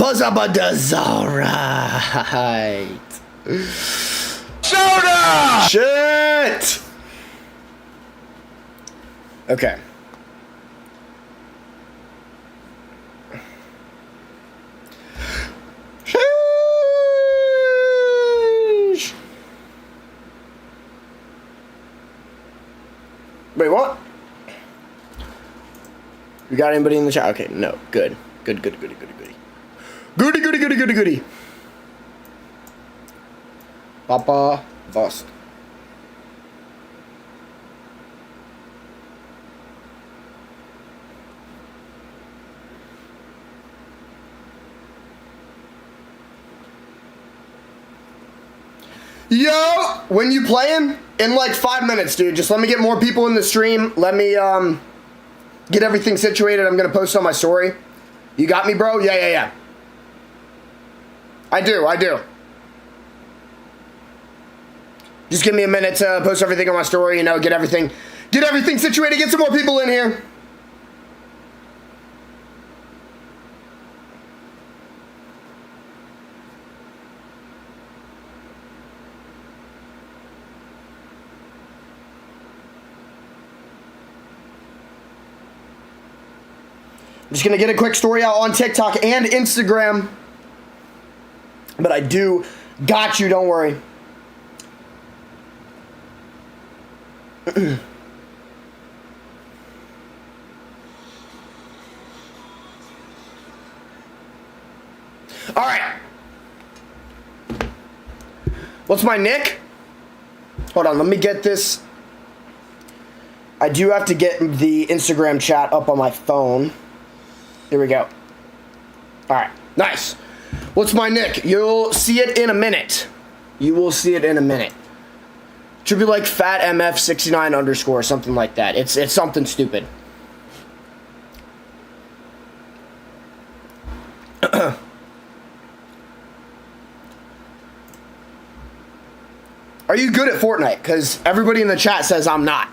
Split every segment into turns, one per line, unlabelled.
What's up, buddies? Alright.
Soda!
Shit! Okay. Sheesh. Wait, what? You got anybody in the chat? Okay, no. Good. Good. Goody. Papa bust. Yo, when you playing? In like 5 minutes, dude. Just let me get more people in the stream. Let me get everything situated. I'm gonna post on my story. You got me, bro? Yeah. I do. Just give me a minute to post everything on my story, you know, get everything situated, get some more people in here. I'm just gonna get a quick story out on TikTok and Instagram. But I do got you, don't worry. All right. What's my nick? Hold on, let me get this. I do have to get the Instagram chat up on my phone. Here we go. All right, nice. What's my nick? You'll see it in a minute. Should be like fatmf69 underscore, something like that. It's something stupid. Are you good at Fortnite? Because everybody in the chat says I'm not.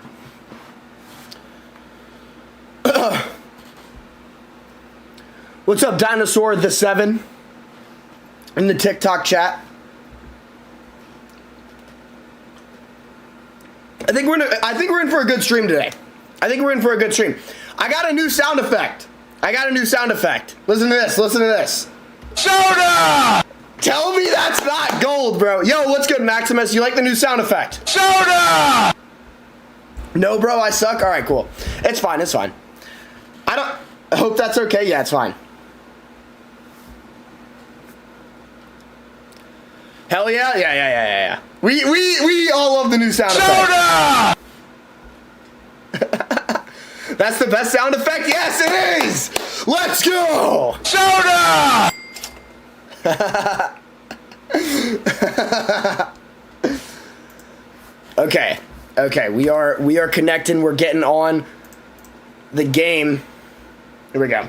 What's up, Dinosaur the 7? In the TikTok chat. I think we're in for a good stream today. I got a new sound effect. Listen to this.
Soda!
Tell me that's not gold, bro. Yo, what's good, Maximus? You like the new sound effect?
Soda!
No, bro, I suck. All right, cool. It's fine. I hope that's okay. Yeah, it's fine. Hell yeah. Yeah. We all love the new sound effect. That's the best sound effect? Yes, it is! Let's go!
Soda!
Okay, we are connecting, we're getting on the game. Here we go.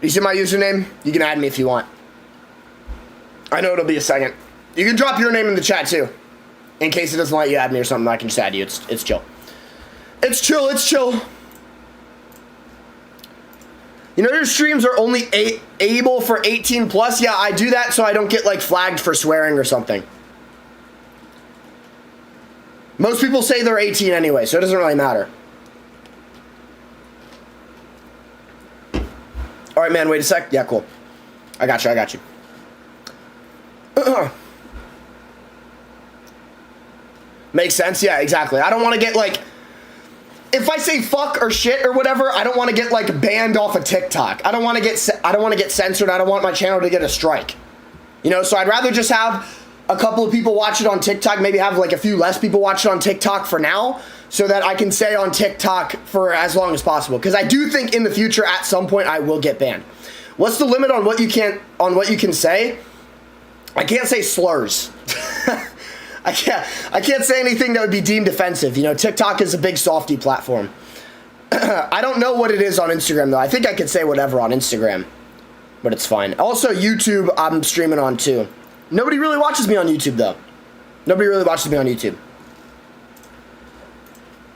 You see my username? You can add me if you want. I know it'll be a second. You can drop your name in the chat too. In case it doesn't let you add me or something, I can just add you. It's chill. It's chill. You know your streams are only able for 18 plus? Yeah, I do that so I don't get like flagged for swearing or something. Most people say they're 18 anyway, so it doesn't really matter. All right, man, wait a sec. Yeah, cool. I got you. Makes sense? Yeah, exactly. I don't want to get like, if I say fuck or shit or whatever, I don't want to get like banned off of TikTok. I don't want to get censored. I don't want my channel to get a strike. You know, so I'd rather just have a couple of people watch it on TikTok, maybe have like a few less people watch it on TikTok for now, so that I can stay on TikTok for as long as possible. Because I do think in the future, at some point, I will get banned. What's the limit on what you can say? I can't say slurs. I can't say anything that would be deemed offensive. You know, TikTok is a big softy platform. I don't know what it is on Instagram though. I think I could say whatever on Instagram, but it's fine. Also, YouTube, I'm streaming on too. Nobody really watches me on YouTube though.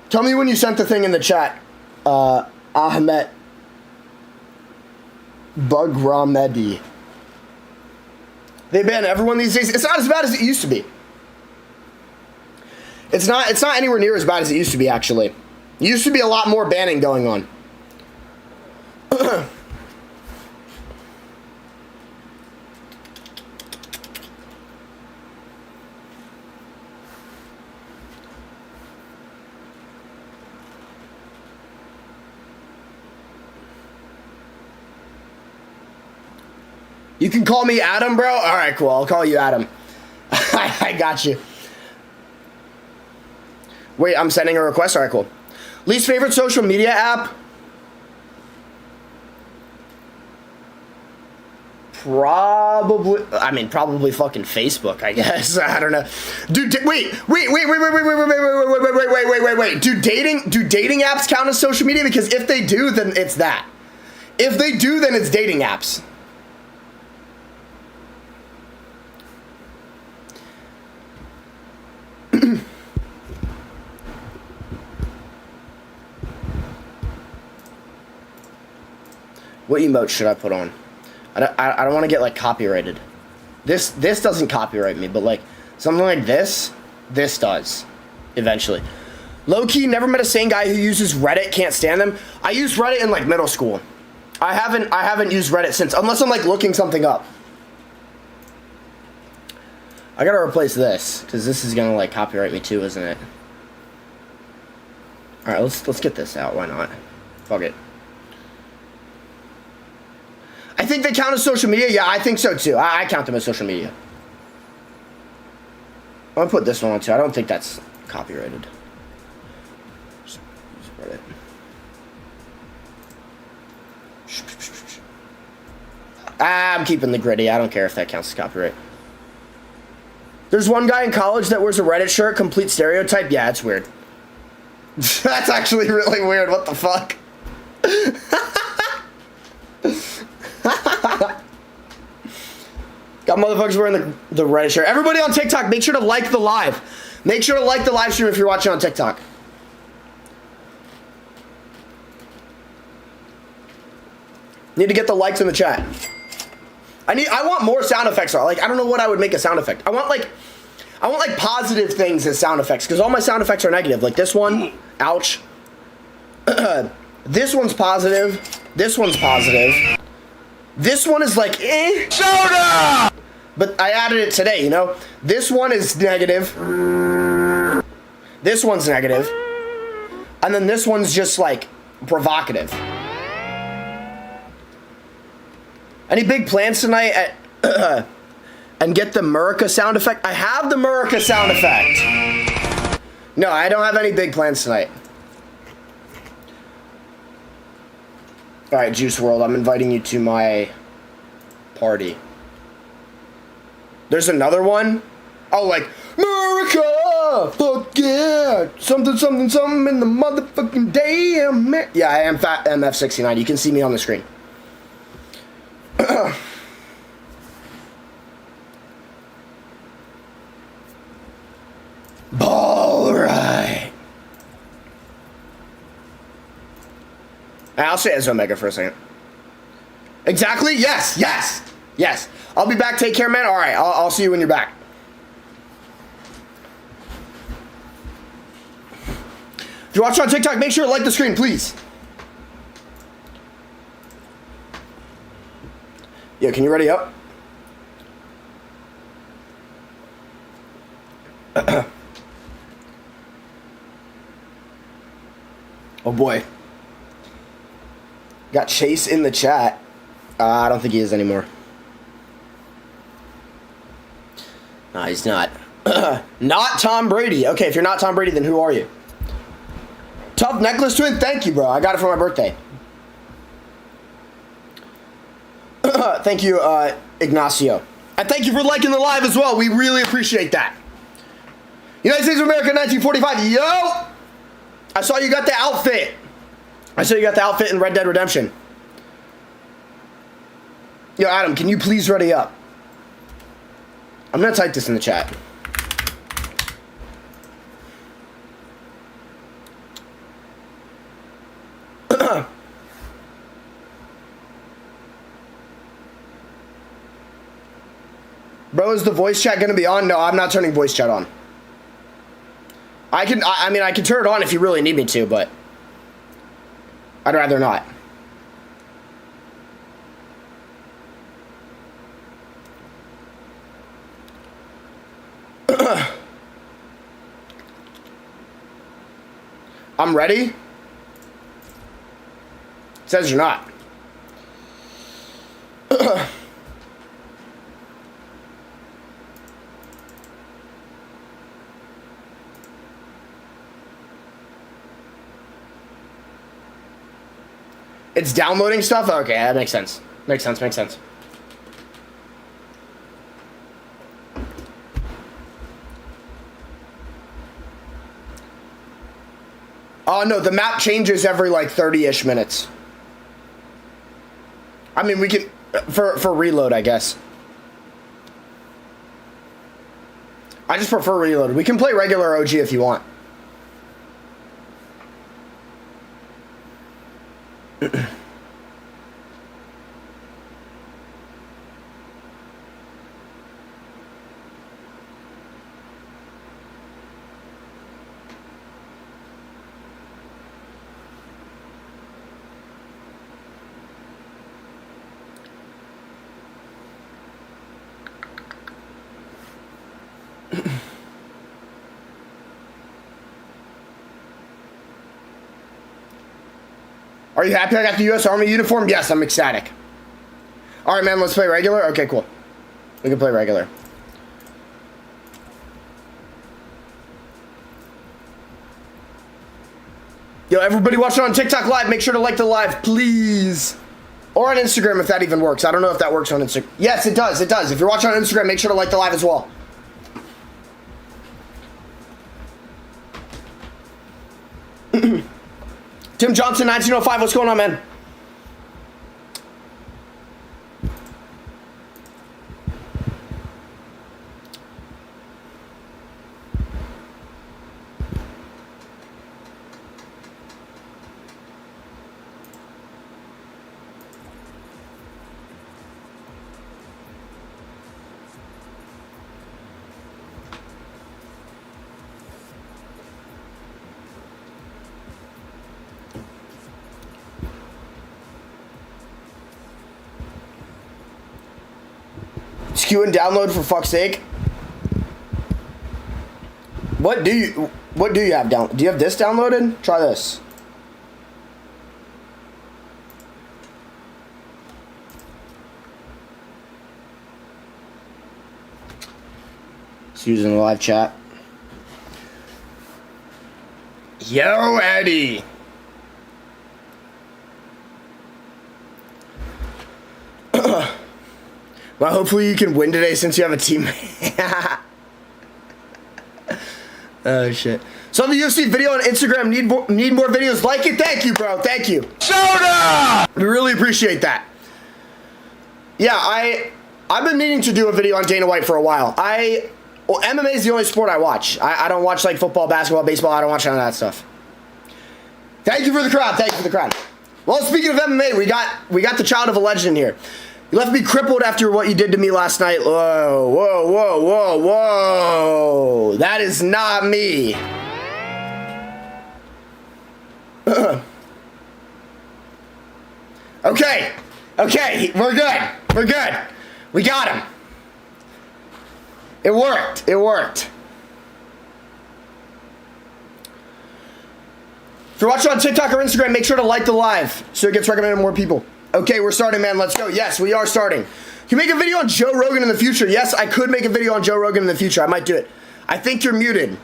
Tell me when you sent the thing in the chat, Ahmet. Bugramedi. They ban everyone these days. It's not as bad as it used to be. It's not anywhere near as bad as it used to be, actually. It used to be a lot more banning going on. You can call me Adam, bro? All right, cool. I'll call you Adam. I got you. Wait, I'm sending a request? All right, cool. Least favorite social media app? Probably fucking Facebook, I guess. I don't know. Dude, wait. Do dating apps count as social media? Because if they do, then it's that. If they do, then it's dating apps. What emote should I put on? I don't want to get like copyrighted. This doesn't copyright me, but like something like this does eventually. Low key, never met a sane guy who uses Reddit. Can't stand them. I used Reddit in like middle school. I haven't used Reddit since, unless I'm like looking something up. I gotta replace this because this is gonna like copyright me too, isn't it? All right, let's get this out. Why not? Fuck it. I think they count as social media. Yeah, I think so too. I count them as social media. I'm gonna put this one on too. I don't think that's copyrighted. Reddit. I'm keeping the gritty. I don't care if that counts as copyright. There's one guy in college that wears a Reddit shirt, complete stereotype. Yeah, it's weird. That's actually really weird. What the fuck? Got motherfuckers wearing the Reddit shirt. Everybody on TikTok, make sure to like the live. Make sure to like the live stream if you're watching on TikTok. Need to get the likes in the chat. I want more sound effects. Like, I don't know what I would make a sound effect. I want like positive things as sound effects, because all my sound effects are negative. Like this one, ouch. This one's positive. This one's positive. This one is like, eh.
Soda!
But I added it today, you know? This one is negative. This one's negative. And then this one's just like provocative. Any big plans tonight and get the Murica sound effect? I have the Murica sound effect. No, I don't have any big plans tonight. Alright, Juice WRLD, I'm inviting you to my party. There's another one? Oh, like, Murica! Fuck yeah! Something, something, something in the motherfucking damn. Yeah, I am Fat MF69. You can see me on the screen. Alright. I'll say as Omega for a second. Exactly? Yes, yes, yes. I'll be back. Take care, man. All right, I'll see you when you're back. If you're watching on TikTok, make sure to like the screen, please. Yo, can you ready up? Oh boy. Got Chase in the chat. I don't think he is anymore. No, he's not. Not Tom Brady. Okay, if you're not Tom Brady, then who are you? Tough necklace twin? Thank you, bro. I got it for my birthday. Thank you, Ignacio. And thank you for liking the live as well. We really appreciate that. United States of America, 1945. Yo! I saw you got the outfit. I saw you got the outfit in Red Dead Redemption. Yo, Adam, can you please ready up? I'm gonna type this in the chat. Bro, is the voice chat gonna be on? No, I'm not turning voice chat on. I mean, I can turn it on if you really need me to, but I'd rather not. I'm ready. It says you're not. It's downloading stuff? Okay, that makes sense. Makes sense. Oh, no, the map changes every, like, 30-ish minutes. I mean, we can... For reload, I guess. I just prefer reload. We can play regular OG if you want. Are you happy I got the U.S. Army uniform? Yes, I'm ecstatic. All right, man, let's play regular. Okay, cool. We can play regular. Yo, everybody watching on TikTok Live, make sure to like the live, please. Or on Instagram if that even works. I don't know if that works on Instagram. Yes, it does. It does. If you're watching on Instagram, make sure to like the live as well. Tim Johnson, 1905. What's going on, man? SKU and download for fuck's sake. What do you have down? Do you have this downloaded? Try this. It's using the live chat. Yo, Eddie. Well, hopefully you can win today since you have a teammate. Oh, shit. So the UFC video on Instagram, need more videos like it? Thank you, bro. Thank you.
Soda!
We really appreciate that. Yeah, I've been meaning to do a video on Dana White for a while. Well, MMA is the only sport I watch. I don't watch, like, football, basketball, baseball. I don't watch none of that stuff. Thank you for the crowd. Thank you for the crowd. Well, speaking of MMA, we got the child of a legend here. You left me crippled after what you did to me last night. Whoa, whoa, whoa, whoa, whoa. That is not me. Okay. Okay, we're good. We're good. We got him. It worked. It worked. If you're watching on TikTok or Instagram, make sure to like the live so it gets recommended to more people. Okay, we're starting, man. Let's go. Yes, we are starting. Can you make a video on Joe Rogan in the future? Yes, I could make a video on Joe Rogan in the future. I might do it. I think you're muted.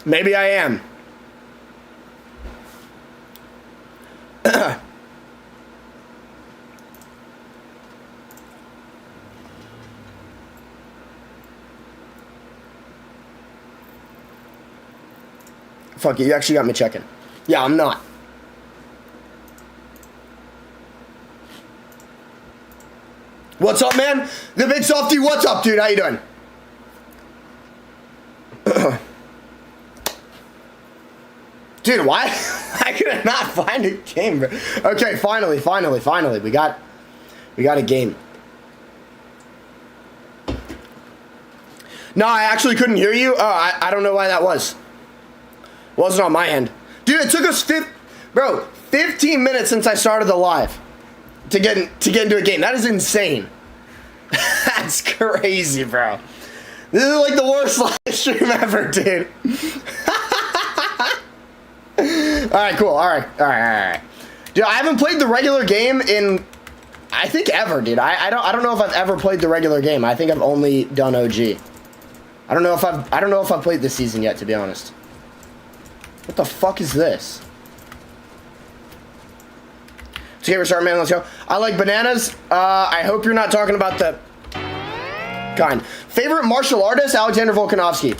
Maybe I am. Fuck it, you actually got me checking. Yeah, I'm not. What's up, man? The big softy, what's up, dude? How you doing? Dude, why? I could not find a game, bro. Okay, finally. We got a game. No, I actually couldn't hear you. Oh, I don't know why that was. Wasn't on my end. Dude, it took us 15 minutes since I started the live to get into a game. That is insane. That's crazy, bro. This is like the worst live stream ever, dude. Alright, cool. Alright. Dude, I haven't played the regular game in, I think, ever, dude. I don't know if I've ever played the regular game. I think I've only done OG. I don't know if I've played this season yet, to be honest. What the fuck is this? Okay, we're starting, man. Let's go. I like bananas. I hope you're not talking about the kind. Favorite martial artist? Alexander Volkanovski.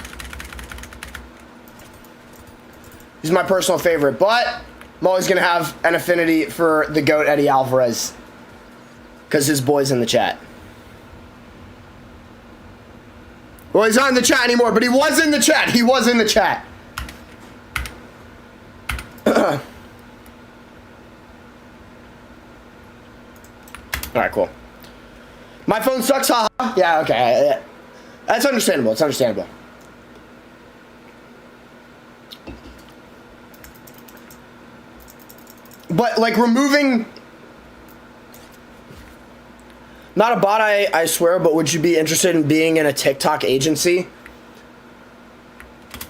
He's my personal favorite, but I'm always gonna have an affinity for the GOAT Eddie Alvarez because his boy's in the chat. Well, he's not in the chat anymore, but he was in the chat. He was in the chat. All right, cool. My phone sucks, haha. Yeah, okay. That's understandable. It's understandable. But, like, removing... Not a bot, I swear, but would you be interested in being in a TikTok agency?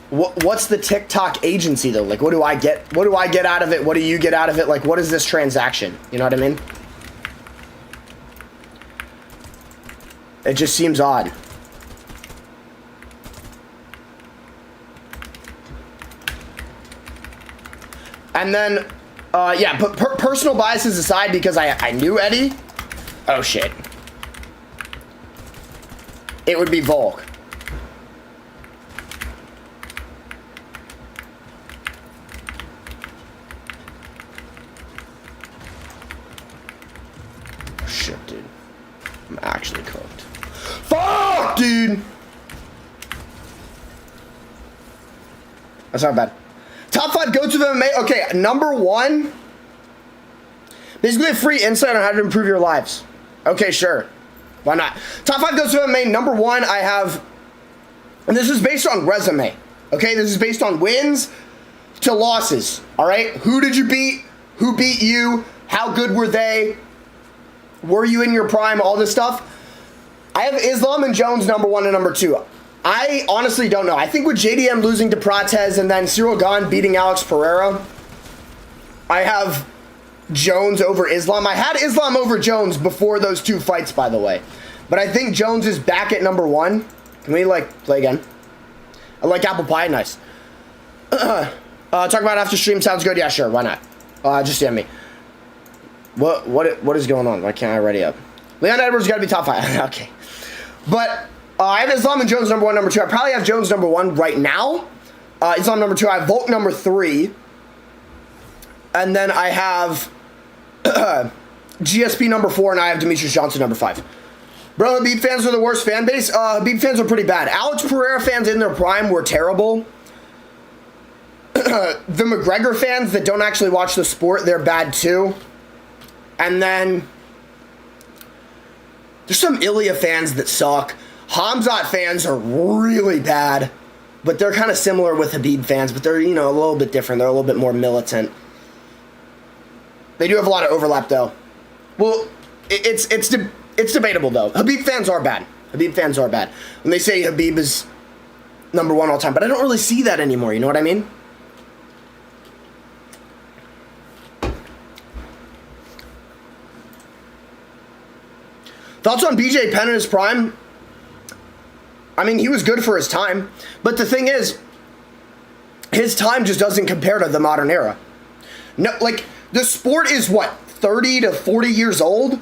What's the TikTok agency, though? Like, what do I get? What do I get out of it? What do you get out of it? Like, what is this transaction? You know what I mean? It just seems odd. And then, yeah, but personal biases aside, because I knew Eddie. Oh, shit. It would be Volk. Shit, dude. I'm actually cooked. Fuck, dude! That's not bad. Top 5 go-to MMA. Okay, number 1. Basically a free insight on how to improve your lives. Okay, sure. Why not? Top 5 goes to MMA. Number 1, I have, and this is based on resume. Okay, this is based on wins to losses. All right, who did you beat? Who beat you? How good were they? Were you in your prime? All this stuff. I have Islam and Jones number 1 and number 2. I honestly don't know. I think with JDM losing to Prates and then Cyril Gane beating Alex Pereira, I have Jones over Islam. I had Islam over Jones before those 2 fights, by the way. But I think Jones is back at number 1. Can we, like, play again? I like apple pie. Nice. Talk about after stream. Sounds good. Yeah, sure. Why not? Just DM me. What is going on? Why can't I ready up? Leon Edwards got to be top 5. Okay. But I have Islam and Jones number 1, number 2. I probably have Jones number 1 right now. Islam number 2. I have Volk number 3. And then I have GSP number 4, and I have Demetrius Johnson number 5. Bro, Habib fans are the worst fan base. Habib fans are pretty bad. Alex Pereira fans in their prime were terrible. The McGregor fans that don't actually watch the sport, they're bad too. And then there's some Ilya fans that suck. Hamzat fans are really bad, but they're kind of similar with Habib fans, but they're, you know, a little bit different. They're a little bit more militant. They do have a lot of overlap, though. Well, it's debatable, though. Habib fans are bad. Habib fans are bad. When they say Habib is number 1 all time, but I don't really see that anymore. You know what I mean? Thoughts on BJ Penn in his prime? I mean, he was good for his time. But the thing is, his time just doesn't compare to the modern era. No, like, the sport is, what, 30 to 40 years old?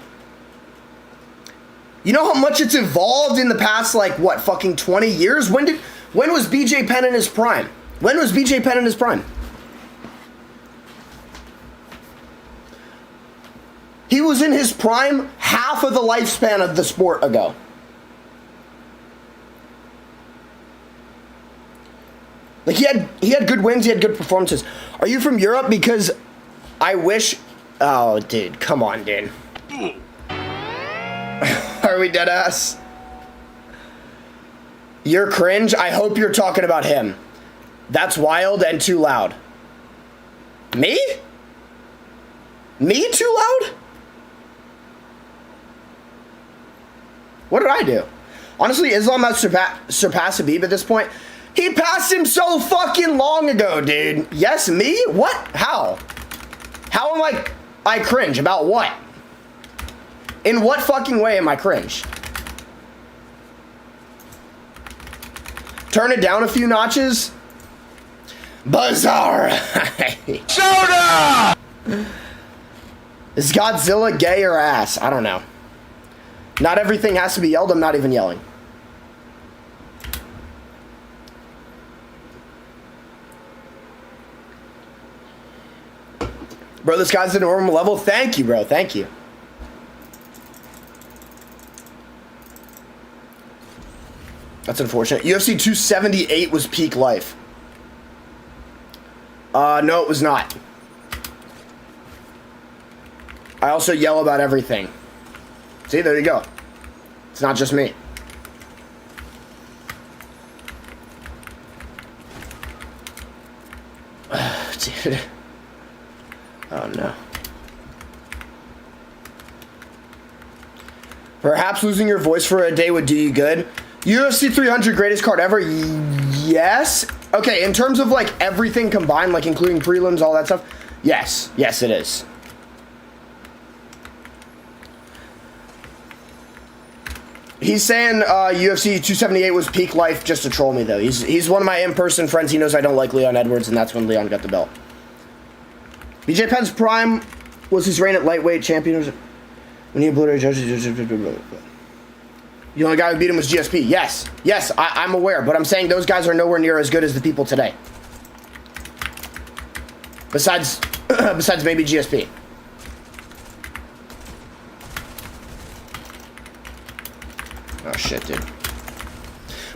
You know how much it's evolved in the past, like, what, fucking 20 years? When was BJ Penn in his prime? When was BJ Penn in his prime? He was in his prime half of the lifespan of the sport ago. Like, he had good wins, he had good performances. Are you from Europe? Because I wish... Oh, dude, come on, dude. Are we dead ass? You're cringe? I hope you're talking about him. That's wild and too loud. Me? Me too loud? What did I do? Honestly, Islam has surpassed Habib at this point. He passed him so fucking long ago, dude. Yes, me? What? How? How am I cringe? About what? In what fucking way am I cringe? Turn it down a few notches? Bizarre.
Soda!
Is Godzilla gay or ass? I don't know. Not everything has to be yelled. I'm not even yelling. Bro, this guy's at a normal level. Thank you, bro. Thank you. That's unfortunate. UFC 278 was peak life. No, it was not. I also yell about everything. See, there you go. It's not just me. Dude. Oh, no. Perhaps losing your voice for a day would do you good. UFC 300 greatest card ever? Yes. Okay, in terms of, like, everything combined, like, including prelims, all that stuff, yes. Yes, it is. He's saying UFC 278 was peak life just to troll me, though. He's one of my in-person friends. He knows I don't like Leon Edwards, and that's when Leon got the belt. BJ Penn's prime was his reign at lightweight champion. When he obliterated judges. The only guy who beat him was GSP. Yes. Yes, I'm aware, but I'm saying those guys are nowhere near as good as the people today. Besides maybe GSP. Oh, shit, dude.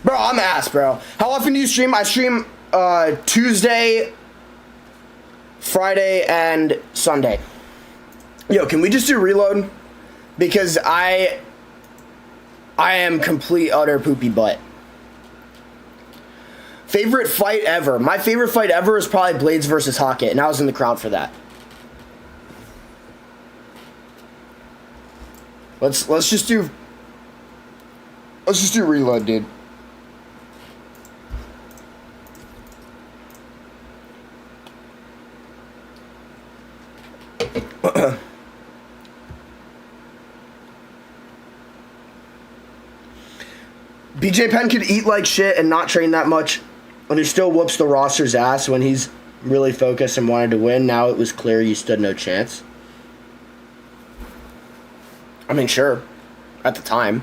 Bro, I'm ass, bro. How often do you stream? I stream Tuesday, Friday, and Sunday. Yo, can we just do reload? Because I am complete, utter poopy butt. Favorite fight ever? My favorite fight ever is probably Blades versus Hockett, and I was in the crowd for that. Let's just do reload, dude. BJ Penn could eat like shit and not train that much, and he still whoops the roster's ass when he's really focused and wanted to win. Now it was clear you stood no chance. I mean, sure, at the time.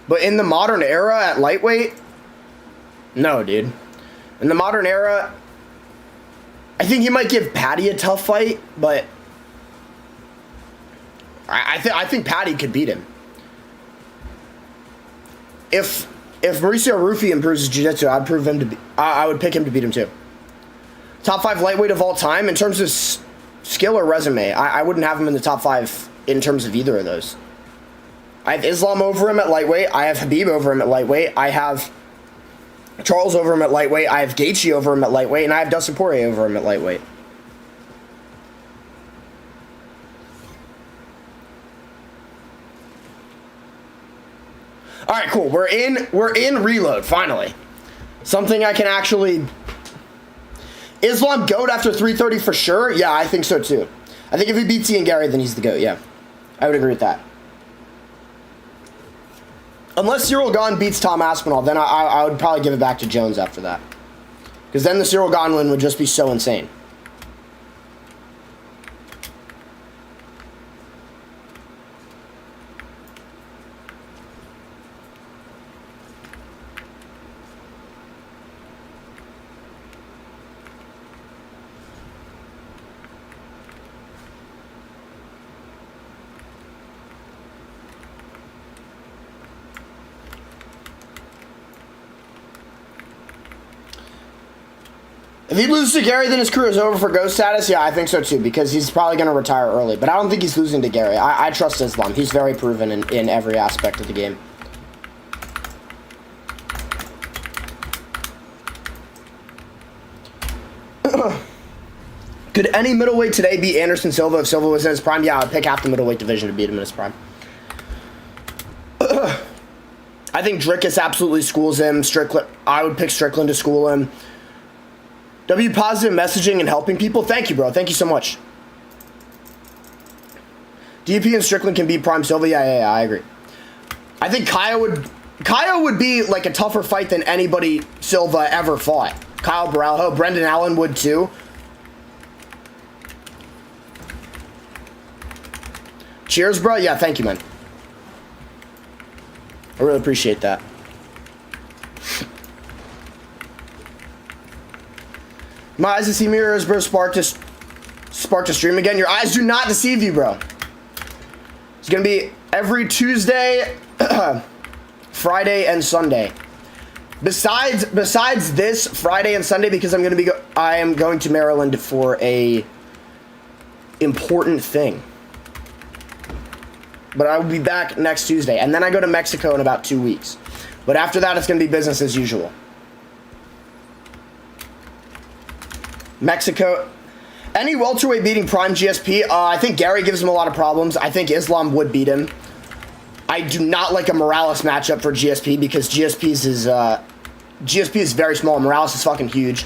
But in the modern era at lightweight, no, dude. In the modern era, I think you might give Patty a tough fight, but I think Patty could beat him. If Mauricio Rufy improves his jiu-jitsu, I would pick him to beat him too. Top 5 lightweight of all time in terms of skill or resume. I wouldn't have him in the top 5 in terms of either of those. I have Islam over him at lightweight. I have Habib over him at lightweight. I have Charles over him at lightweight. I have Gaethje over him at lightweight, and I have Dustin Poirier over him at lightweight. All right, cool. We're in reload finally. Something I can actually. Islam GOAT after 330 for sure. Yeah, I think so too. I think if he beats Ian Gary, then he's the GOAT. Yeah, I would agree with that. Unless Cyril Gahn beats Tom Aspinall, then I would probably give it back to Jones after that. Because then the Cyril Gahn win would just be so insane. If he loses to Gary, then his career is over for GOAT status? Yeah, I think so too, because he's probably going to retire early. But I don't think he's losing to Gary. I trust Islam. He's very proven in every aspect of the game. Could any middleweight today beat Anderson Silva if Silva was in his prime? Yeah, I'd pick half the middleweight division to beat him in his prime. I think Drickus absolutely schools him. Strickland, I would pick Strickland to school him. W positive messaging and helping people. Thank you, bro. Thank you so much. DP and Strickland can beat Prime Silva. Yeah, I agree. I think Kyle would be like a tougher fight than anybody Silva ever fought. Kyle Baralho, Brendan Allen would too. Cheers, bro. Yeah, thank you, man. I really appreciate that. My eyes to see mirrors, bro. Spark to stream again. Your eyes do not deceive you, bro. It's gonna be every Tuesday, Friday, and Sunday. Besides this Friday and Sunday, because I am going to Maryland for a important thing. But I will be back next Tuesday, and then I go to Mexico in about 2 weeks. But after that, it's gonna be business as usual. Mexico. Any welterweight beating Prime GSP? I think Gary gives him a lot of problems. I think Islam would beat him. I do not like a Morales matchup for GSP because GSP is very small. Morales is fucking huge.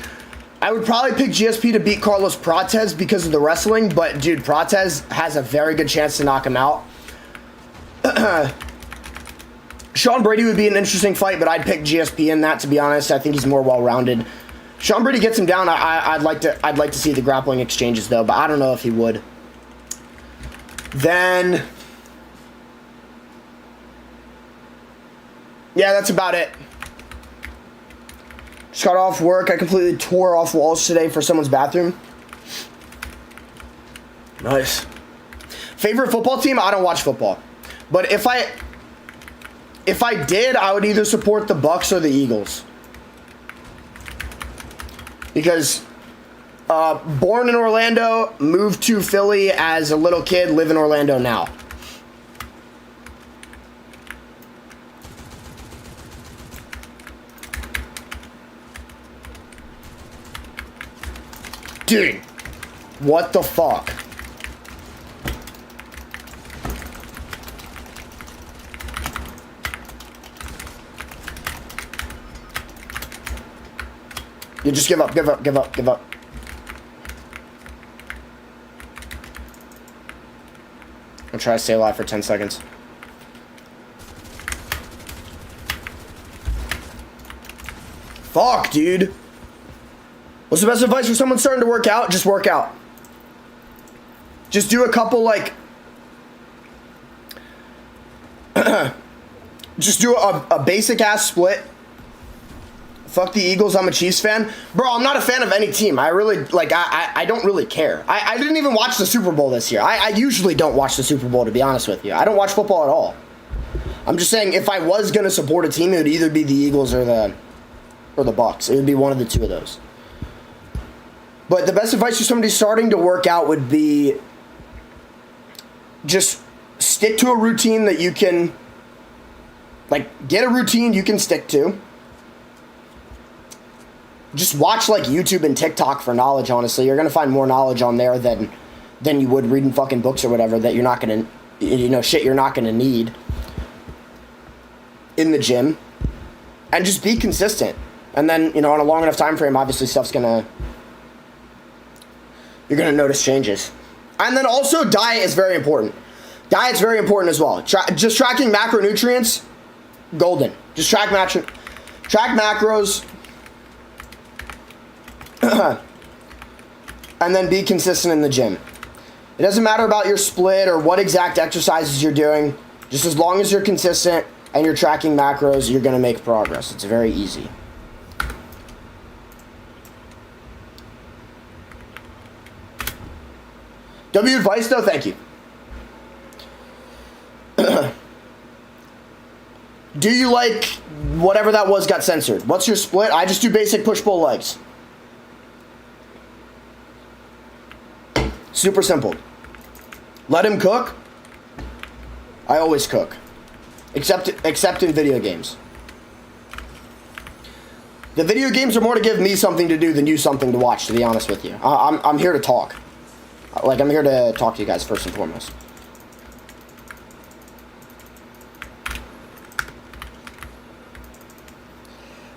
I would probably pick GSP to beat Carlos Prates because of the wrestling, but dude, Prates has a very good chance to knock him out. Sean Brady would be an interesting fight, but I'd pick GSP in that, to be honest. I think he's more well-rounded. Sean Brady gets him down. I'd like to see the grappling exchanges though, but I don't know if he would. Then, yeah, that's about it. Just got off work. I completely tore off walls today for someone's bathroom. Nice. Favorite football team? I don't watch football, but if I did, I would either support the Bucks or the Eagles. Because born in Orlando, moved to Philly as a little kid, live in Orlando now. Dude, what the fuck? You just give up, give up, give up, give up. I'll try to stay alive for 10 seconds. Fuck, dude. What's the best advice for someone starting to work out? Just work out. Just do a couple, like... just do a basic-ass split. Fuck the Eagles, I'm a Chiefs fan. Bro, I'm not a fan of any team. I really, like, I don't really care. I didn't even watch the Super Bowl this year. I usually don't watch the Super Bowl, to be honest with you. I don't watch football at all. I'm just saying, if I was going to support a team, it would either be the Eagles or the Bucks. It would be one of the two of those. But the best advice for somebody starting to work out would be just stick to a routine that you can, like, get a routine you can stick to. Just watch, like, YouTube and TikTok for knowledge, honestly. You're going to find more knowledge on there than you would reading fucking books or whatever that you're not going to, you know, shit you're not going to need in the gym. And just be consistent. And then, you know, on a long enough time frame, obviously stuff's going to, you're going to notice changes. And then also, diet is very important. Diet's very important as well. Just tracking macronutrients, golden. Just track macros. And then be consistent in the gym. It doesn't matter about your split or what exact exercises you're doing. Just as long as you're consistent and you're tracking macros, you're going to make progress. It's very easy. W advice though, thank you. Do you like whatever that was got censored? What's your split? I just do basic push-pull legs. Super simple. Let him cook. I always cook. Except in video games. The video games are more to give me something to do than you something to watch, to be honest with you. I'm here to talk. Like, I'm here to talk to you guys first and foremost.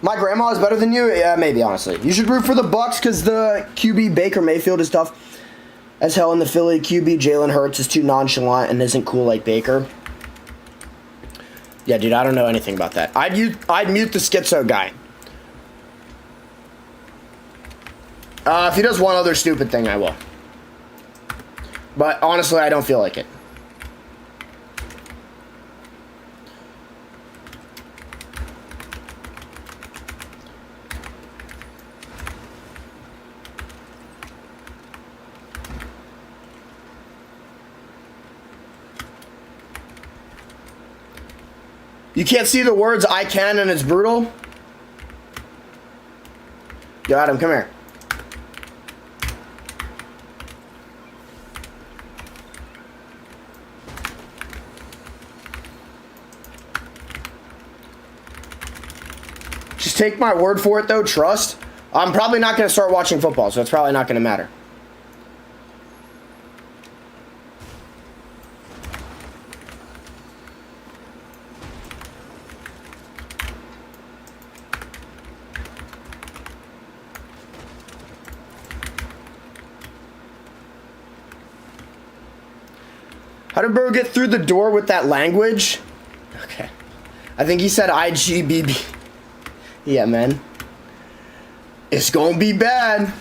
My grandma is better than you? Yeah, maybe, honestly. You should root for the Bucks because the QB Baker Mayfield is tough as hell, and the Philly QB Jalen Hurts is too nonchalant and isn't cool like Baker. Yeah, dude, I don't know anything about that. I'd mute the schizo guy. If he does one other stupid thing, I will. But honestly, I don't feel like it. You can't see the words "I can" and it's brutal? Yo, Adam, come here. Just take my word for it, though. Trust. I'm probably not going to start watching football, so it's probably not going to matter. How did bro get through the door with that language? Okay. I think he said IGBB. Yeah, man. It's gonna be bad.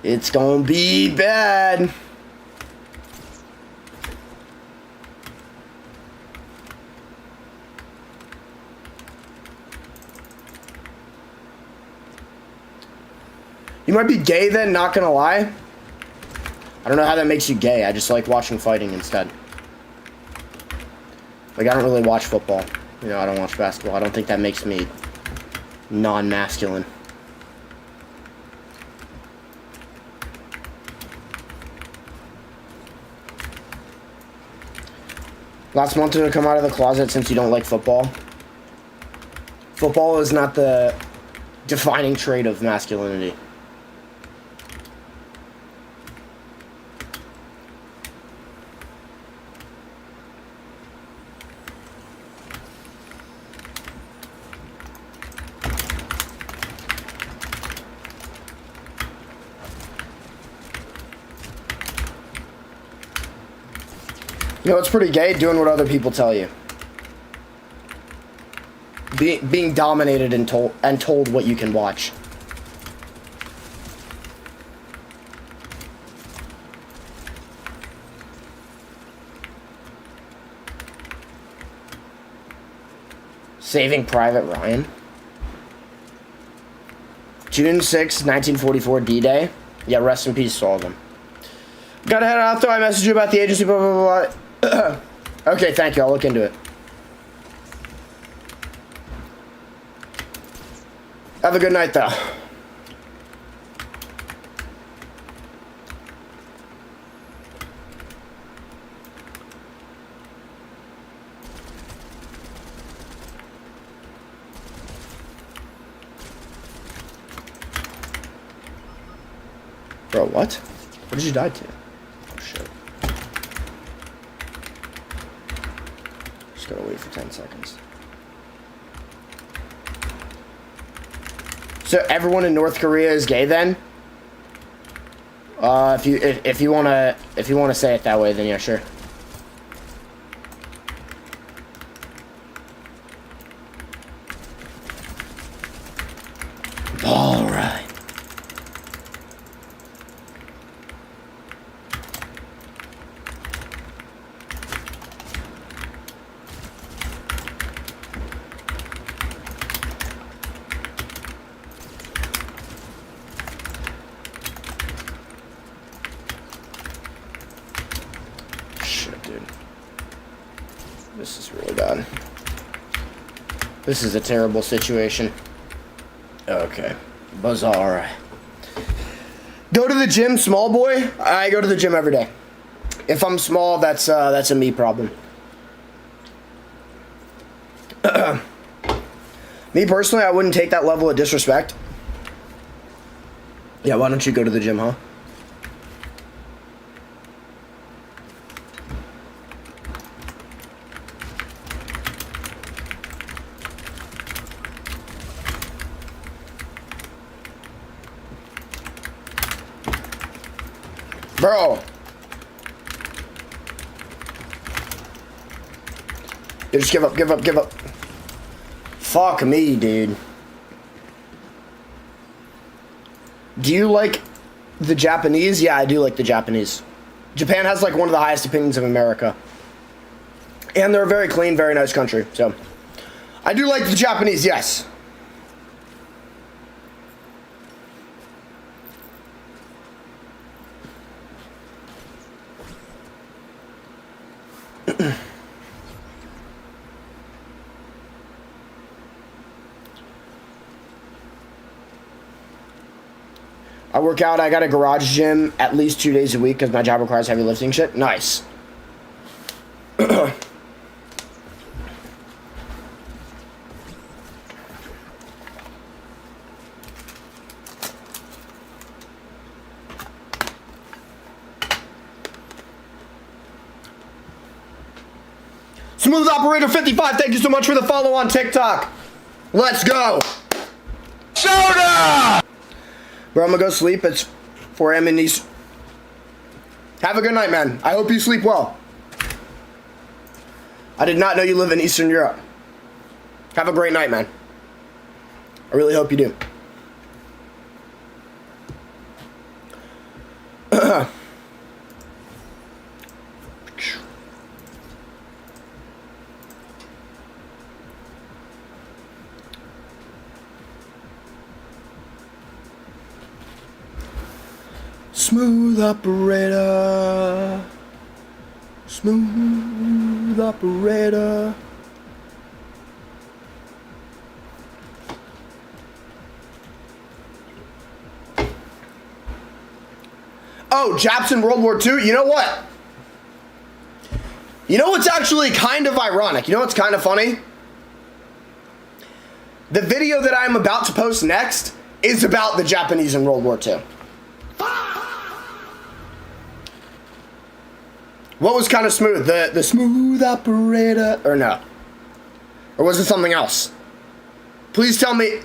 It's gonna be bad. You might be gay then, not gonna lie. I don't know how that makes you gay. I just like watching fighting instead. Like, I don't really watch football. You know, I don't watch basketball. I don't think that makes me non-masculine. Last month to come out of the closet since you don't like football. Football is not the defining trait of masculinity. You know, it's pretty gay doing what other people tell you. Being dominated and told what you can watch. Saving Private Ryan. June 6, 1944, D-Day. Yeah, rest in peace to all of them. Gotta head out though. I messaged you about the agency, blah, blah, blah, blah. Okay, thank you. I'll look into it. Have a good night, though. Bro, what? What did you die to? Oh, shit. Just gotta wait for 10 seconds. So everyone in North Korea is gay then? If you wanna say it that way, then yeah, sure. All right. This is really bad. This is a terrible situation. Okay. Bizarre. Go to the gym, small boy? I go to the gym every day. If I'm small, that's a me problem. Me personally, I wouldn't take that level of disrespect. Yeah, why don't you go to the gym, huh? Bro. You just give up, give up, give up. Fuck me, dude. Do you like the Japanese? Yeah, I do like the Japanese. Japan has like one of the highest opinions of America. And they're a very clean, very nice country. So, I do like the Japanese, yes. I work out. I got a garage gym at least 2 days a week because my job requires heavy lifting shit. Nice. Smooth Operator 55, thank you so much for the follow on TikTok. Let's go.
Soda!
Bro, I'm gonna go sleep. It's 4 a.m. in East. Have a good night, man. I hope you sleep well. I did not know you live in Eastern Europe. Have a great night, man. I really hope you do. Smooth operator. Smooth operator. Oh, Japs in World War II? You know what? You know what's actually kind of ironic? You know what's kind of funny? The video that I'm about to post next is about the Japanese in World War II. What was kind of smooth? The smooth operator, or no? Or was it something else? Please tell me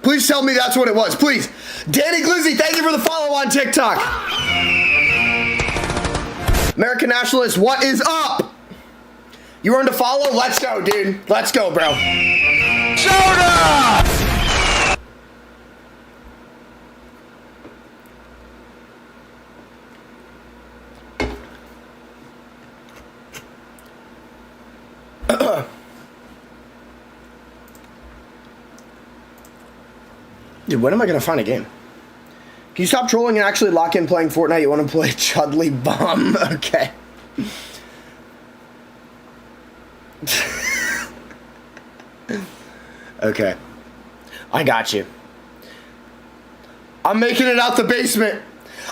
that's what it was, please. Danny Glizzy, thank you for the follow on TikTok. American Nationalist, what is up? You earned a follow? Let's go, dude. Let's go, bro.
Soda!
Dude, when am I gonna find a game? Can you stop trolling and actually lock in playing Fortnite? You want to play Chudley Bomb? Okay. Okay. I got you. I'm making it out the basement.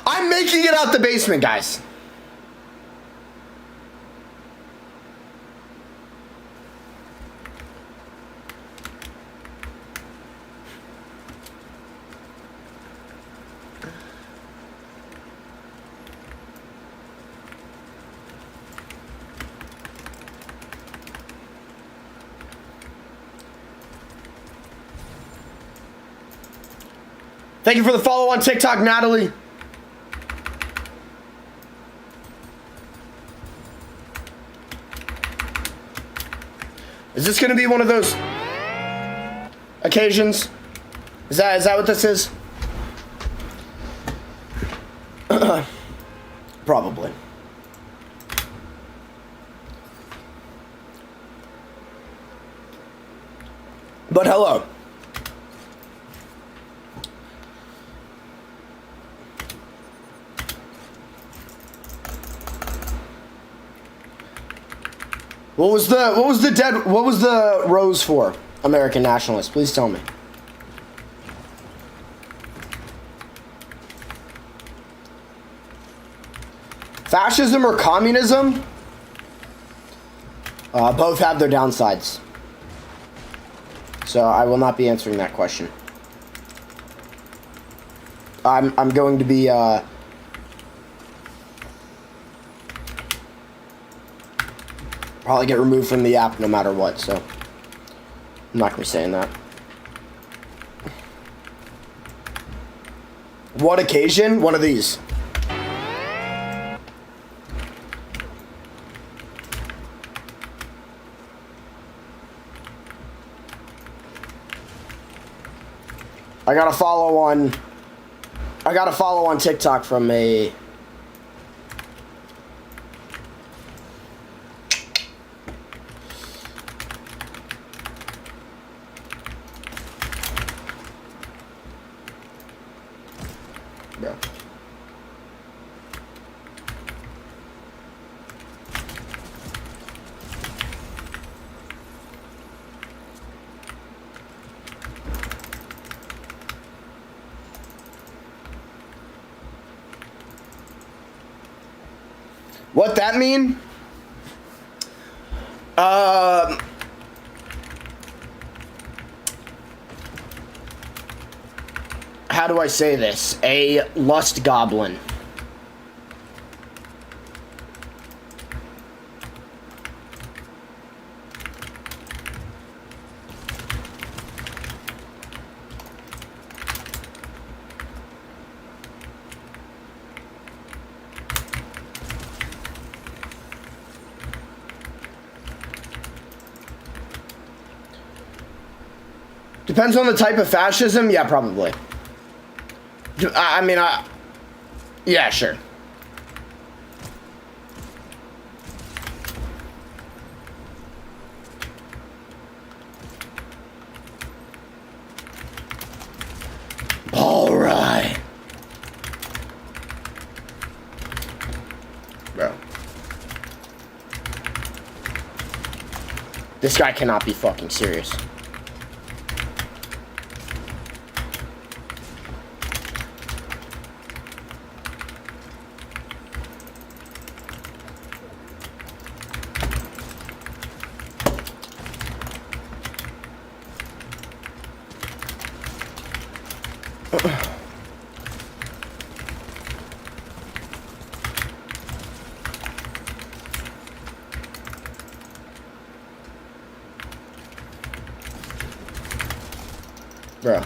I'm making it out the basement, guys. Thank you for the follow on TikTok, Natalie. Is this going to be one of those occasions? Is that what this is? Probably. But hello. What was the rose for? American Nationalist, please tell me. Fascism or communism? Both have their downsides. So I will not be answering that question. I'm going to be probably get removed from the app no matter what, so I'm not going to be saying that. What occasion? One of these. I got a follow on TikTok from a bro. What that mean? How do I say this? A lust goblin. Depends on the type of fascism. Yeah, probably. I mean, yeah, sure. All right. Bro. This guy cannot be fucking serious. Bro.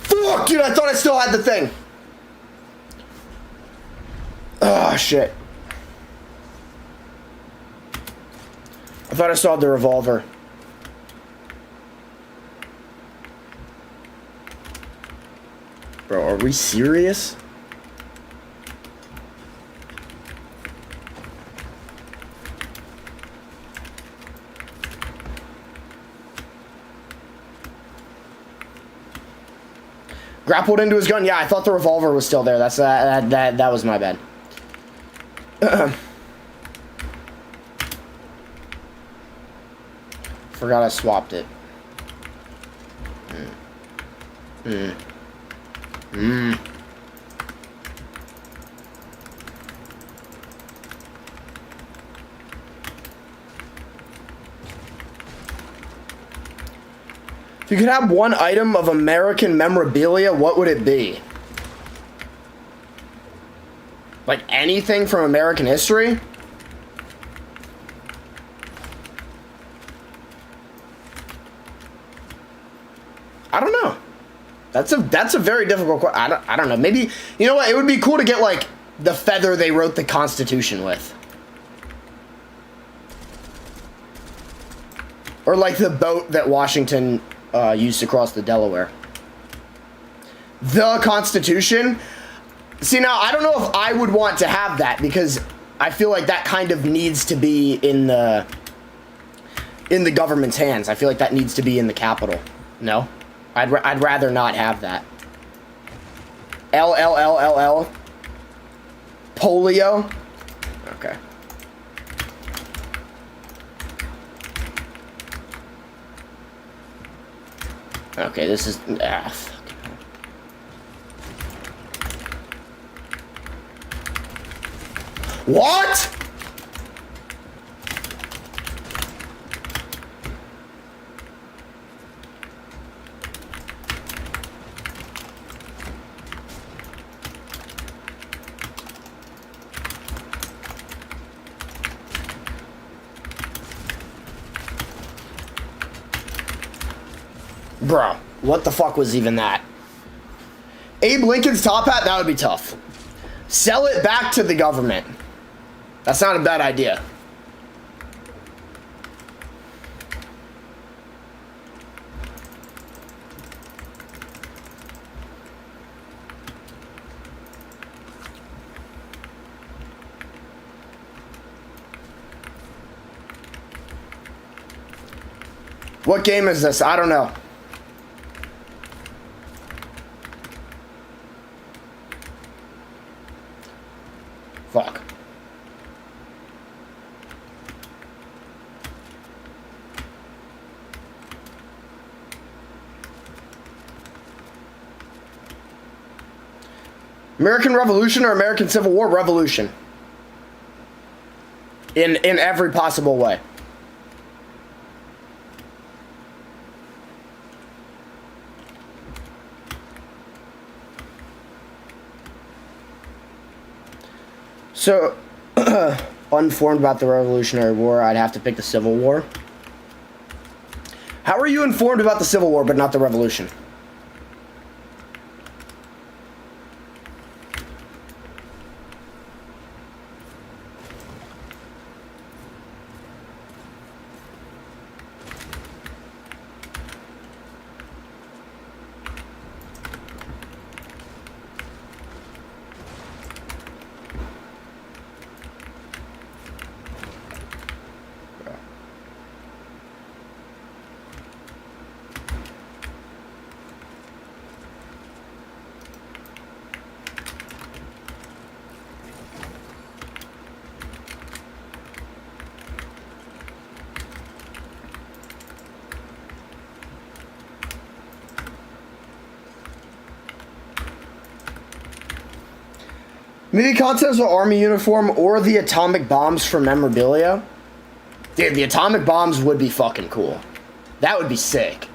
Fuck, dude, I thought I still had the thing. Oh, shit. I thought I still had the revolver. Bro, are we serious? Grappled into his gun. Yeah, I thought the revolver was still there. That's that was my bad. Forgot I swapped it. If you could have one item of American memorabilia, what would it be? Like anything from American history? I don't know. That's a very difficult question. I don't know. Maybe, you know what? It would be cool to get like the feather they wrote the Constitution with. Or like the boat that Washington used to cross the Delaware. The Constitution? See, now, I don't know if I would want to have that, because I feel like that kind of needs to be in the government's hands. I feel like that needs to be in the Capitol. No? I'd rather not have that. LLLLL? Polio? Okay. Okay, this is... What? Bro, what the fuck was even that? Abe Lincoln's top hat? That would be tough. Sell it back to the government. That's not a bad idea. What game is this? I don't know. Fuck. American Revolution or American Civil War? Revolution. In every possible way. So, uninformed about the Revolutionary War, I'd have to pick the Civil War. How are you informed about the Civil War but not the Revolution? Maybe Continental Army uniform or the atomic bombs for memorabilia. Dude, the atomic bombs would be fucking cool. That would be sick.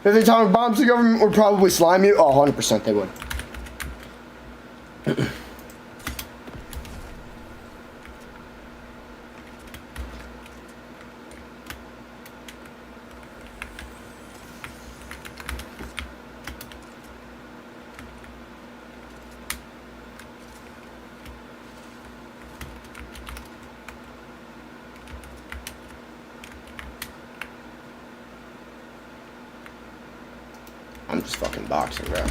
If the atomic bombs, the government would probably slime you. Oh, 100% they would. I'm just fucking boxing, bro.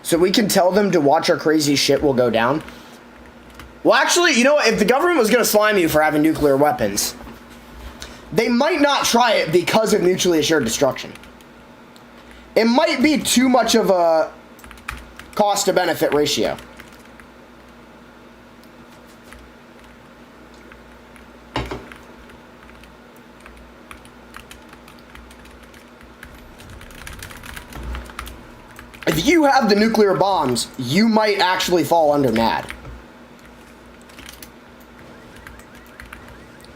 So we can tell them to watch our crazy shit will go down. Well, actually, you know what? If the government was going to slime you for having nuclear weapons, they might not try it because of mutually assured destruction. It might be too much of a cost to benefit ratio. If you have the nuclear bombs, you might actually fall under NAD.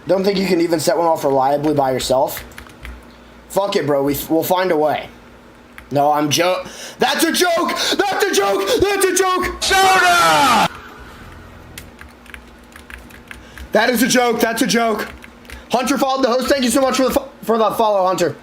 Don't think you can even set one off reliably by yourself? Fuck it, bro. We'll find a way. No, I'm joke. That's a joke! That's a joke! That's a joke!
Soda!
That is a joke. That's a joke. Hunter followed the host. Thank you so much for the follow, Hunter.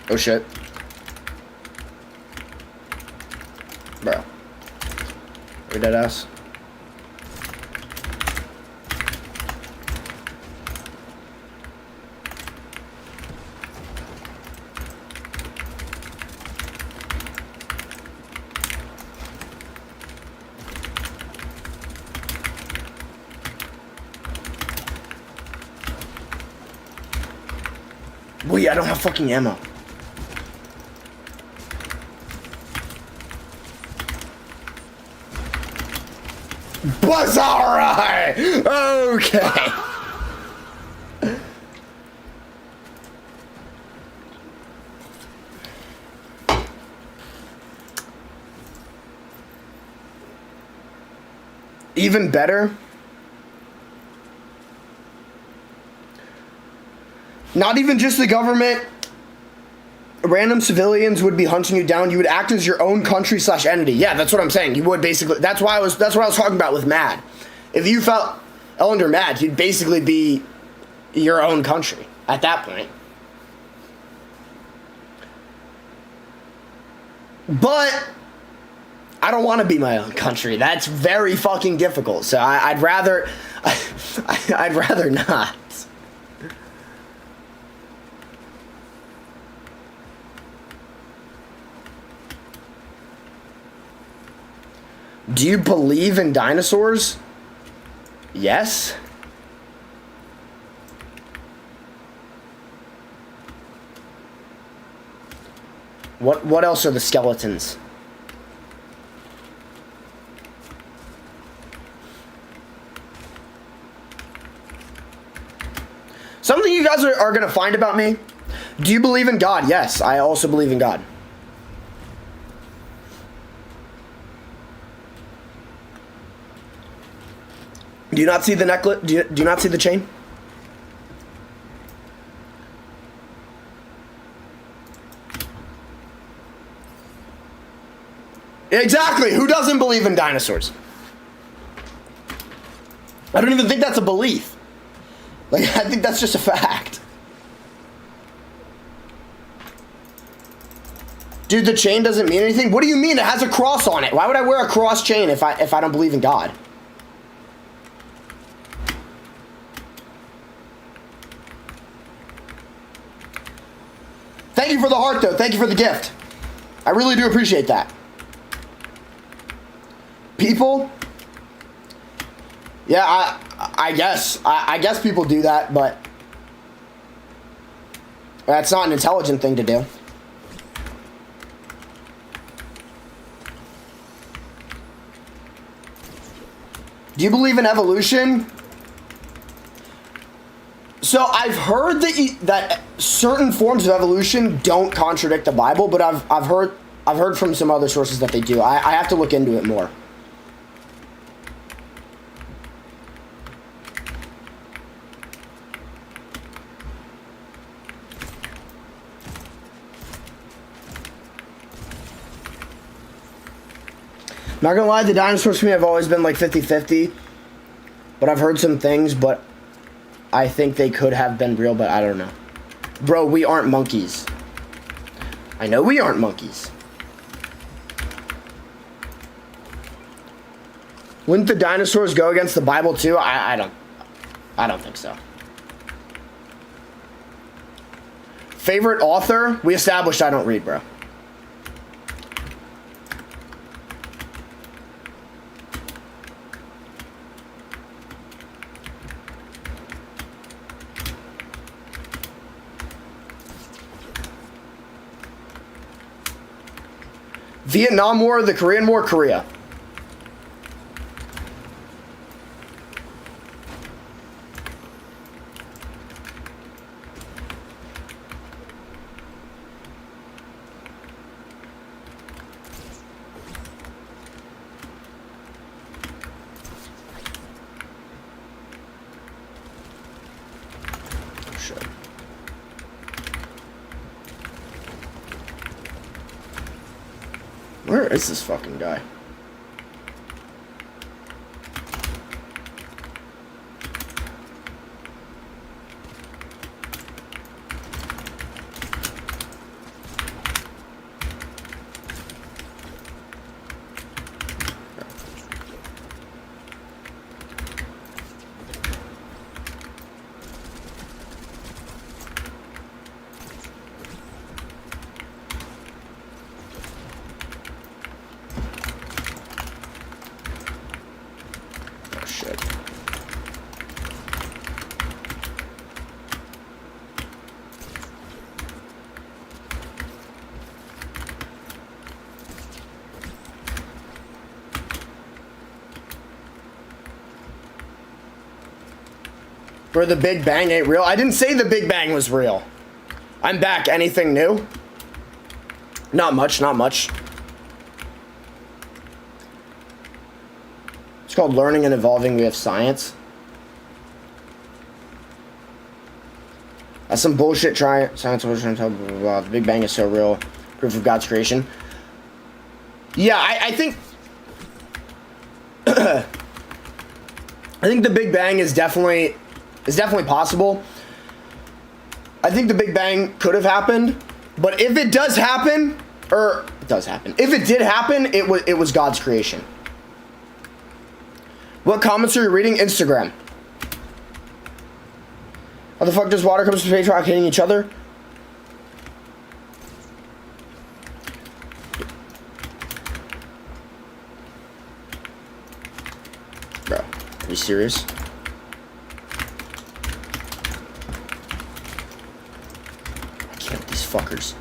Oh shit. Bro. Are you dead ass? Wait, I don't have fucking ammo. Buzz, alright! Okay. Even better. Not even just the government. Random civilians would be hunting you down. You would act as your own country / entity. Yeah, that's what I'm saying. You would basically. That's what I was talking about with Mad. If you felt under Mad, you'd basically be your own country at that point. But I don't want to be my own country. That's very fucking difficult. So I'd rather I'd rather not. Do you believe in dinosaurs? Yes. What else are the skeletons? Something you guys are going to find about me. Do you believe in God? Yes, I also believe in God. Do you not see the necklace? Do you not see the chain? Exactly. Who doesn't believe in dinosaurs? I don't even think that's a belief. Like, I think that's just a fact. Dude, the chain doesn't mean anything? What do you mean? It has a cross on it. Why would I wear a cross chain if I don't believe in God? Thank you for the heart, though. Thank you for the gift. I really do appreciate that. People? Yeah, I guess. I guess people do that, but that's not an intelligent thing to do. Do you believe in evolution? So I've heard that certain forms of evolution don't contradict the Bible, but I've heard from some other sources that they do. I have to look into it more. Not gonna lie, the dinosaurs for me have always been like 50-50. But I've heard some things, but I think they could have been real, but I don't know. Bro, we aren't monkeys. I know we aren't monkeys. Wouldn't the dinosaurs go against the Bible too? I don't think so. Favorite author? We established I don't read, bro. Vietnam War, the Korean War, Korea. Oh, shit. Where is this fucking guy? Where the Big Bang ain't real. I didn't say the Big Bang was real. I'm back. Anything new? Not much, not much. It's called Learning and Evolving. We have science. That's some bullshit. Try science. Blah, blah, blah, blah. The Big Bang is so real. Proof of God's creation. Yeah, I think... I think the Big Bang is definitely possible. I think the Big Bang could have happened, but if it does happen, or it does happen, if it did happen, it was God's creation. What comments are you reading? Instagram. How the fuck does water come to space rock hitting each other? Bro, are you serious? I can't with these fuckers.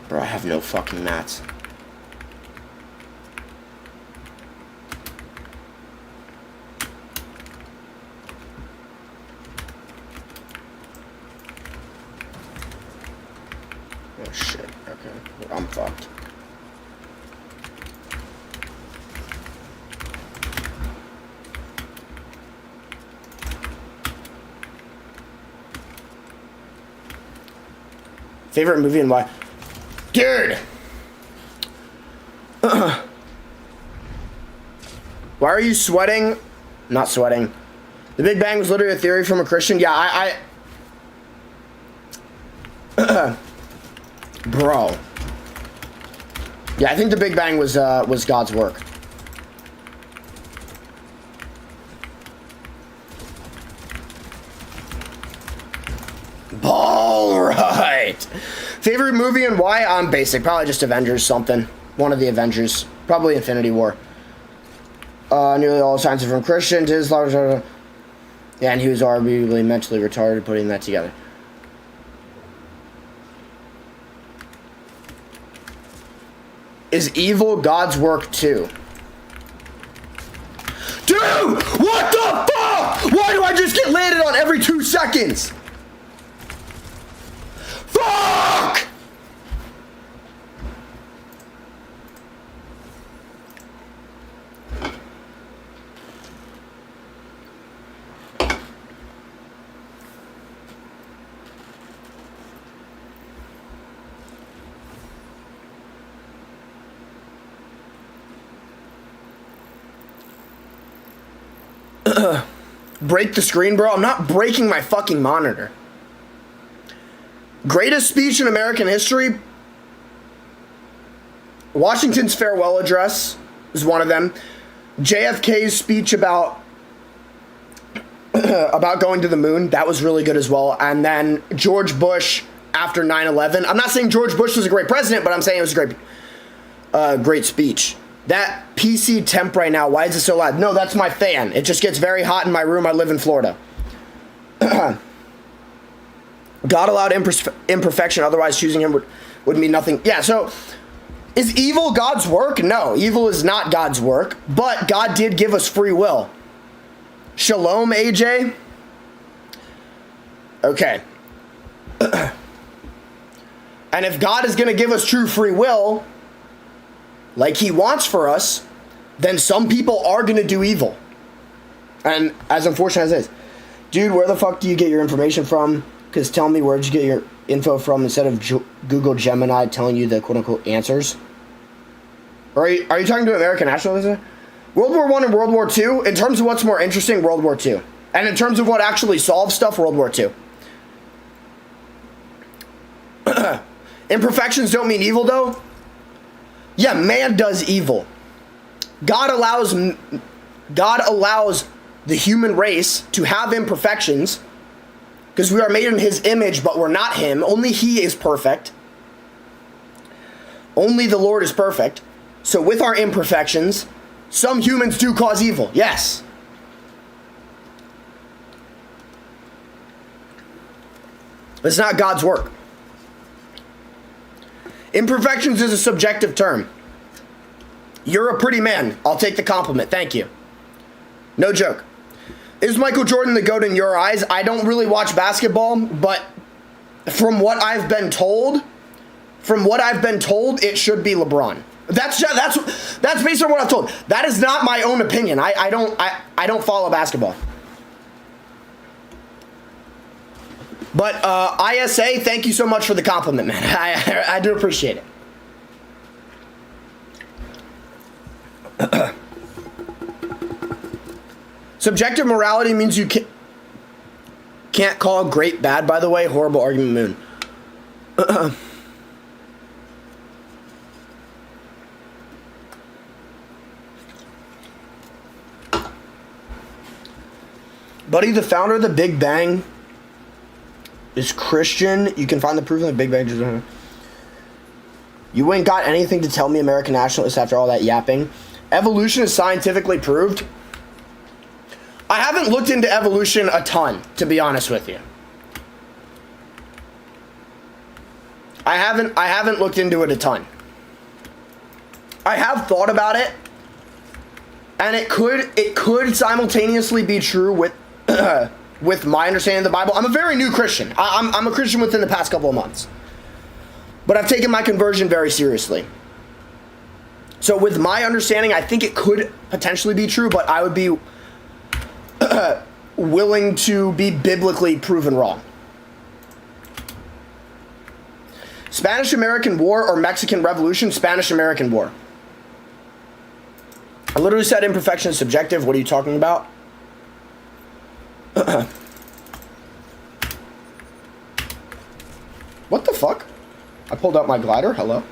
Bro, I have no fucking mats. Oh shit, okay. I'm fucked. Favorite movie and why? Dude! Why are you sweating? Not sweating. The Big Bang was literally a theory from a Christian. Yeah, Bro. Yeah, I think the Big Bang was God's work. All right. Favorite movie and why? I'm basic. Probably just Avengers something. One of the Avengers. Probably Infinity War. Nearly all signs are from Christians. Yeah, and he was arguably mentally retarded putting that together. Is evil God's work too? Dude! What the fuck? Why do I just get landed on every 2 seconds? Fuck! Break the screen, bro? I'm not breaking my fucking monitor. Greatest speech in American history? Washington's farewell address is one of them. JFK's speech about going to the moon, that was really good as well. And then George Bush after 9/11. I'm not saying George Bush was a great president, but I'm saying it was a great speech. That PC temp right now, why is it so loud? No, that's my fan. It just gets very hot in my room. I live in Florida. God allowed imperfection, otherwise choosing him would mean nothing. Yeah, so is evil God's work? No, evil is not God's work, but God did give us free will. Shalom, AJ. Okay. And if God is going to give us true free will, like he wants for us, then some people are going to do evil. And as unfortunate as it is, dude, where the fuck do you get your information from? Because tell me, where'd you get your info from instead of Google Gemini telling you the quote-unquote answers? Or are you talking to American nationalism? World War I and World War II, in terms of what's more interesting, World War II. And in terms of what actually solves stuff, World War II. Imperfections don't mean evil, though. Yeah, man does evil. God allows the human race to have imperfections because we are made in his image, but we're not him. Only he is perfect. Only the Lord is perfect. So with our imperfections, some humans do cause evil. Yes. It's not God's work. Imperfections is a subjective term. You're a pretty man. I'll take the compliment. Thank you. No joke. Is Michael Jordan the GOAT in your eyes? I don't really watch basketball, but from what I've been told, it should be LeBron. That's based on what I've told. That is not my own opinion. I don't follow basketball. But ISA, thank you so much for the compliment, man. I do appreciate it. Subjective morality means you can't call great bad, by the way. Horrible argument, Moon. Buddy, the founder of the Big Bang is Christian. You can find the proof in the Big Bang. You ain't got anything to tell me, American nationalists, after all that yapping. Evolution is scientifically proved. I haven't looked into evolution a ton, to be honest with you. I haven't looked into it a ton. I have thought about it, and it could simultaneously be true with with my understanding of the Bible. I'm a very new Christian. I'm a Christian within the past couple of months, but I've taken my conversion very seriously. So with my understanding, I think it could potentially be true, but I would be willing to be biblically proven wrong. Spanish-American War or Mexican Revolution? Spanish-American War. I literally said imperfection is subjective. What are you talking about? What the fuck? I pulled out my glider. Hello.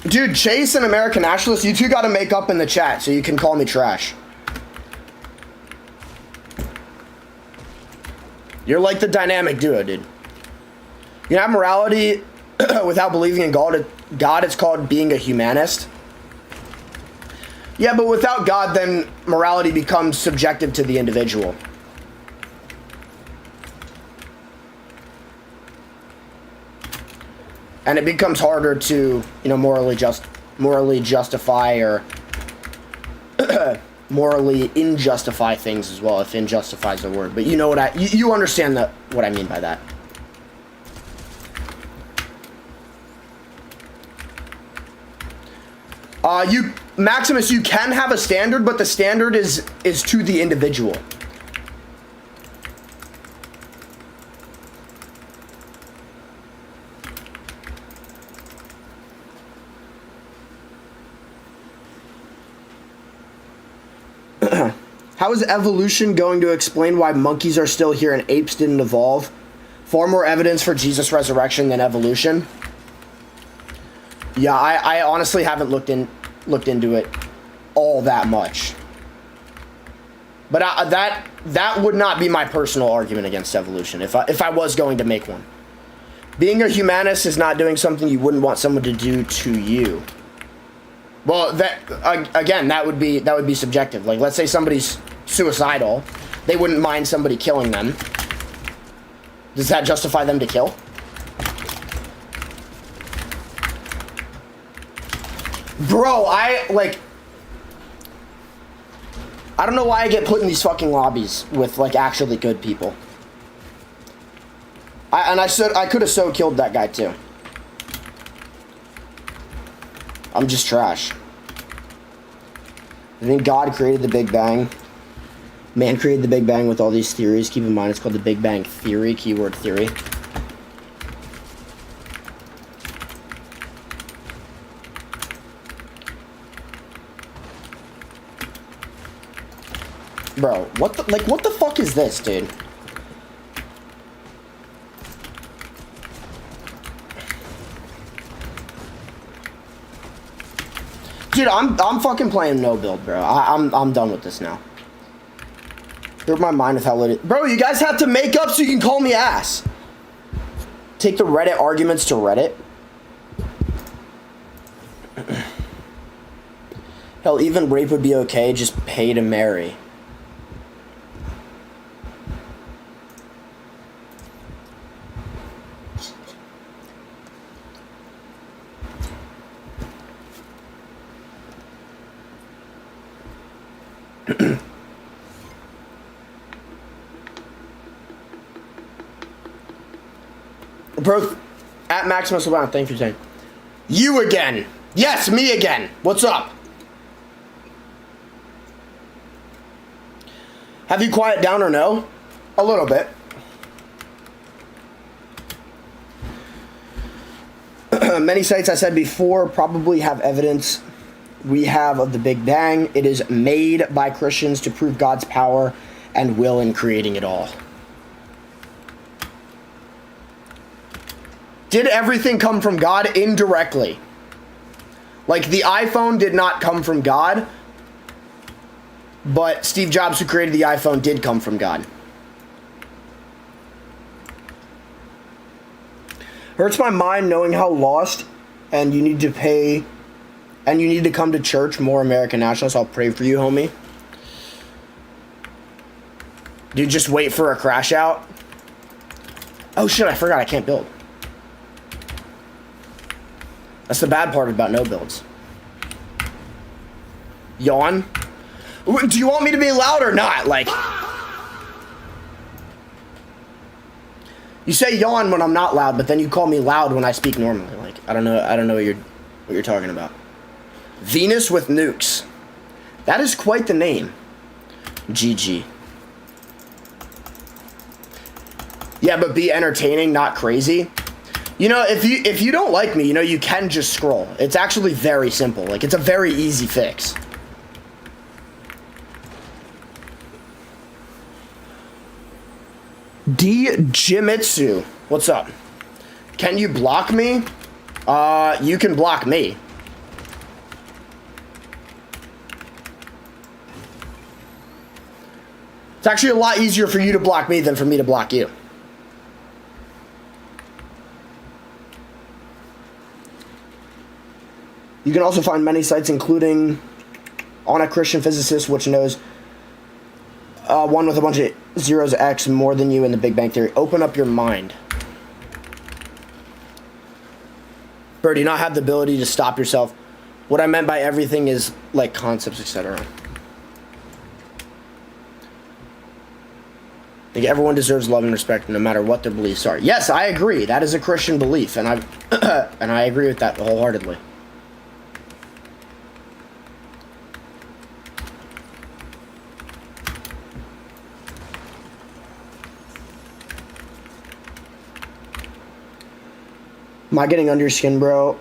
Dude, Chase and American Nationalist, you two got to make up in the chat so you can call me trash. You're like the dynamic duo, dude. You can have morality without believing in God. It's called being a humanist. Yeah, but without God, then morality becomes subjective to the individual. And it becomes harder to, morally justify or morally injustify things as well, if injustify is a word. But you know what you understand what I mean by that. Maximus, you can have a standard, but the standard is to the individual. How is evolution going to explain why monkeys are still here and apes didn't evolve? Far more evidence for Jesus' resurrection than evolution. Yeah, I honestly haven't looked into it all that much. But that would not be my personal argument against evolution if I was going to make one. Being a humanist is not doing something you wouldn't want someone to do to you. Well, that would be subjective. Like, let's say somebody's suicidal, they wouldn't mind somebody killing them. Does that justify them to kill? Bro, I don't know why I get put in these fucking lobbies with actually good people. I could have so killed that guy too. I'm just trash. I think God created the Big Bang. Man created the Big Bang with all these theories. Keep in mind, it's called the Big Bang Theory, keyword theory. Bro, what the fuck is this, dude? Dude, I'm fucking playing no build, bro. I'm done with this now. Hurt my mind with how lit it. Bro, you guys have to make up so you can call me ass. Take the Reddit arguments to Reddit. Hell, even rape would be okay. Just pay to marry. Bro, at Maximus LeBron, thank you for saying. You again. Yes, me again. What's up? Have you quiet down or no? A little bit. Many sites I said before probably have evidence we have of the Big Bang. It is made by Christians to prove God's power and will in creating it all. Did everything come from God? Indirectly. Like, the iPhone did not come from God, but Steve Jobs, who created the iPhone, did come from God. Hurts my mind knowing how lost and you need to pay and you need to come to church more American nationalists. I'll pray for you, homie. Dude, just wait for a crash out. Oh shit, I forgot I can't build. That's the bad part about no builds. Yawn? Do you want me to be loud or not? Like, you say yawn when I'm not loud, but then you call me loud when I speak normally. Like, I don't know what you're talking about. Venus with nukes. That is quite the name. GG. Yeah, but be entertaining, not crazy. You know, if you don't like me, you know, you can just scroll. It's actually very simple. Like, it's a very easy fix. D Jimitsu, what's up? Can you block me? You can block me. It's actually a lot easier for you to block me than for me to block you. You can also find many sites, including On a Christian Physicist, which knows one with a bunch of zeros X more than you in the Big Bang Theory. Open up your mind. Bro, do you not have the ability to stop yourself? What I meant by everything is like concepts, etc. I think everyone deserves love and respect no matter what their beliefs are. Yes, I agree. That is a Christian belief, and I agree with that wholeheartedly. Am I getting under your skin, bro?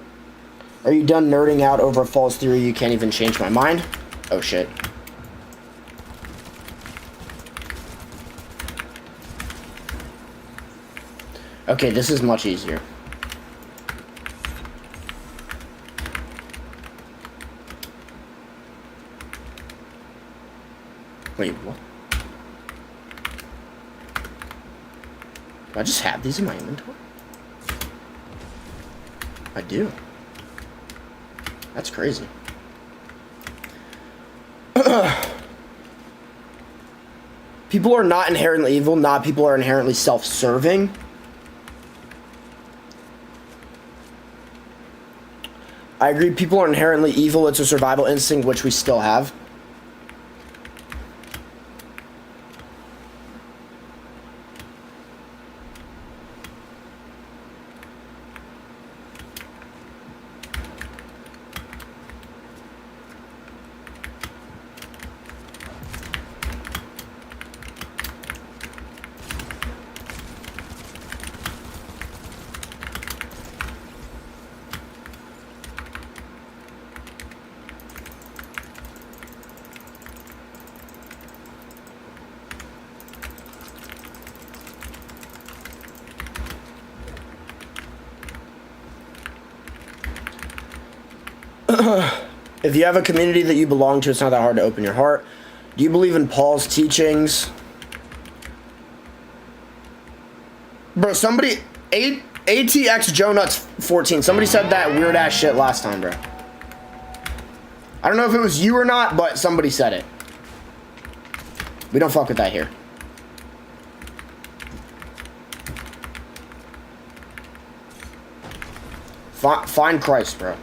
Are you done nerding out over a false theory you can't even change my mind? Oh, shit. Okay, this is much easier. Wait, what? Do I just have these in my inventory? I do. That's crazy. People are not inherently evil, not people are inherently self-serving. I agree, people are inherently evil, it's a survival instinct which we still have. If you have a community that you belong to, it's not that hard to open your heart. Do you believe in Paul's teachings? Bro, somebody... ATX Joe Nuts 14. Somebody said that weird ass shit last time, bro. I don't know if it was you or not, but somebody said it. We don't fuck with that here. Find Christ, bro.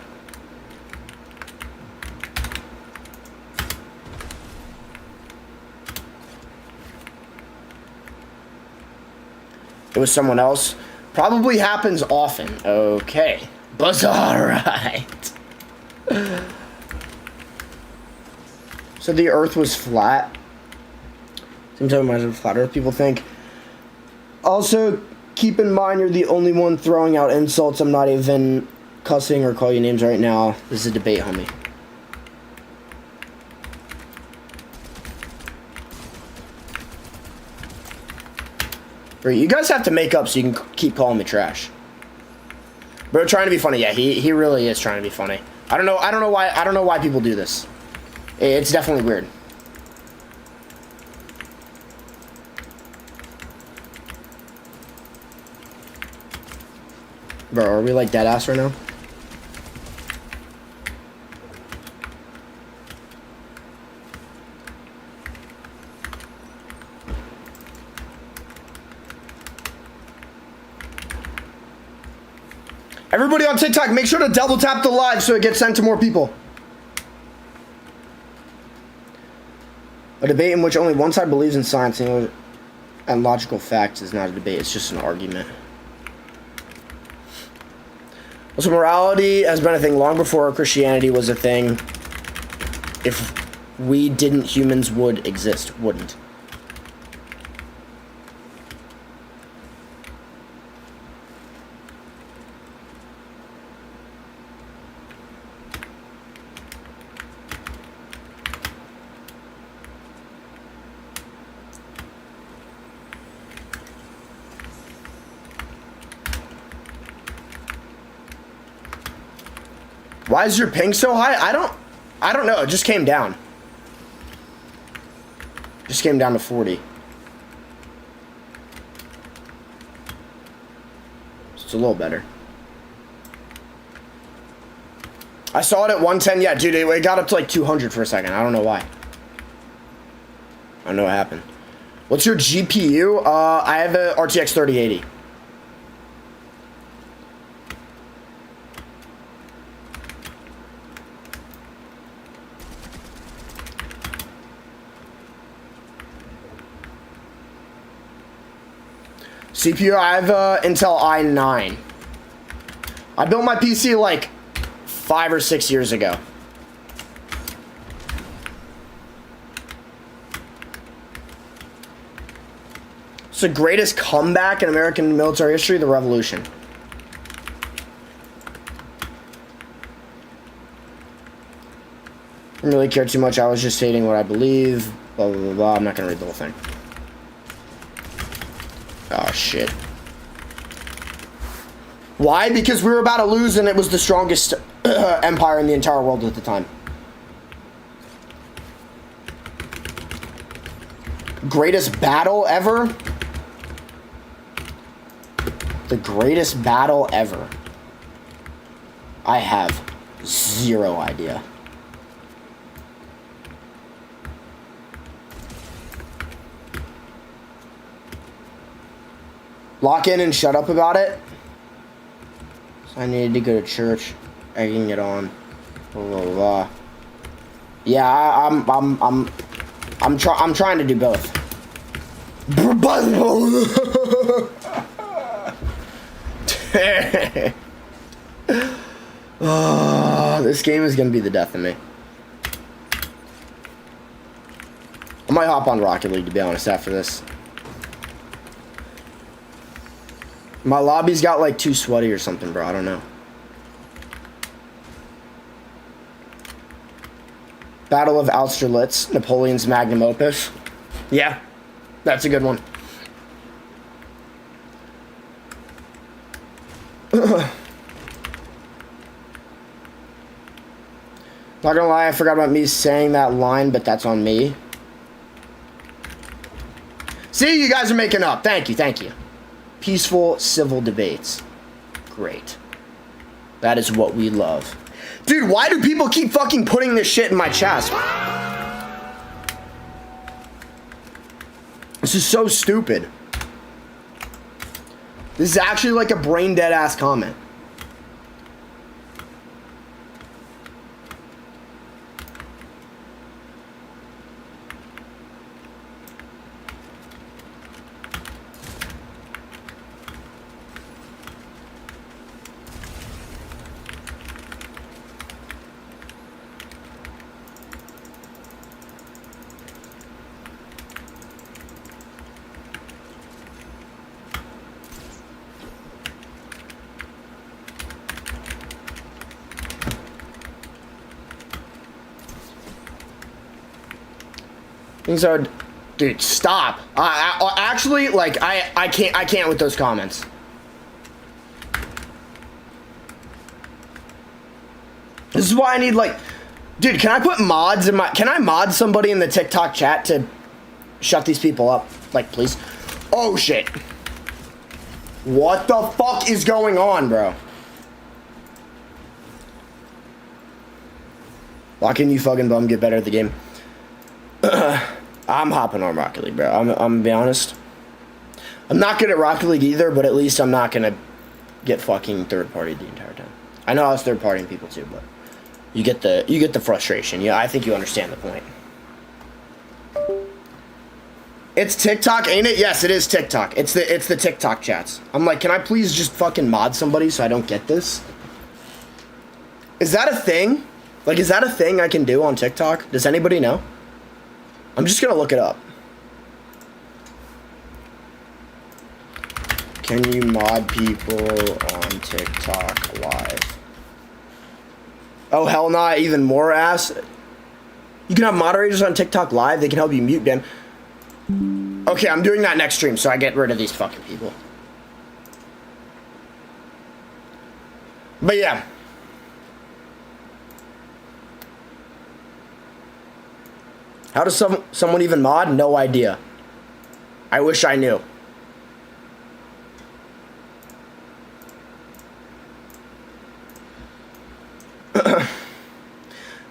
It was someone else. Probably happens often. Okay. Buzz, alright. So the earth was flat. Seems like much of flat earth people think. Also, keep in mind you're the only one throwing out insults. I'm not even cussing or calling you names right now. This is a debate, homie. You guys have to make up so you can keep calling me trash. Bro, trying to be funny. Yeah, he really is trying to be funny. I don't know why people do this. It's definitely weird. Bro, are we like dead ass right now? Everybody on TikTok, make sure to double tap the live so it gets sent to more people. A debate in which only one side believes in science and logical facts is not a debate, it's just an argument. Also, morality has been a thing long before Christianity was a thing. If we didn't, humans would exist, wouldn't. Why is your ping so high? I don't know. It just came down. Just came down to 40. It's a little better. I saw it at 110. Yeah, dude, it got up to like 200 for a second. I don't know why. I don't know what happened. What's your GPU? I have a RTX 3080. CPU, I have Intel i9. I built my PC like 5 or 6 years ago. It's the greatest comeback in American military history, the Revolution. I didn't really care too much. I was just stating what I believe. Blah, blah, blah, blah. I'm not going to read the whole thing. Oh, shit. Why? Because we were about to lose and it was the strongest empire in the entire world at the time. Greatest battle ever? The greatest battle ever. I have zero idea. Lock in and shut up about it. So I needed to go to church. I can get on. Blah, blah, blah. Yeah, I'm trying to do both. Oh, this game is gonna be the death of me. I might hop on Rocket League, to be honest, after this. My lobby's got like too sweaty or something, bro. I don't know. Battle of Austerlitz, Napoleon's magnum opus. Yeah, that's a good one. Not gonna lie, I forgot about me saying that line, but that's on me. See, you guys are making up. Thank you, thank you. Peaceful civil debates. Great. That is what we love. Dude, why do people keep fucking putting this shit in my chest? This is so stupid. This is actually like a brain dead ass comment. Things are, dude, stop. Actually, like, I can't with those comments. This is why I need, like, dude, can I put mods in can I mod somebody in the TikTok chat to shut these people up? Like, please. Oh, shit. What the fuck is going on, bro? Why can you fucking bum get better at the game? I'm hopping on Rocket League, bro. I'm gonna be honest. I'm not good at Rocket League either, but at least I'm not gonna get fucking third-partied the entire time. I know I was third-partying people too, but you get the frustration. Yeah, I think you understand the point. It's TikTok, ain't it? Yes, it is TikTok. It's the TikTok chats. I'm like, can I please just fucking mod somebody so I don't get this? Is that a thing? Like, is that a thing I can do on TikTok? Does anybody know? I'm just gonna look it up. Can you mod people on TikTok live? Oh, hell nah, even more ass. You can have moderators on TikTok live. They can help you mute them. Okay, I'm doing that next stream so I get rid of these fucking people. But yeah. How does someone even mod? No idea. I wish I knew.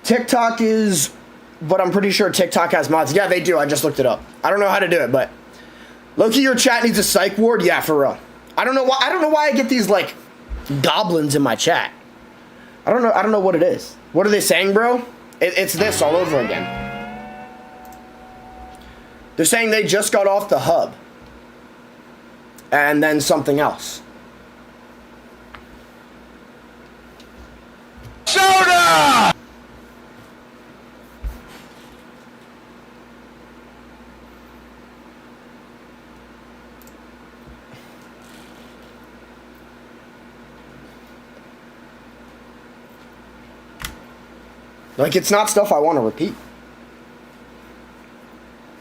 TikTok is, but I'm pretty sure TikTok has mods. Yeah, they do. I just looked it up. I don't know how to do it, but Loki, your chat needs a psych ward. Yeah, for real. I don't know why. I don't know why I get these like goblins in my chat. I don't know. I don't know what it is. What are they saying, bro? It's this all over again. They're saying they just got off the hub. And then something else.
Soda!
Like, it's not stuff I want to repeat.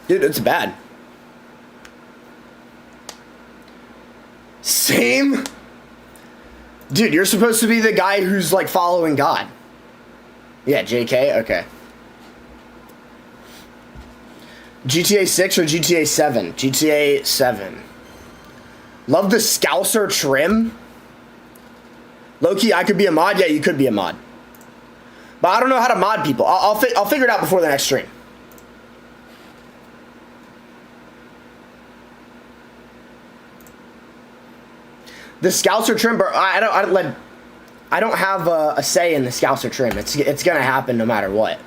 Dude, it's bad. Same? Dude, you're supposed to be the guy who's, like, following God. Yeah, JK? Okay. GTA 6 or GTA 7? GTA 7. Love the Scouser trim. Low-key, I could be a mod? Yeah, you could be a mod. But I don't know how to mod people. I'll figure it out before the next stream. The Scouser trim, bro, I don't have a say in the Scouser trim. It's gonna happen no matter what.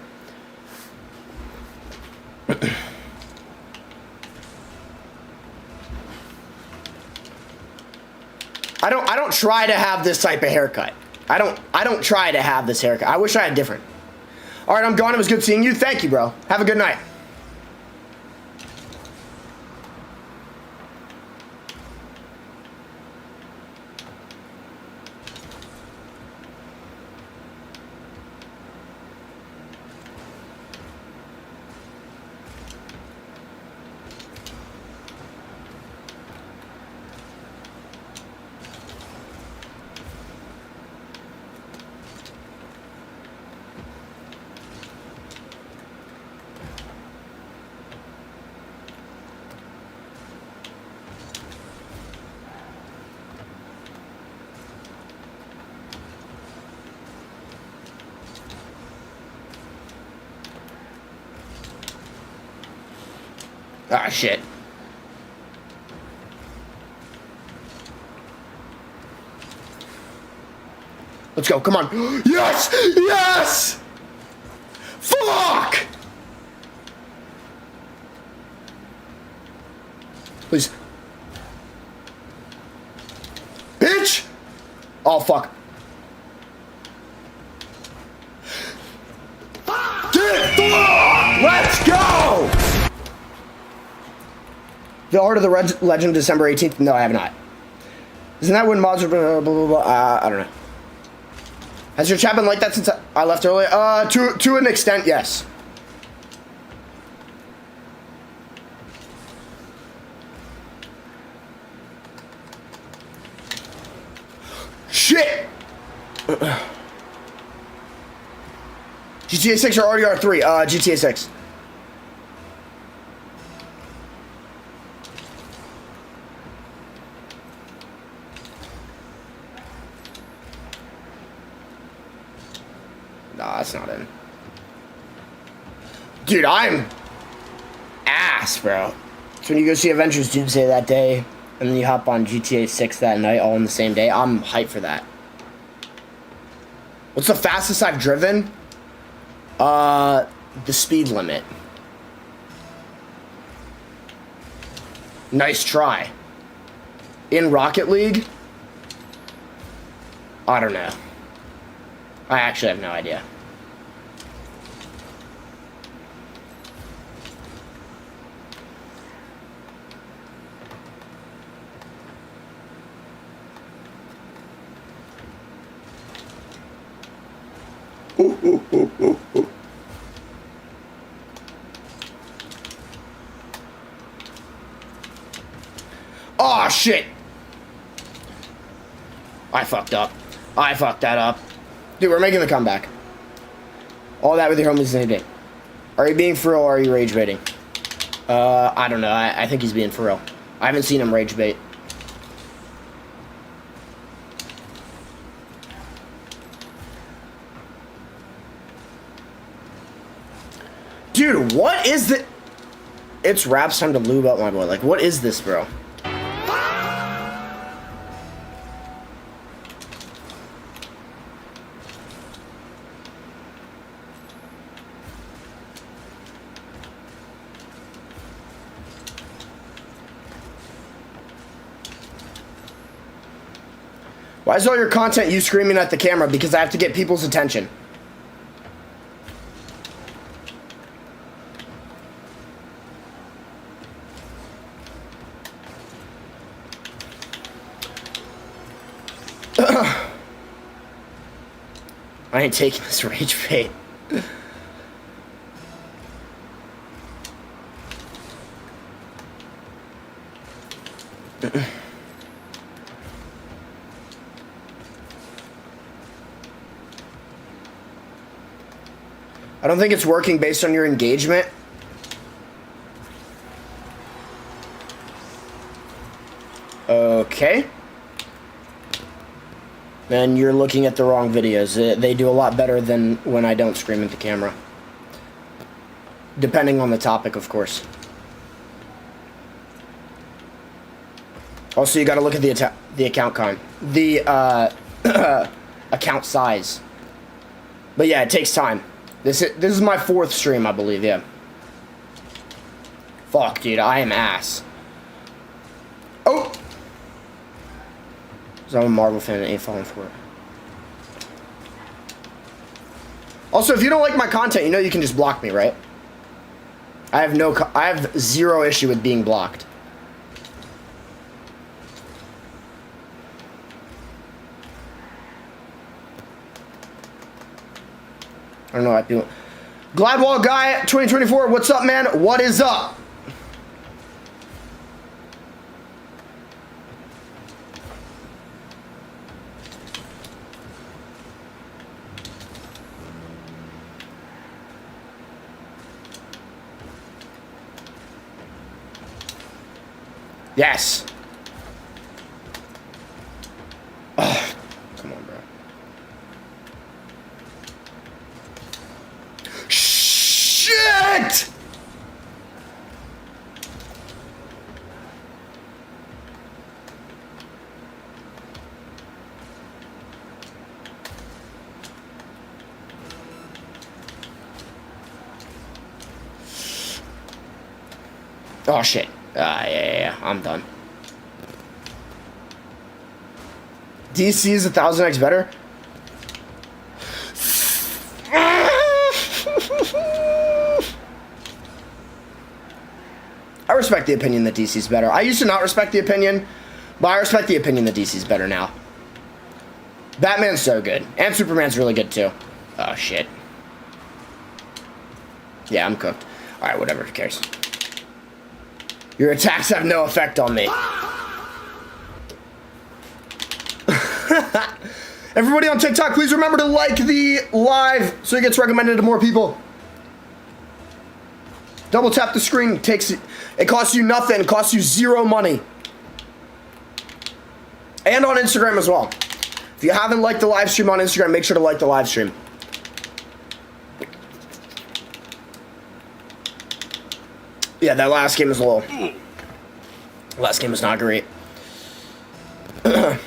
I don't try to have this type of haircut. I don't try to have this haircut. I wish I had different. All right, I'm gone. It was good seeing you. Thank you, bro. Have a good night. Ah, shit. Let's go, come on. Yes! Yes! Fuck! Please. Bitch! Oh, fuck. Get fucked! Let's go! The Art of the Legend, December 18th? No, I have not. Isn't that when mods are blah, blah, blah, I don't know. Has your chat been like that since I left earlier? To an extent, yes. Shit! GTA 6 or RDR 3? GTA 6. Nah, that's not in. Dude, I'm ass, bro. So when you go see Avengers Doomsday that day, and then you hop on GTA 6 that night, all in the same day, I'm hyped for that. What's the fastest I've driven? The speed limit. Nice try. In Rocket League? I don't know. I actually have no idea. Oh, shit. I fucked up. I fucked that up. Dude, we're making the comeback. All that with your homies any day. Are you being for real or are you rage baiting? I don't know. I think he's being for real. I haven't seen him rage bait. Dude, what is the... It's Rap's time to lube up my boy. Like, what is this, bro? Why is all your content you screaming at the camera? Because I have to get people's attention. I ain't taking this rage bait. I don't think it's working based on your engagement. Okay. Then you're looking at the wrong videos. They do a lot better than when I don't scream at the camera. Depending on the topic, of course. Also, you gotta look at the account con. The account size. But yeah, it takes time. This is my 4th stream, I believe, yeah. Fuck, dude, I am ass. Oh! So I'm a Marvel fan and ain't falling for it. Also, if you don't like my content, you know you can just block me, right? I have zero issue with being blocked. I don't know what I do. Gladwall guy 2024, what's up, man? What is up? Yes. Oh, come on, bro. Shit! Oh, shit. Yeah, I'm done. DC is 1,000x better? I respect the opinion that DC's better. I used to not respect the opinion, but I respect the opinion that DC's better now. Batman's so good. And Superman's really good, too. Oh, shit. Yeah, I'm cooked. Alright, whatever. Who cares? Your attacks have no effect on me. Everybody on TikTok, please remember to like the live so it gets recommended to more people. Double tap the screen. It costs you nothing. It costs you zero money. And on Instagram as well. If you haven't liked the live stream on Instagram, make sure to like the live stream. Yeah, that last game was a little... Last game was not great. This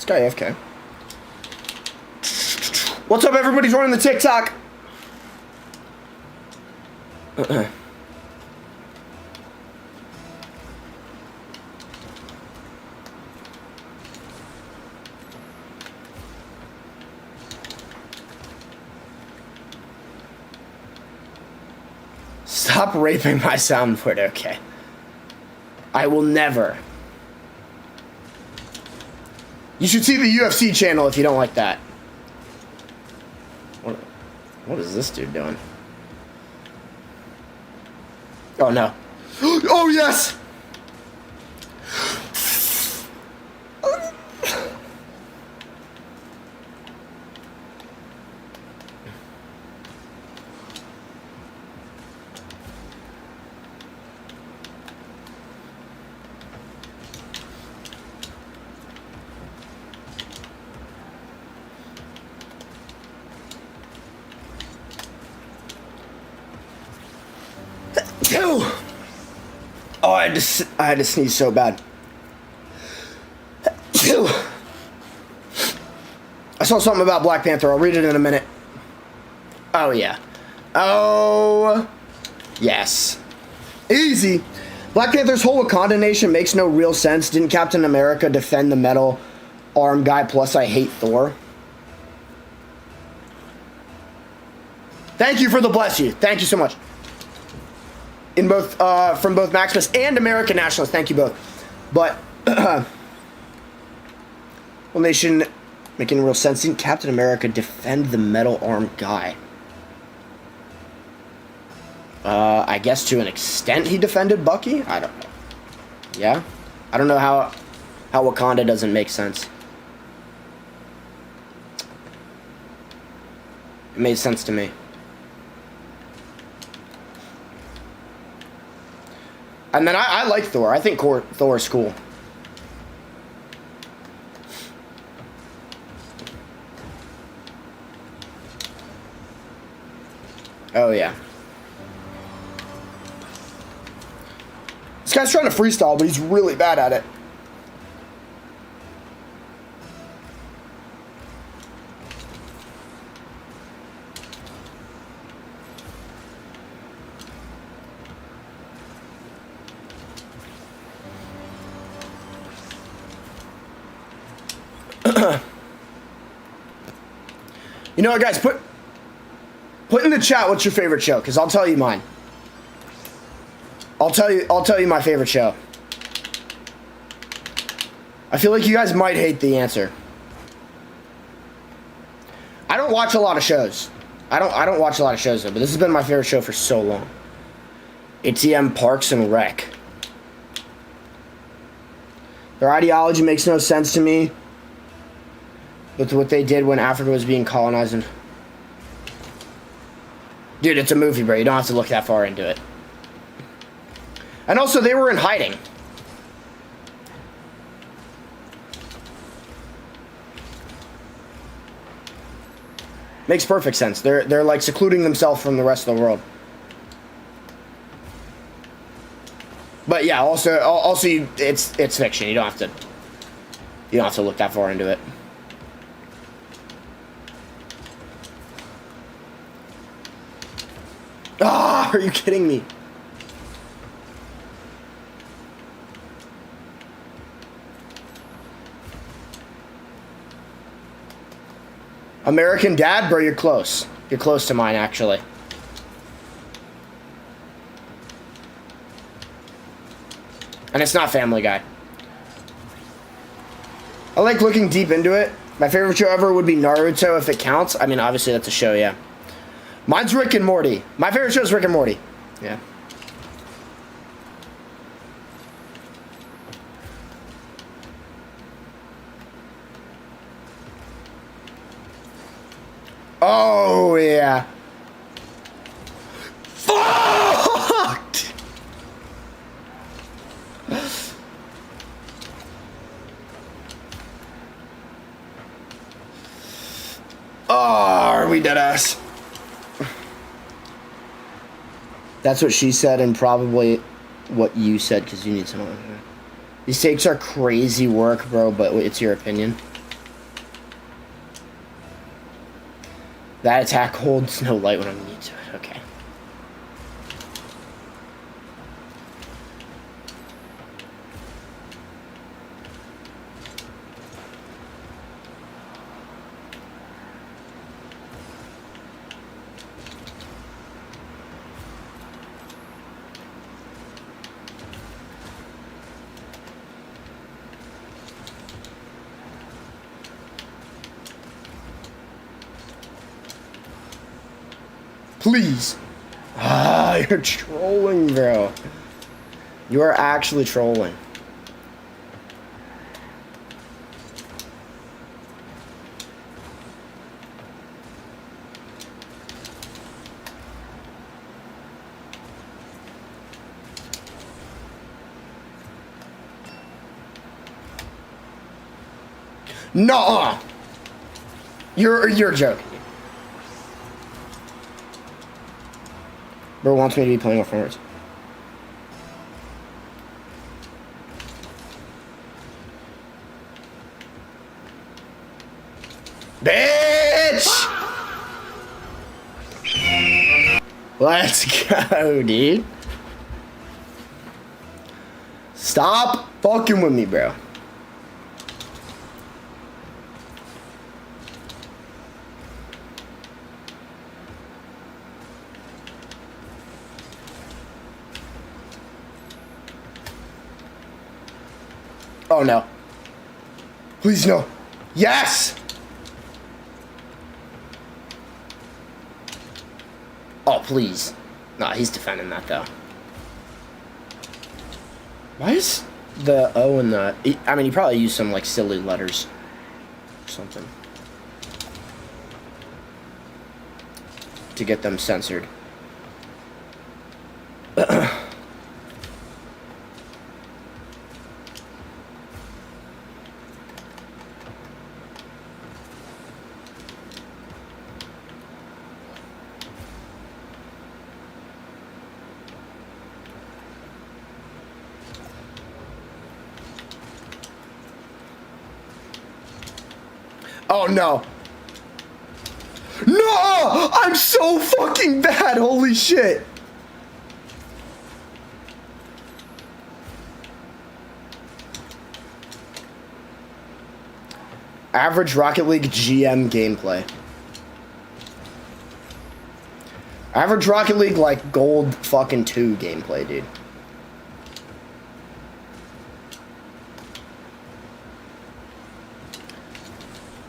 guy AFK. What's up, everybody joining the TikTok? Stop raping my soundboard, okay. I will never. You should see the UFC channel if you don't like that. What is this dude doing? Oh, no. Oh, yes! Oh, I had to sneeze so bad. I saw something about Black Panther. I'll read it in a minute. Oh, yeah. Oh, yes. Easy. Black Panther's whole Wakanda nation makes no real sense. Didn't Captain America defend the metal arm guy? Plus, I hate Thor. Thank you for the bless you. Thank you so much. In both, from both Maximus and American Nationalists. Thank you both. But, well, nation making real sense. Didn't Captain America defend the metal arm guy? I guess to an extent he defended Bucky? I don't know. Yeah? I don't know how Wakanda doesn't make sense. It made sense to me. And then I like Thor. I think Thor is cool. Oh, yeah. This guy's trying to freestyle, but he's really bad at it. You know what, guys? Put in the chat what's your favorite show, because I'll tell you mine. I'll tell you my favorite show. I feel like you guys might hate the answer. I don't watch a lot of shows. I don't watch a lot of shows though, but this has been my favorite show for so long. ATM Parks and Rec. Their ideology makes no sense to me. With what they did when Africa was being colonized. And dude, it's a movie, bro. You don't have to look that far into it. And also, they were in hiding. Makes perfect sense. They're like secluding themselves from the rest of the world. But yeah, also it's fiction. You don't have to look that far into it. Are you kidding me? American Dad, bro, you're close. You're close to mine, actually. And it's not Family Guy. I like looking deep into it. My favorite show ever would be Naruto, if it counts. I mean, obviously, that's a show, yeah. Mine's Rick and Morty. My favorite show is Rick and Morty. Yeah. Oh, yeah. Fucked! Oh, are we dead ass? That's what she said and probably what you said because you need someone. These takes are crazy work, bro, but it's your opinion. That attack holds no light when I'm new to it. Okay. Please. Ah, you're trolling, bro. You are actually trolling. No. You're joking. Bro wants me to be playing with friends. Bitch! Let's go, dude. Stop fucking with me, bro. Oh no. Please no. Yes! Oh, please. Nah, he's defending that though. Why is the O and the... I mean, he probably used some like silly letters or something to get them censored. Oh no. No! I'm so fucking bad. Holy shit. Average Rocket League GM gameplay. Average Rocket League like gold fucking 2 gameplay, dude.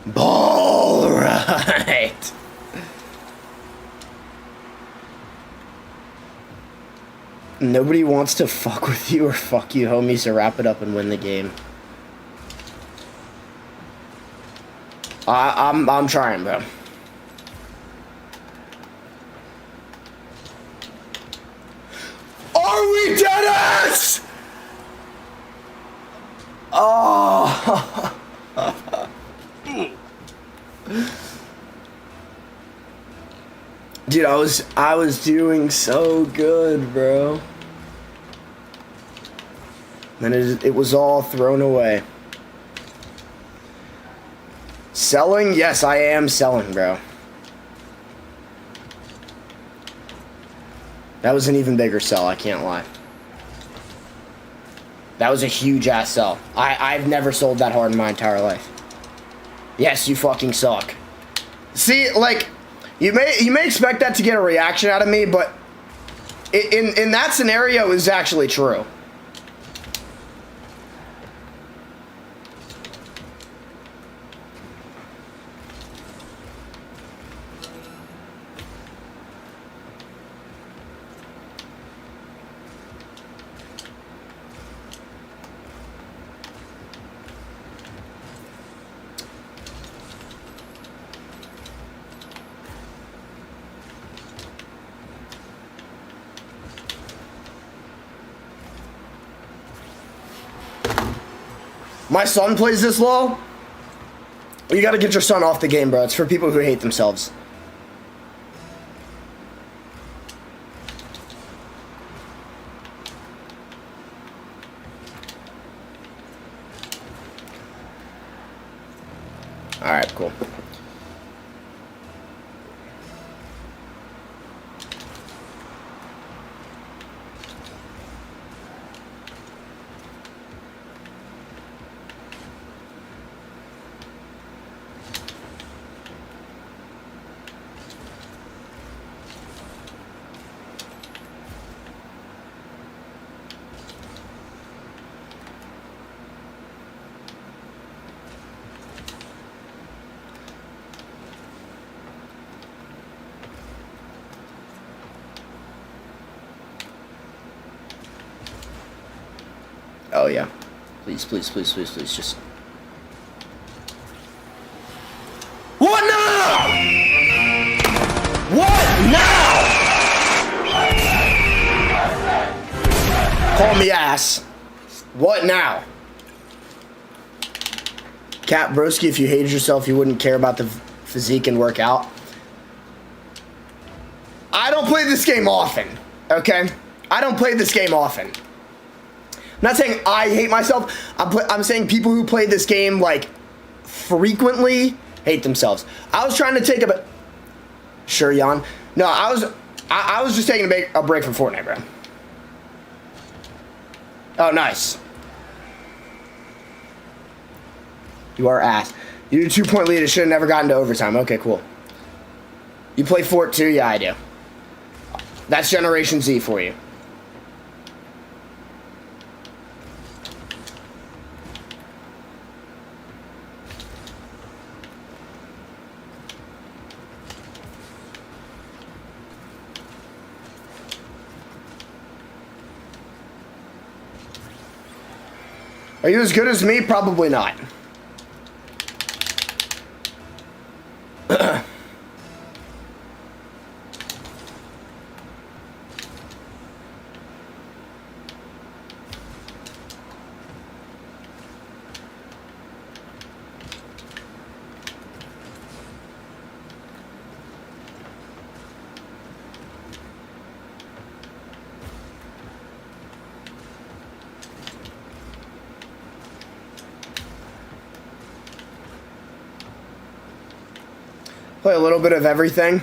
Ball right. Nobody wants to fuck with you or fuck you, homie, so wrap it up and win the game. I'm trying, bro. Are we dead ass? Oh. Dude, I was doing so good, bro. And it was all thrown away. Selling? Yes, I am selling, bro. That was an even bigger sell, I can't lie. That was a huge ass sell. I've never sold that hard in my entire life. Yes, you fucking suck. See, like, you may expect that to get a reaction out of me, but in that scenario is actually true. My son plays this LOL. You gotta get your son off the game, bro. It's for people who hate themselves. Alright, cool. Oh yeah. Please, please, please, please, please, just... What now? What now? Call me ass. What now? Cat Broski, if you hated yourself, you wouldn't care about the physique and work out. I don't play this game often, okay? I don't play this game often. I'm not saying I hate myself. I'm saying people who play this game, like, frequently hate themselves. I was trying to take a... Sure, Jan. No, I was just taking a break from Fortnite, bro. Oh, nice. You are ass. You're a 2-point lead. It should have never gotten to overtime. Okay, cool. You play Fort too? Yeah, I do. That's Generation Z for you. Are you as good as me? Probably not. Play a little bit of everything.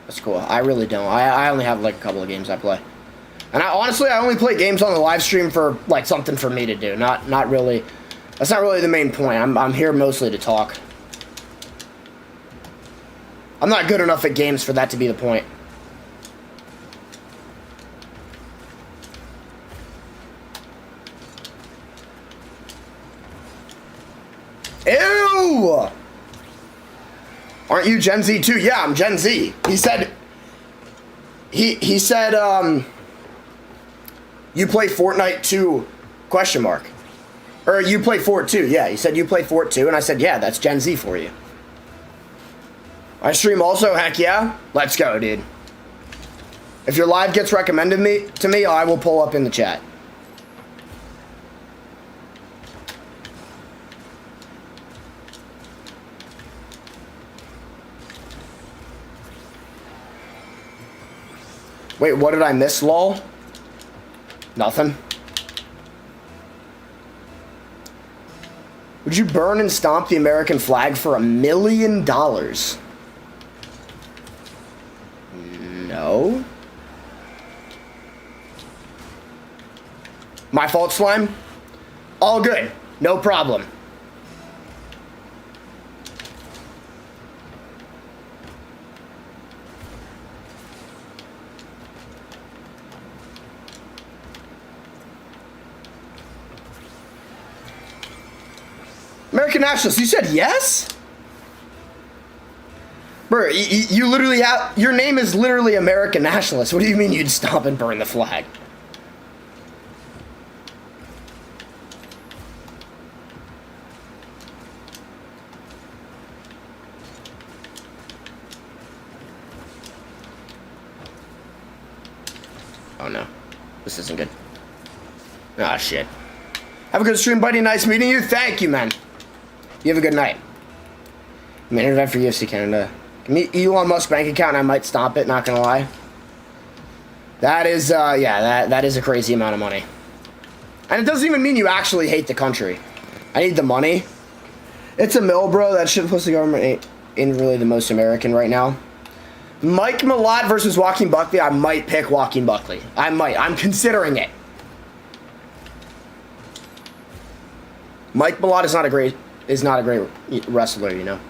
That's cool. I really don't. I only have like a couple of games I play. And honestly, I only play games on the live stream for like something for me to do. Not really. That's not really the main point. I'm here mostly to talk. I'm not good enough at games for that to be the point. Ew! Aren't you Gen Z too? Yeah, I'm Gen Z. He said, he said, you play Fortnite too, question mark. Or you play Fort too. Yeah, he said you play Fort too. And I said, yeah, that's Gen Z for you. I stream also, heck yeah. Let's go, dude. If your live gets recommended to me, I will pull up in the chat. Wait, what did I miss, lol? Nothing. Would you burn and stomp the American flag for $1 million? No. My fault, Slime. All good. No problem. American nationalist, you said yes? Bro, you literally have, your name is literally American nationalist. What do you mean you'd stop and burn the flag? Oh no, this isn't good. Ah, shit. Have a good stream, buddy. Nice meeting you. Thank you, man. You have a good night. Main event for UFC Canada. Give me Elon Musk bank account and I might stomp it, not gonna lie. That is, yeah, that is a crazy amount of money. And it doesn't even mean you actually hate the country. I need the money. It's a mill, bro. That shit plus the government ain't really the most American right now. Mike Malott versus Joaquin Buckley. I might pick Joaquin Buckley. I might. I'm considering it. Mike Malott is not a great wrestler, you know.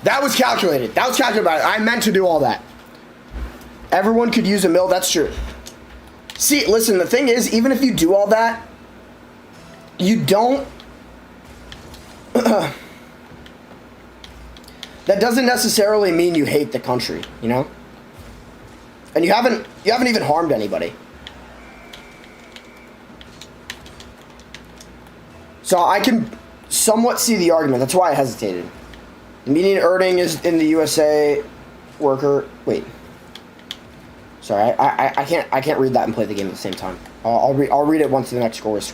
That was calculated. That was calculated. I meant to do all that. Everyone could use a mill. That's true. See, listen, the thing is, even if you do all that, you don't... that doesn't necessarily mean you hate the country, you know? And you haven't even harmed anybody. So I can somewhat see the argument. That's why I hesitated. The median earning is in the USA worker. Wait. Sorry, I can't read that and play the game at the same time. I'll read it once the next score is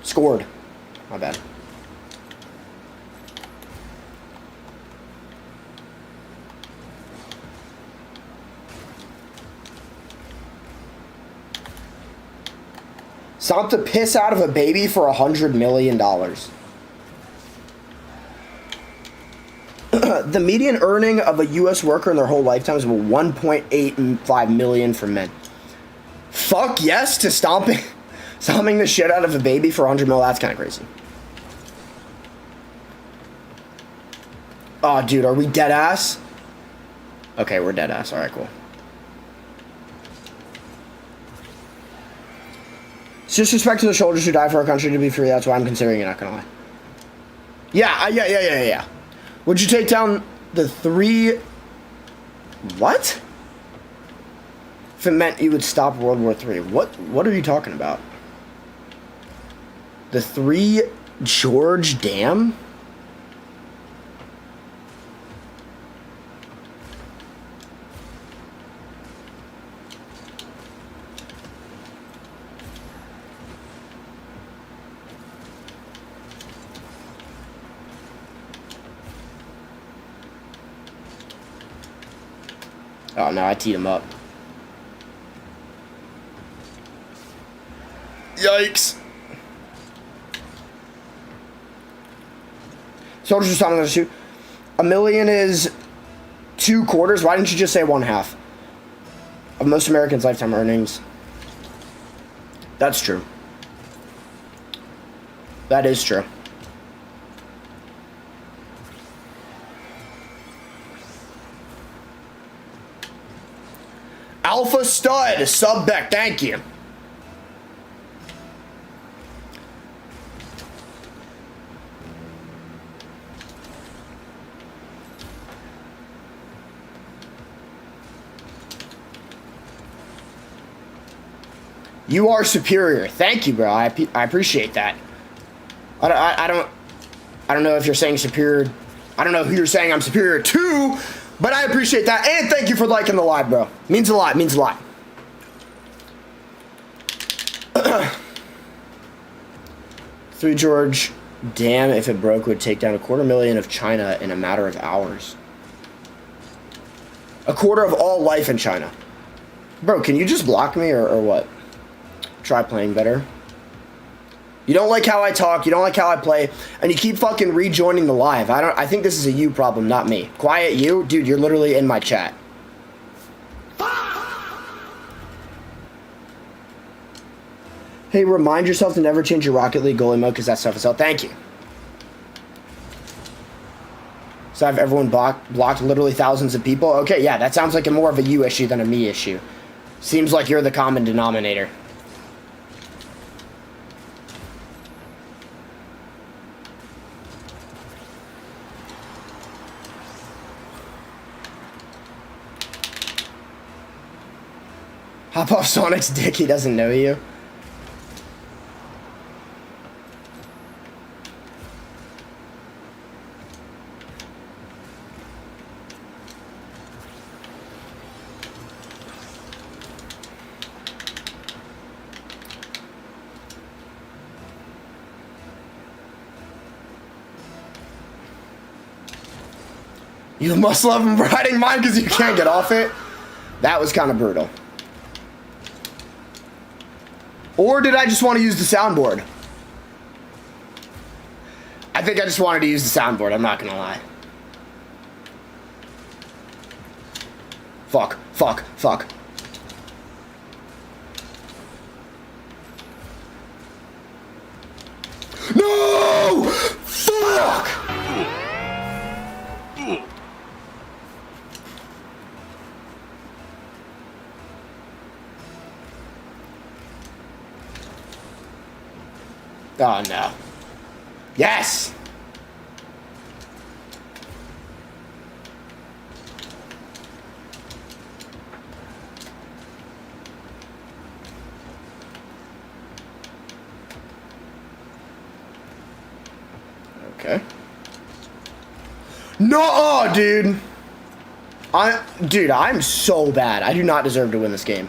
scored. My bad. Stomp the piss out of a baby for $100 million. The median earning of a U.S. worker in their whole lifetime is about $1.85 million for men. Fuck yes to stomping the shit out of a baby for $100 million. That's kind of crazy. Oh, dude, are we dead ass? Okay, we're dead ass. All right, cool. It's disrespect to the soldiers who die for our country to be free. That's why I'm considering it. Not gonna lie. Yeah. Would you take down the 3... What? If it meant you would stop World War III. What are you talking about? The 3 George Dam? Oh no, I teed him up. Yikes. Soldiers are stopping those two. $1 million is 2/4. Why didn't you just say 1/2 of most Americans' lifetime earnings? That's true. That is true. Alpha Stud, sub back, thank you. You are superior. Thank you, bro. I appreciate that. I don't know if you're saying superior. I don't know who you're saying I'm superior to, but I appreciate that. And thank you for liking the live, bro. Means a lot. Means a lot. 3 George Dam, if it broke, would take down $250,000 of China in a matter of hours. 1/4 of all life in China. Bro, can you just block me or what? Try playing better. You don't like how I talk, you don't like how I play, and you keep fucking rejoining the live. I think this is a you problem, not me. Quiet you? Dude, you're literally in my chat. Hey, remind yourself to never change your Rocket League goalie mode because that stuff is out. Thank you. So I have everyone blocked literally thousands of people. Okay, yeah, that sounds like more of a you issue than a me issue. Seems like you're the common denominator. Hop off Sonic's dick, he doesn't know you. You must love him riding mine because you can't get off it. That was kind of brutal. Or did I just want to use the soundboard? I think I just wanted to use the soundboard, I'm not gonna lie. Fuck, fuck, fuck. No! Fuck! Oh no. Yes! Okay. No, dude. Dude, I'm so bad. I do not deserve to win this game.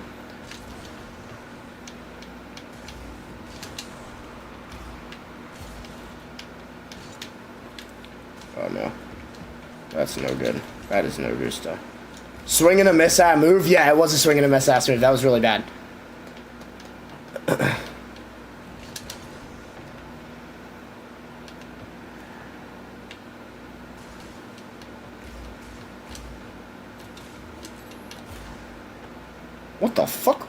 Oh no. That's no good. That is no good stuff. Swing and a miss ass move? Yeah, it was a swing and a miss ass move. That was really bad. What the fuck?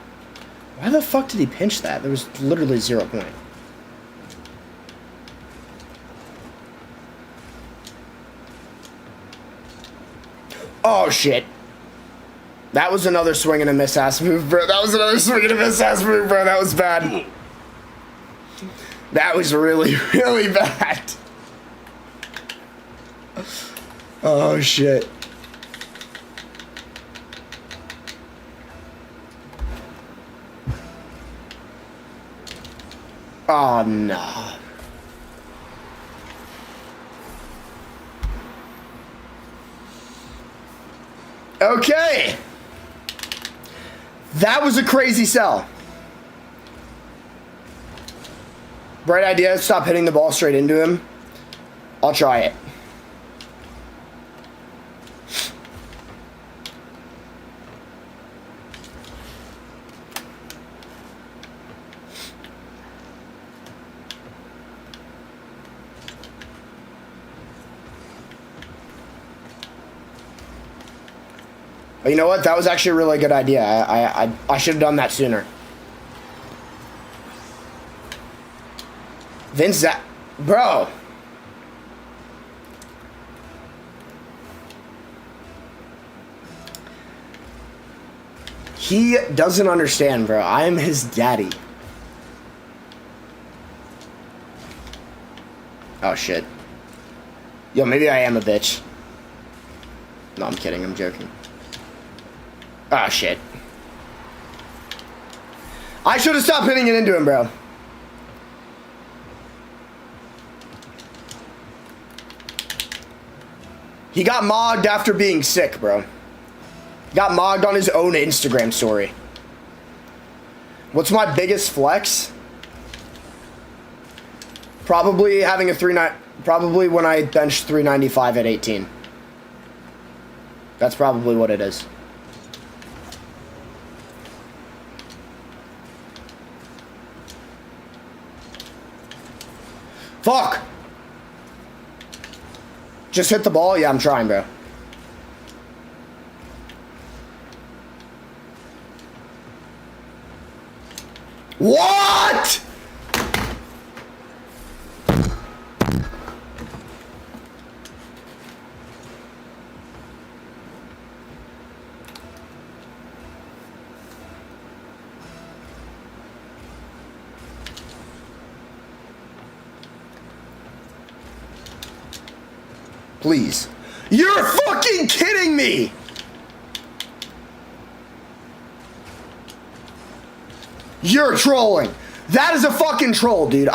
Why the fuck did he pinch that? There was literally 0 point. Oh shit. That was another swing and a miss ass move, bro. That was another swing and a miss ass move, bro. That was bad. That was really, really bad. Oh shit. Oh no. Okay. That was a crazy sell. Bright idea, stop hitting the ball straight into him. I'll try it. But you know what? That was actually a really good idea. I should have done that sooner. Vince, bro. He doesn't understand, bro. I am his daddy. Oh, shit. Yo, maybe I am a bitch. No, I'm kidding. I'm joking. Oh, shit. I should have stopped hitting it into him, bro. He got mogged after being sick, bro. Got mogged on his own Instagram story. What's my biggest flex? Probably having a probably when I benched 395 at 18. That's probably what it is. Fuck! Just hit the ball? Yeah, I'm trying, bro. What?! Please. You're fucking kidding me! You're trolling. That is a fucking troll, dude.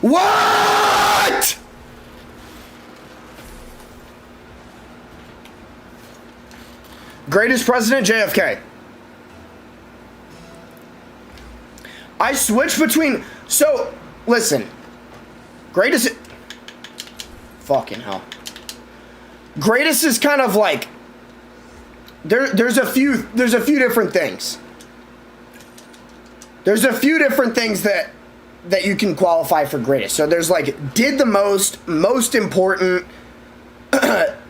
What?! Greatest president, JFK. I switch between... So, listen. Greatest... Fucking hell. Greatest is kind of like... There's a few different things. There's a few different things that you can qualify for greatest. So there's like, did the most important,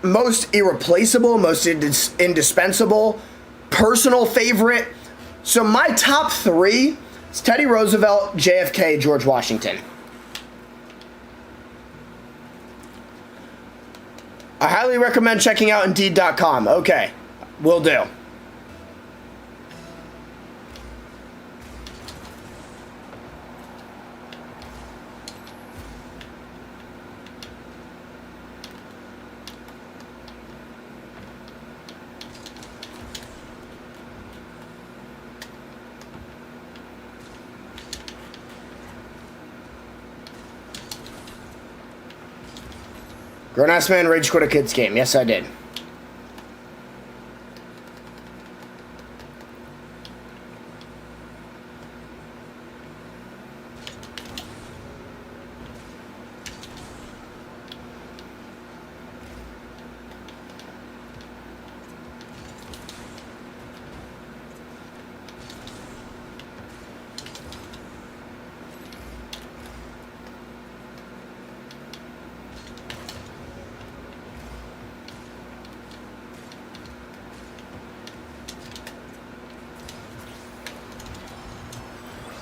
most irreplaceable, most indispensable, personal favorite. So my top three is Teddy Roosevelt, JFK, George Washington. I highly recommend checking out Indeed.com. Okay, will do. Grown-ass man rage quit a kid's game. Yes, I did.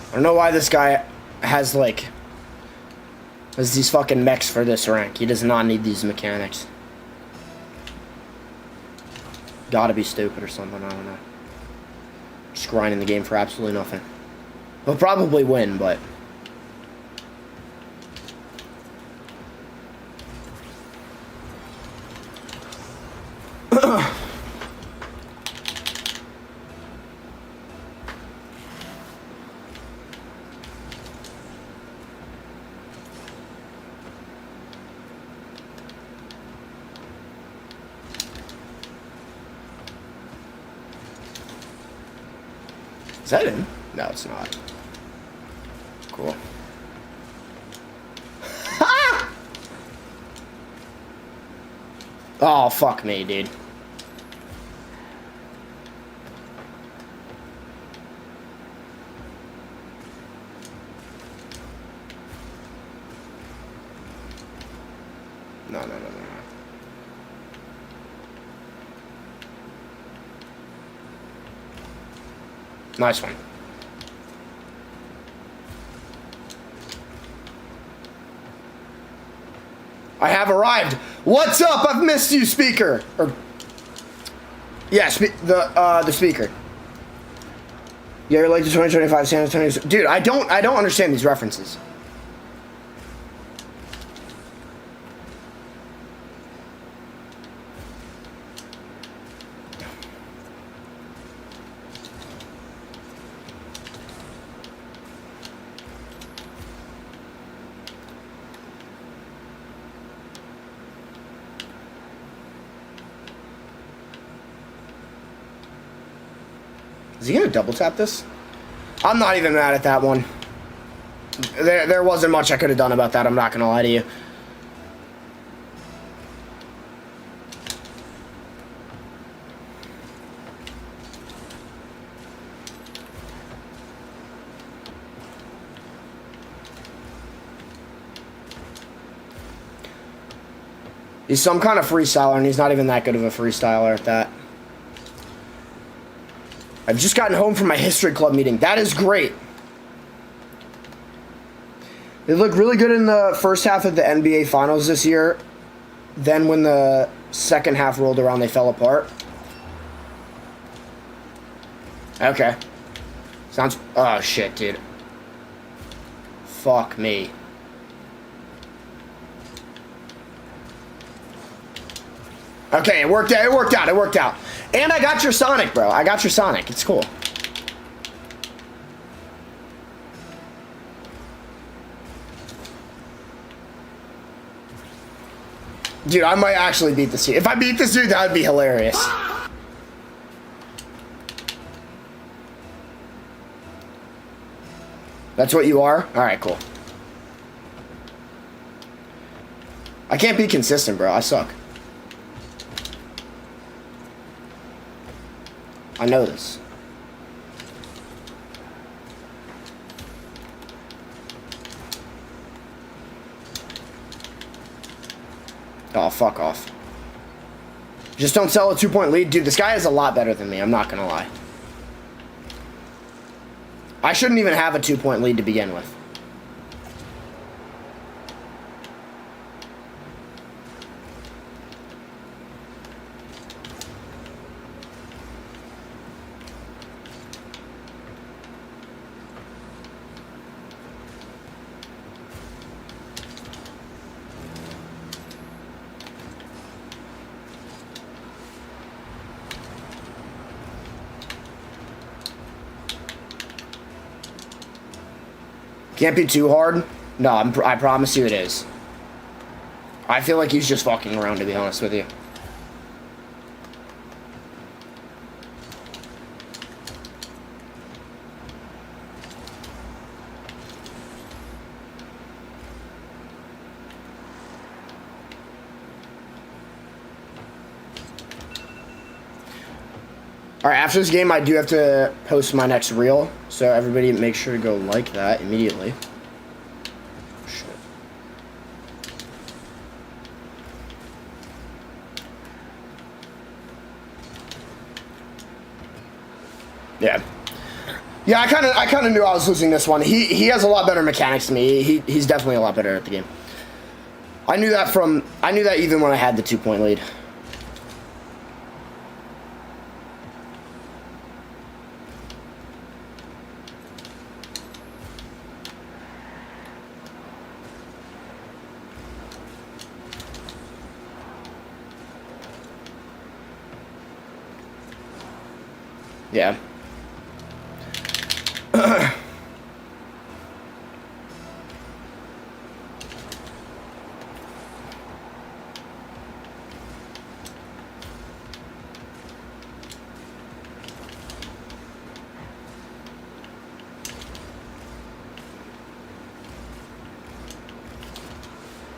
I don't know why this guy has these fucking mechs for this rank. He does not need these mechanics. Gotta be stupid or something, I don't know. Just grinding the game for absolutely nothing. He'll probably win, but... Is that in? No, it's not. Cool. Oh, fuck me, dude. No. Nice one. I have arrived. What's up? I've missed you, speaker. Or, yeah, the speaker. Yeah, you're late to 2025 San Antonio. Dude, I don't understand these references. Is he gonna double tap this? I'm not even mad at that one. There wasn't much I could have done about that, I'm not gonna lie to you. He's some kind of freestyler, and he's not even that good of a freestyler at that. I've just gotten home from my history club meeting. That is great. They looked really good in the first half of the NBA Finals this year. Then when the second half rolled around, they fell apart. Okay. Sounds... Oh, shit, dude. Fuck me. Okay, it worked out. And I got your Sonic, bro. I got your Sonic. It's cool. Dude, I might actually beat this dude. If I beat this dude, that would be hilarious. That's what you are? Alright, cool. I can't be consistent, bro. I suck. I know this. Oh, fuck off. Just don't sell a 2-point lead. Dude, this guy is a lot better than me. I'm not gonna lie. I shouldn't even have a 2-point lead to begin with. Can't be too hard? No, I promise you it is. I feel like he's just fucking around, to be honest with you. Alright, after this game, I do have to post my next reel, so everybody make sure to go like that immediately. Shit. Yeah. Yeah, I kind of knew I was losing this one. He has a lot better mechanics than me. He's definitely a lot better at the game. I knew that even when I had the 2-point lead. Yeah.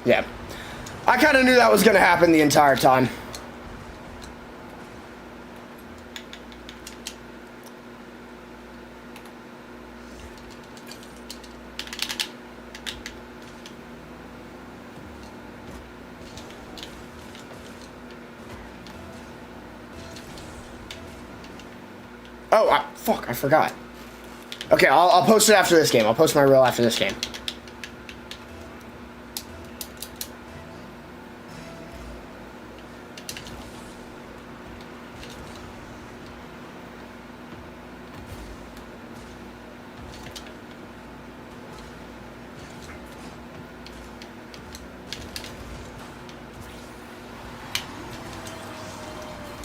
Yeah. I kind of knew that was going to happen the entire time. Oh, fuck, I forgot. Okay, I'll post it after this game. I'll post my reel after this game.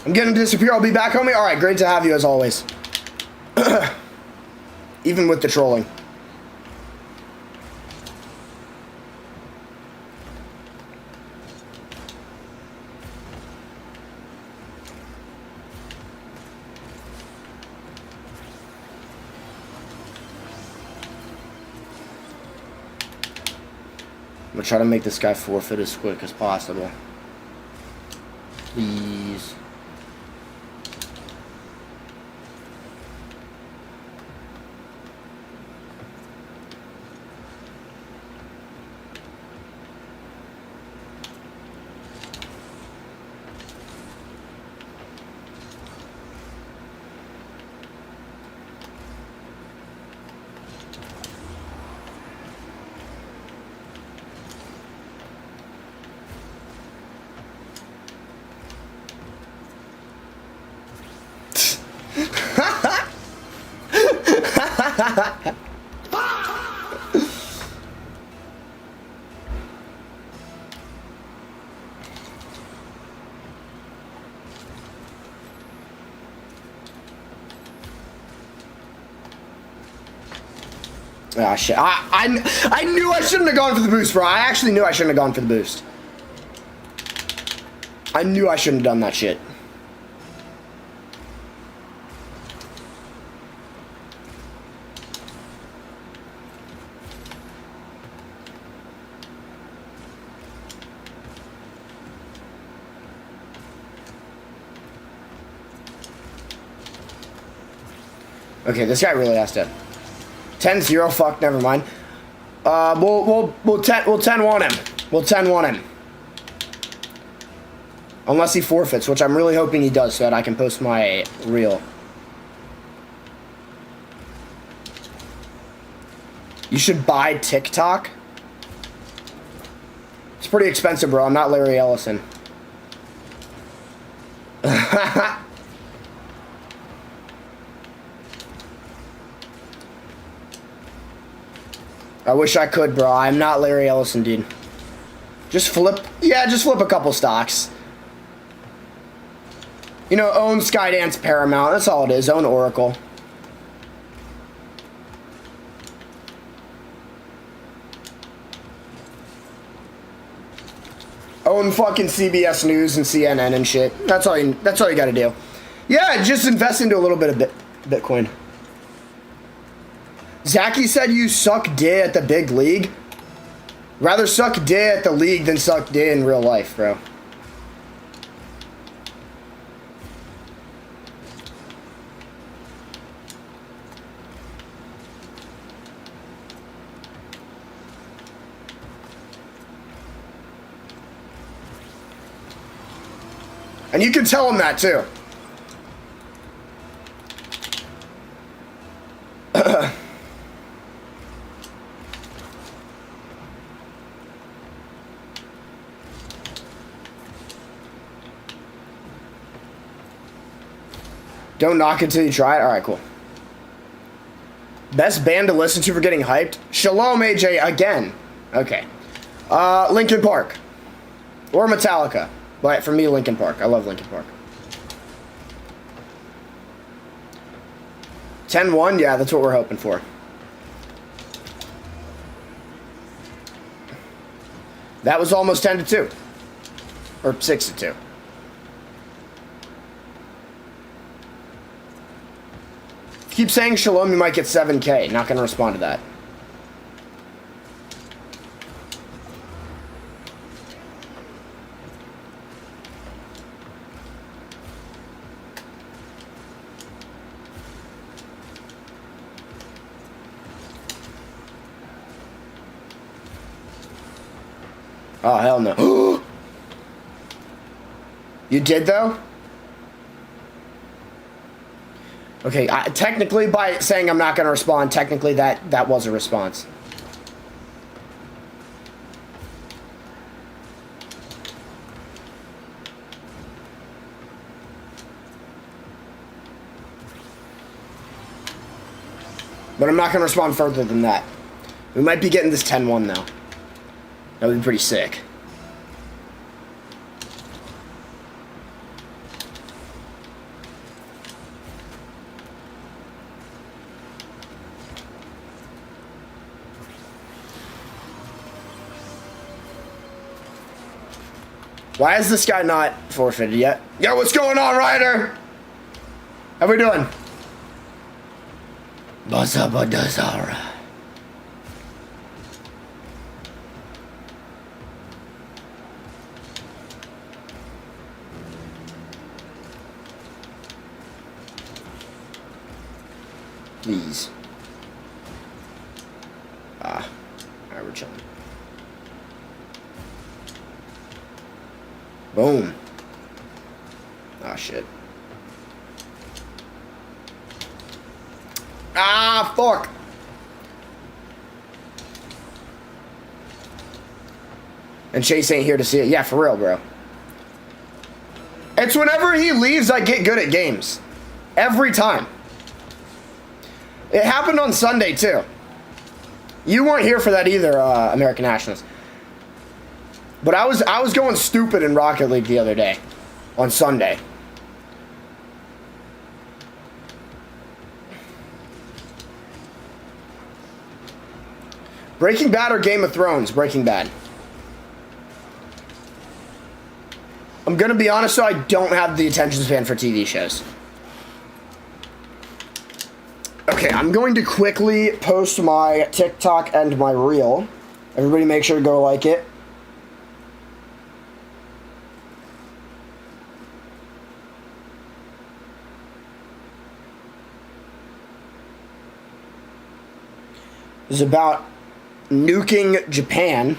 I'm gonna disappear. I'll be back, homie. Alright, great to have you as always. Even with the trolling. I'm gonna try to make this guy forfeit as quick as possible. Please. Ah, shit. I knew I shouldn't have gone for the boost, bro. I actually knew I shouldn't have gone for the boost. I knew I shouldn't have done that shit. Okay, this guy really has to. 10-0, fuck, never mind. We'll 10-1 him. We'll 10-1 him. Unless he forfeits, which I'm really hoping he does so that I can post my reel. You should buy TikTok. It's pretty expensive, bro. I'm not Larry Ellison. I wish I could, bro. I'm not Larry Ellison, dude. Just flip. Yeah, just flip a couple stocks. You know, own Skydance Paramount. That's all it is. Own Oracle. Own fucking CBS News and CNN and shit. That's all you gotta do. Yeah, just invest into a little bit of Bitcoin. Zachy said you suck D at the big league. Rather suck D at the league than suck D in real life, bro. And you can tell him that too. Don't knock until you try it? Alright, cool. Best band to listen to for getting hyped? Shalom, AJ, again. Okay. Linkin Park. Or Metallica. But for me, Linkin Park. I love Linkin Park. 10-1? Yeah, that's what we're hoping for. That was almost 10-2. Or 6-2. Keep saying shalom, you might get 7K. Not going to respond to that. Oh, hell no. You did, though? Okay, technically, by saying I'm not going to respond, technically that was a response. But I'm not going to respond further than that. We might be getting this 10-1, though. That would be pretty sick. Why is this guy not forfeited yet? Yo, what's going on, Ryder? How we doing? What's up, Adazara? Please. Alright, we're chilling. Boom. Ah, shit. Ah, fuck. And Chase ain't here to see it. Yeah, for real, bro. It's whenever he leaves, I get good at games. Every time. It happened on Sunday, too. You weren't here for that either, American Nationals. But I was going stupid in Rocket League the other day. On Sunday. Breaking Bad or Game of Thrones? Breaking Bad. I'm gonna be honest though, I don't have the attention span for TV shows. Okay, I'm going to quickly post my TikTok and my Reel. Everybody make sure to go like it. It's about nuking Japan.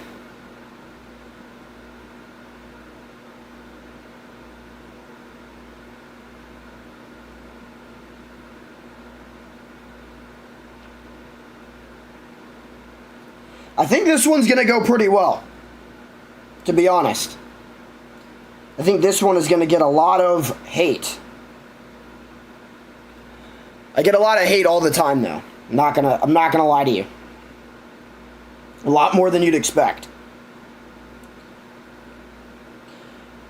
I think this one's going to go pretty well, to be honest. I think this one is going to get a lot of hate. I get a lot of hate all the time, though. I'm not gonna lie to you. A lot more than you'd expect.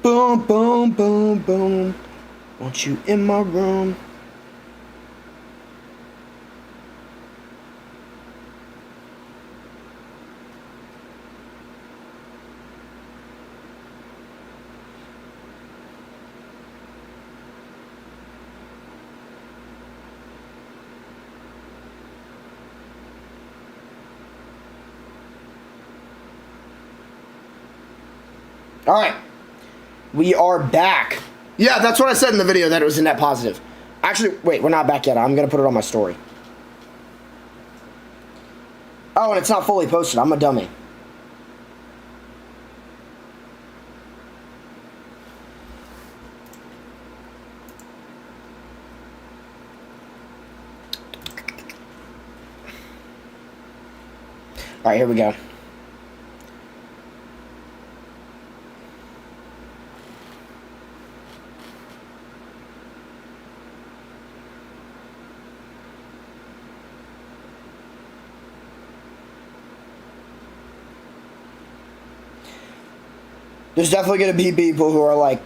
Boom, boom, boom, boom. Want you in my room. All right, we are back. Yeah, that's what I said in the video, that it was a net positive. Actually, wait, we're not back yet. I'm going to put it on my story. Oh, and it's not fully posted. I'm a dummy. All right, here we go. There's definitely going to be people who are like,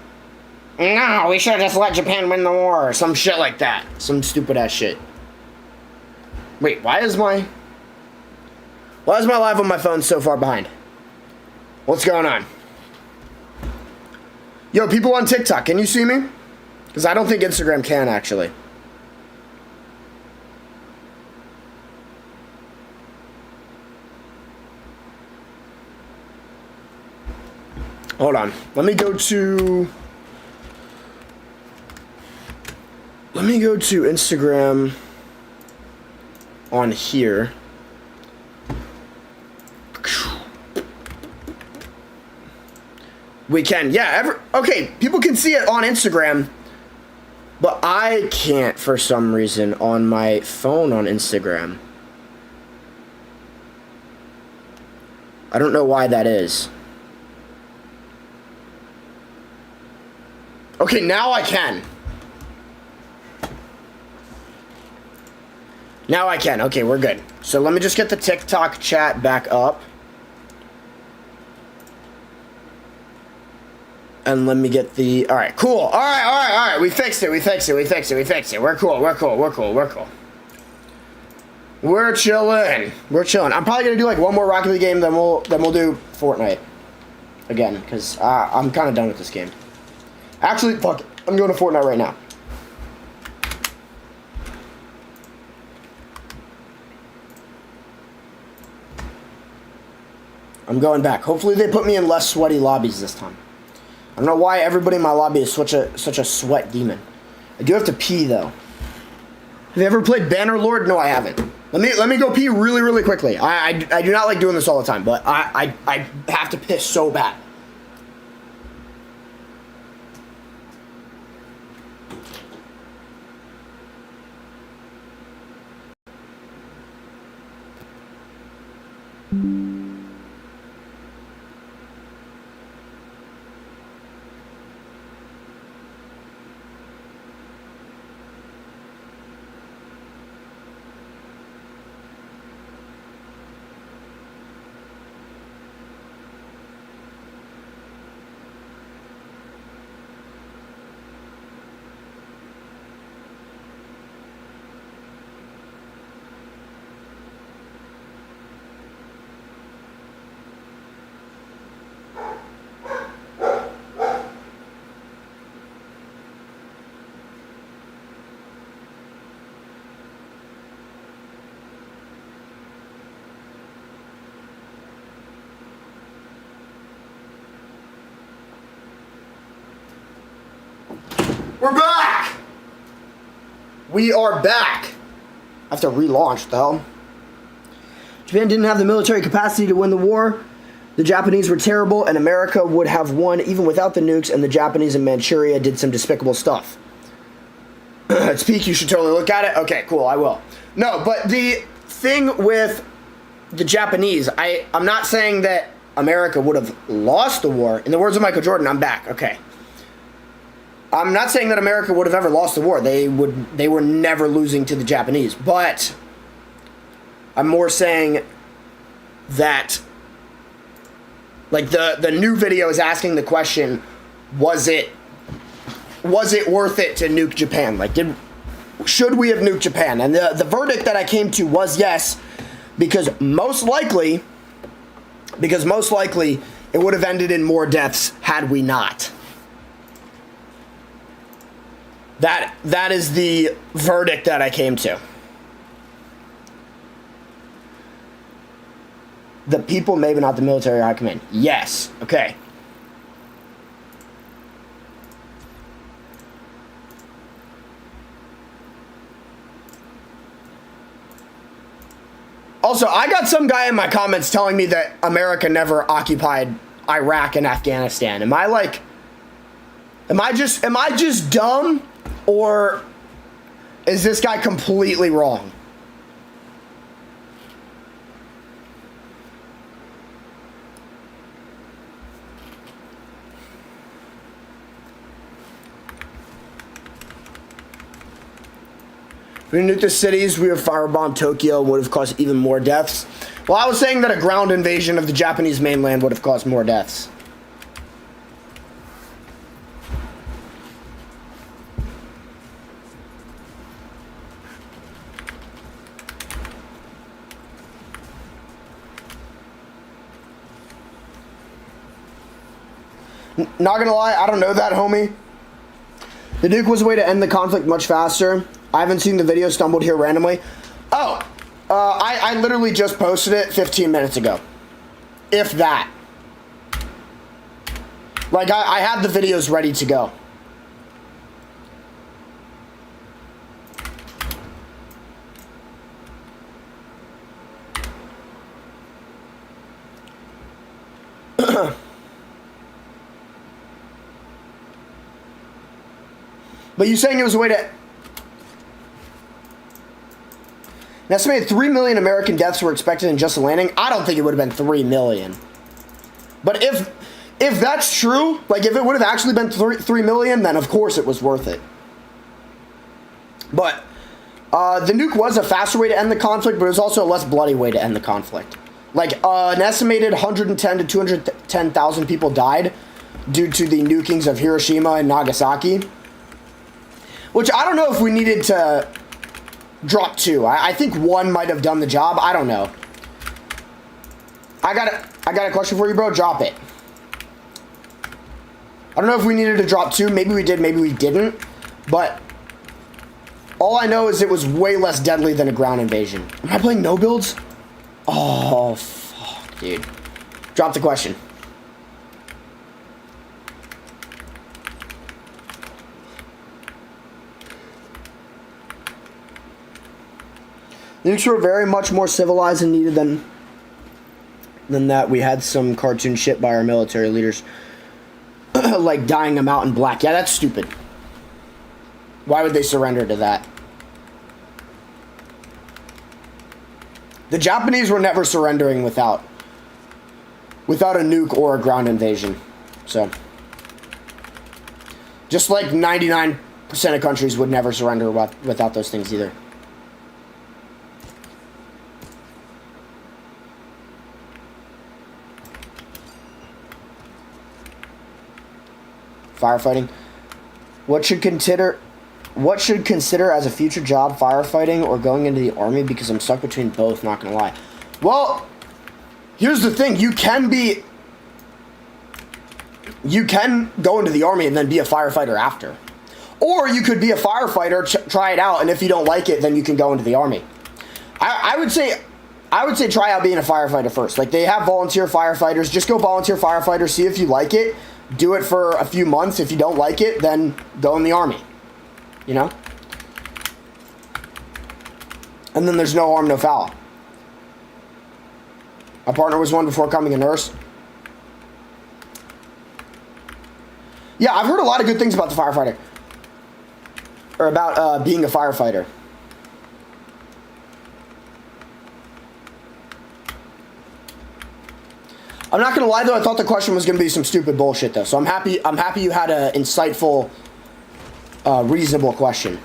no, we should have just let Japan win the war, or some shit like that. Some stupid ass shit. Wait, why is my live on my phone so far behind? What's going on? Yo, people on TikTok, can you see me? Because I don't think Instagram can, actually. Hold on. Let me go to Instagram on here. We can. Yeah, okay, people can see it on Instagram, but I can't for some reason on my phone on Instagram. I don't know why that is. Okay, now I can. Now I can. Okay, we're good. So let me just get the TikTok chat back up. And let me get the... Alright, cool. Alright. We fixed it. We're cool. We're chilling. I'm probably going to do like one more Rocket League game, then we'll do Fortnite. Again, because I'm kind of done with this game. Actually, fuck it. I'm going to Fortnite right now. I'm going back. Hopefully they put me in less sweaty lobbies this time. I don't know why everybody in my lobby is such a sweat demon. I do have to pee, though. Have you ever played Bannerlord? No, I haven't. Let me go pee really, really quickly. I do not like doing this all the time, but I have to piss so bad. We're back! We are back! I have to relaunch, though. Japan didn't have the military capacity to win the war. The Japanese were terrible, and America would have won even without the nukes, and the Japanese in Manchuria did some despicable stuff. It's peak, you should totally look at it. Okay, cool, I will. No, but the thing with the Japanese, I'm not saying that America would have lost the war. In the words of Michael Jordan, I'm back. Okay. I'm not saying that America would have ever lost the war. They were never losing to the Japanese. But I'm more saying that, like, the new video is asking the question, was it worth it to nuke Japan? Like, should we have nuked Japan? And the verdict that I came to was yes, because most likely it would have ended in more deaths had we not. That is the verdict that I came to. The people, maybe not the military high command. Yes. Okay. Also, I got some guy in my comments telling me that America never occupied Iraq and Afghanistan. Am I just dumb? Or is this guy completely wrong? If we nuked the cities, we would firebomb Tokyo, would have caused even more deaths. Well, I was saying that a ground invasion of the Japanese mainland would have caused more deaths. Not gonna lie, I don't know that, homie. The nuke was a way to end the conflict much faster. I haven't seen the video, stumbled here randomly. Oh, I literally just posted it 15 minutes ago. If that. Like, I had the videos ready to go. But you saying it was a way to... An estimated 3 million American deaths were expected in just the landing. I don't think it would have been 3 million. But if that's true, like if it would have actually been 3 million, then of course it was worth it. But the nuke was a faster way to end the conflict, but it was also a less bloody way to end the conflict. Like an estimated 110 to 210,000 people died due to the nukings of Hiroshima and Nagasaki. Which I don't know if we needed to drop 2. I think 1 might have done the job. I don't know. I got a question for you, bro. Drop it. I don't know if we needed to drop 2. Maybe we did, maybe we didn't. But all I know is it was way less deadly than a ground invasion. Am I playing no builds? Oh, fuck, dude. Drop the question. Nukes were very much more civilized and needed than that. We had some cartoon shit by our military leaders. Like dyeing them out in black. Yeah, that's stupid. Why would they surrender to that? The Japanese were never surrendering without a nuke or a ground invasion. So, just like 99% of countries would never surrender without those things either. Firefighting. What should consider as a future job, firefighting or going into the army? Because I'm stuck between both, not gonna lie. Well, here's the thing. You can go into the army and then be a firefighter after. Or you could be a firefighter, try it out, and if you don't like it, then you can go into the army. I would say try out being a firefighter first. Like, they have volunteer firefighters. Just go volunteer firefighter, see if you like it. Do it for a few months. If you don't like it, then go in the army. You know? And then there's no harm, no foul. My partner was one before becoming a nurse. Yeah, I've heard a lot of good things about the firefighter. Or about being a firefighter. I'm not gonna lie though, I thought the question was gonna be some stupid bullshit though. So I'm happy you had an insightful, reasonable question.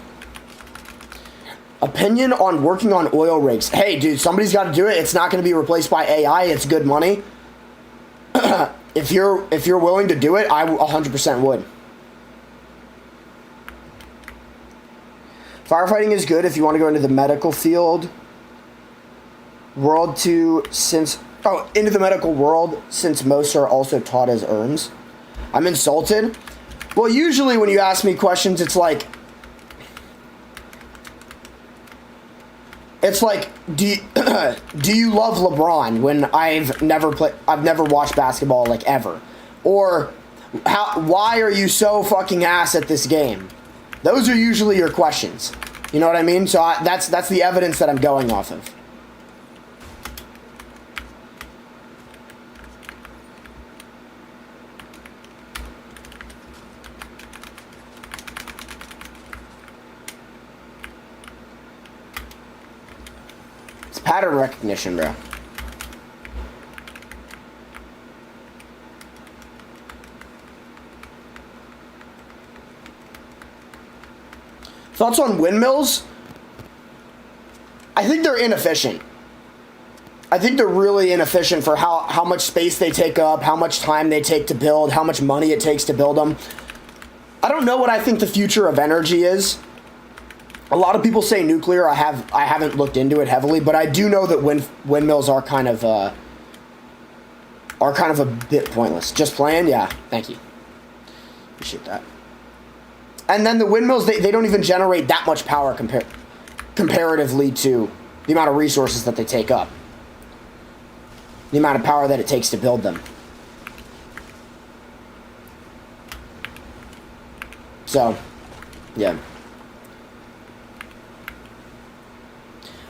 Opinion on working on oil rigs. Hey dude, somebody's gotta do it. It's not gonna be replaced by AI, it's good money. If you're willing to do it, I 100% would. Firefighting is good if you want to go into the medical field. Into the medical world, since most are also taught as ERMs. I'm insulted. Well, usually when you ask me questions, it's like, do you love LeBron? When I've never watched basketball like ever, or why are you so fucking ass at this game? Those are usually your questions. You know what I mean? So that's the evidence that I'm going off of. Pattern recognition, bro. Thoughts on windmills? I think they're inefficient. I think they're really inefficient for how much space they take up, how much time they take to build, how much money it takes to build them. I don't know what I think the future of energy is. A lot of people say nuclear. I haven't looked into it heavily, but I do know that windmills are kind of a bit pointless. Just playing, yeah. Thank you. Appreciate that. And then the windmills, they don't even generate that much power comparatively to the amount of resources that they take up. The amount of power that it takes to build them. So, yeah.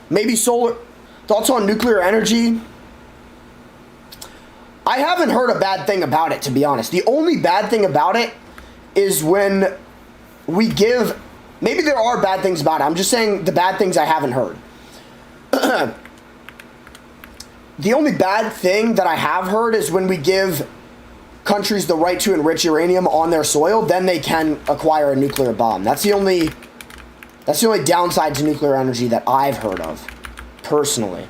Maybe solar. Thoughts on nuclear energy? I haven't heard a bad thing about it, to be honest. The only bad thing about it is when we give... Maybe there are bad things about it. I'm just saying the bad things I haven't heard. The only bad thing that I have heard is when we give countries the right to enrich uranium on their soil, then they can acquire a nuclear bomb. That's the only downside to nuclear energy that I've heard of, personally.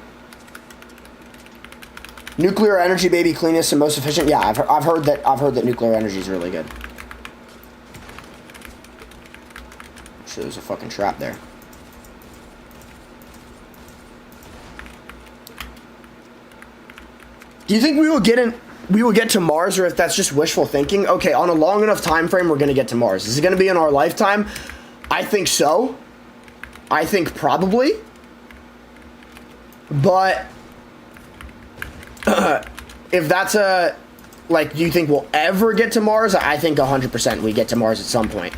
Nuclear energy, baby, cleanest and most efficient. Yeah, I've heard that nuclear energy is really good. So there's a fucking trap there. Do you think we will get to Mars, or if that's just wishful thinking? Okay, on a long enough time frame, we're gonna get to Mars. Is it gonna be in our lifetime? I think so. I think probably. But if that's do you think we'll ever get to Mars? I think 100% we get to Mars at some point.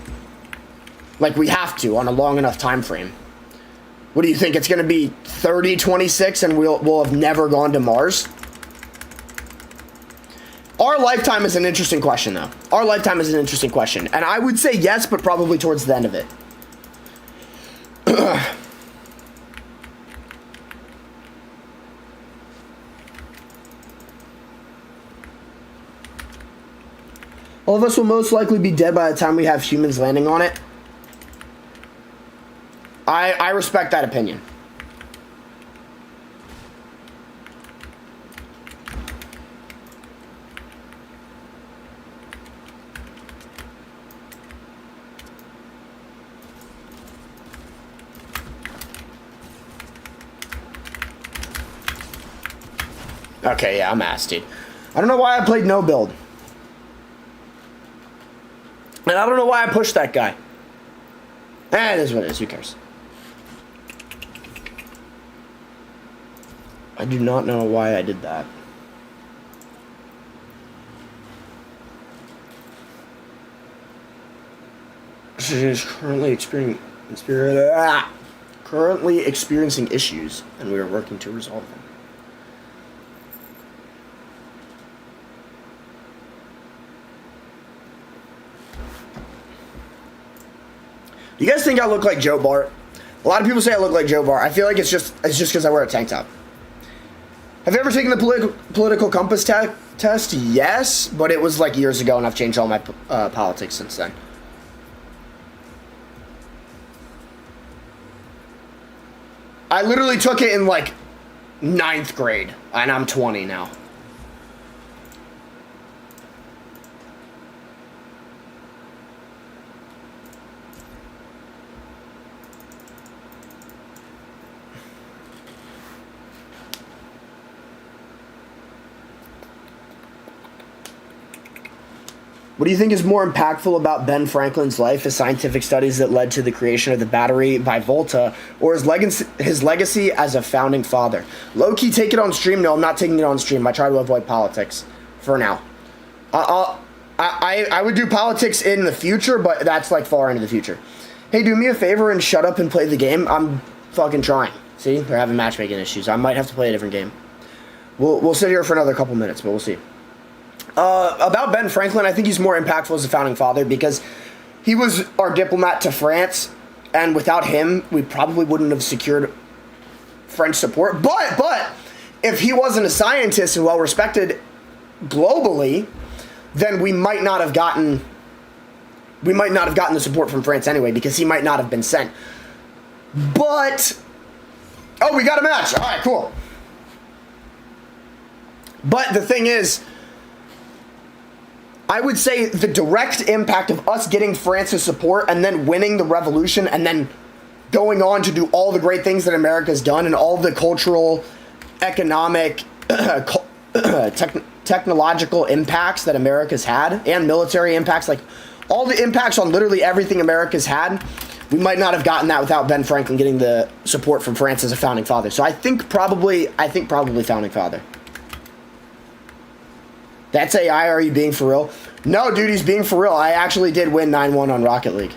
Like, we have to on a long enough time frame. What do you think? It's going to be 3026 and we'll have never gone to Mars? Our lifetime is an interesting question, though. Our lifetime is an interesting question. And I would say yes, but probably towards the end of it. All of us will most likely be dead by the time we have humans landing on it. I respect that opinion. Okay, yeah, I'm ass, dude. I don't know why I played no build. And I don't know why I pushed that guy. It is what it is. Who cares? I do not know why I did that. She is currently experiencing issues, and we are working to resolve them. You guys think I look like Joe Bart? A lot of people say I look like Joe Bart. I feel like it's just because I wear a tank top. Have you ever taken the political compass test? Yes, but it was like years ago, and I've changed all my politics since then. I literally took it in like 9th grade, and I'm 20 now. What do you think is more impactful about Ben Franklin's life, his scientific studies that led to the creation of the battery by Volta, or his legacy as a founding father? Low-key, take it on stream. No, I'm not taking it on stream. I try to avoid politics for now. I would do politics in the future, but that's like far into the future. Hey, do me a favor and shut up and play the game. I'm fucking trying. See, they're having matchmaking issues. I might have to play a different game. We'll sit here for another couple minutes, but we'll see. About Ben Franklin, I think he's more impactful as a founding father because he was our diplomat to France, and without him, we probably wouldn't have secured French support. But if he wasn't a scientist and well respected globally, then we might not have gotten the support from France anyway, because he might not have been sent. But we got a match. All right, cool. But the thing is, I would say the direct impact of us getting France's support and then winning the revolution and then going on to do all the great things that America's done and all the cultural, economic, technological impacts that America's had and military impacts, like all the impacts on literally everything America's had, we might not have gotten that without Ben Franklin getting the support from France as a founding father. So I think probably founding father. That's AI, are you being for real? No, dude, he's being for real. I actually did win 9-1 on Rocket League.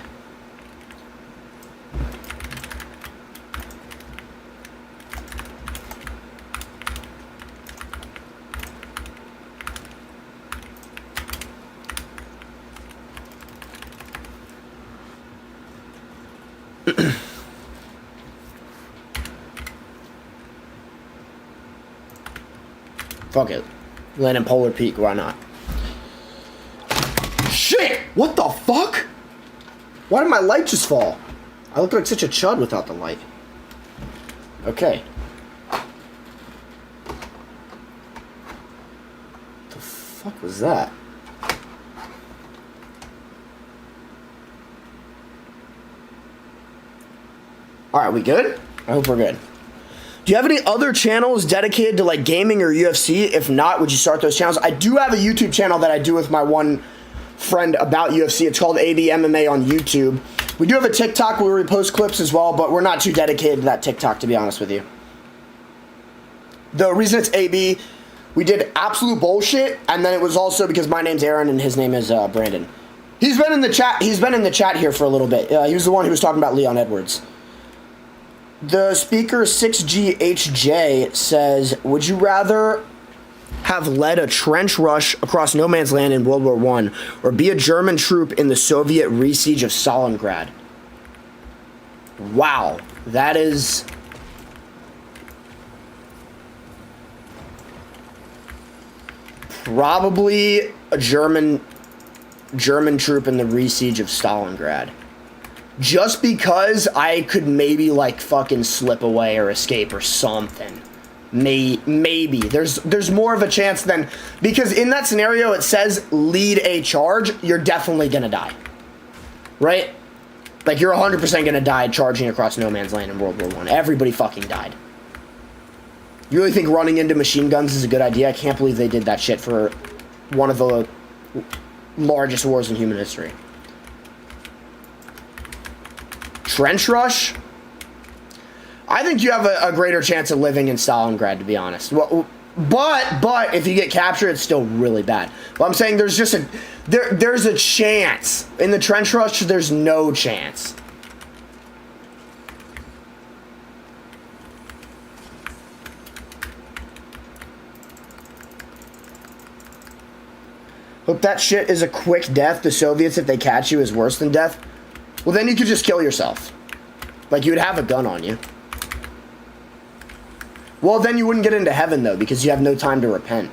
Fuck it. Land in Polar Peak, why not? Shit! What the fuck? Why did my light just fall? I look like such a chud without the light. Okay. The fuck was that? Alright, we good? I hope we're good. Do you have any other channels dedicated to like gaming or UFC? If not, would you start those channels? I do have a YouTube channel that I do with my one friend about UFC. It's called AB MMA on YouTube. We do have a TikTok where we post clips as well, but we're not too dedicated to that TikTok, to be honest with you. The reason it's AB, we did absolute bullshit, and then it was also because my name's Aaron and his name is Brandon. He's been in the chat. He's been in the chat here for a little bit. He was the one who was talking about Leon Edwards. The speaker 6GHJ says, would you rather have led a trench rush across no man's land in World War I or be a German troop in the Soviet re-siege of Stalingrad? Wow, that is... probably a German troop in the re-siege of Stalingrad. Just because I could maybe like fucking slip away or escape or something. Maybe. There's more of a chance than... because in that scenario it says lead a charge, you're definitely gonna die. Right? Like you're 100% gonna die charging across no man's land in World War I. Everybody fucking died. You really think running into machine guns is a good idea? I can't believe they did that shit for one of the largest wars in human history. Trench rush? I think you have a greater chance of living in Stalingrad, to be honest. But if you get captured, it's still really bad. But I'm saying there's just there's a chance. In the trench rush, there's no chance. Hope that shit is a quick death. The Soviets, if they catch you, is worse than death. Well, then you could just kill yourself. Like, you would have a gun on you. Well, then you wouldn't get into heaven, though, because you have no time to repent.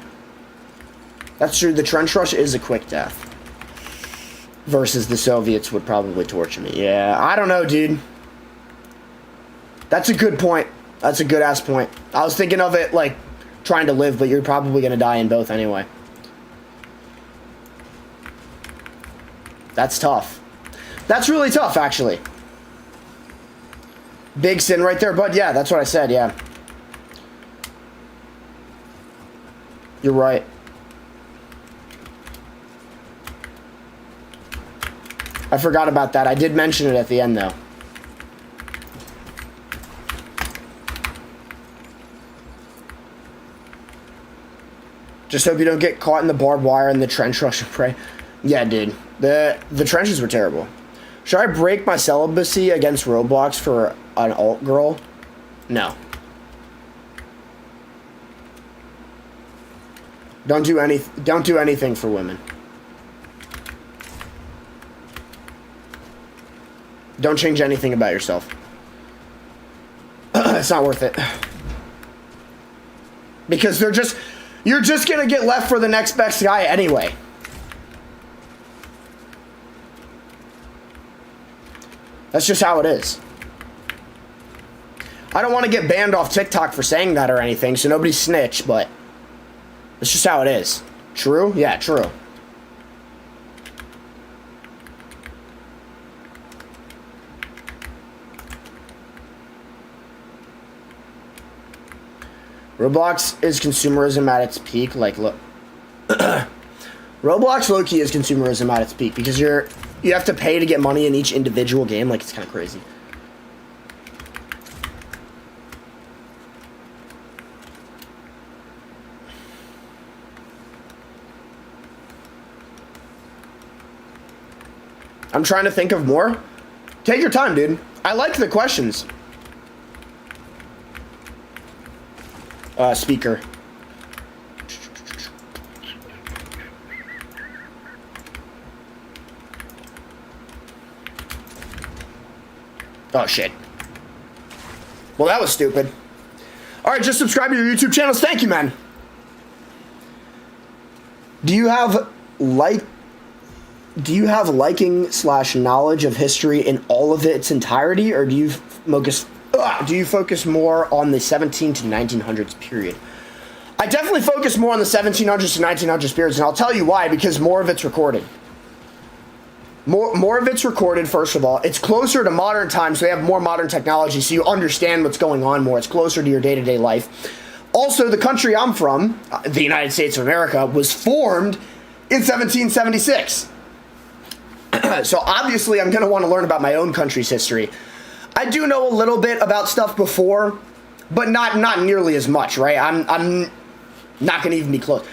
That's true. The trench rush is a quick death. Versus the Soviets would probably torture me. Yeah, I don't know, dude. That's a good point. That's a good-ass point. I was thinking of it, like, trying to live, but you're probably going to die in both anyway. That's tough. That's really tough, actually. Big sin right there, bud. Yeah, that's what I said, yeah. You're right. I forgot about that. I did mention it at the end, though. Just hope you don't get caught in the barbed wire and the trench rush and pray. Yeah, dude. The trenches were terrible. Should I break my celibacy against Roblox for an alt girl? No. Don't do anything for women. Don't change anything about yourself. It's not worth it. Because you're just gonna get left for the next best guy anyway. That's just how it is. I don't want to get banned off TikTok for saying that or anything, so nobody snitch, but it's just how it is. True? Yeah, true. Roblox is consumerism at its peak. Like, look. Roblox low-key is consumerism at its peak because you have to pay to get money in each individual game. Like, it's kind of crazy. I'm trying to think of more. Take your time, dude. I like the questions. Speaker. Oh, shit. Well, that was stupid. Alright, just subscribe to your YouTube channels. Thank you, man. Do you have liking / knowledge of history in all of its entirety, or do you focus more on the 17 to 1900s period? I definitely focus more on the 1700s to 1900s periods, and I'll tell you why, because more of it's recorded. More of it's recorded, first of all. It's closer to modern times, so they have more modern technology, so you understand what's going on more. It's closer to your day-to-day life. Also, the country I'm from, the United States of America, was formed in 1776. So obviously, I'm going to want to learn about my own country's history. I do know a little bit about stuff before, but not nearly as much, right? I'm not going to even be close.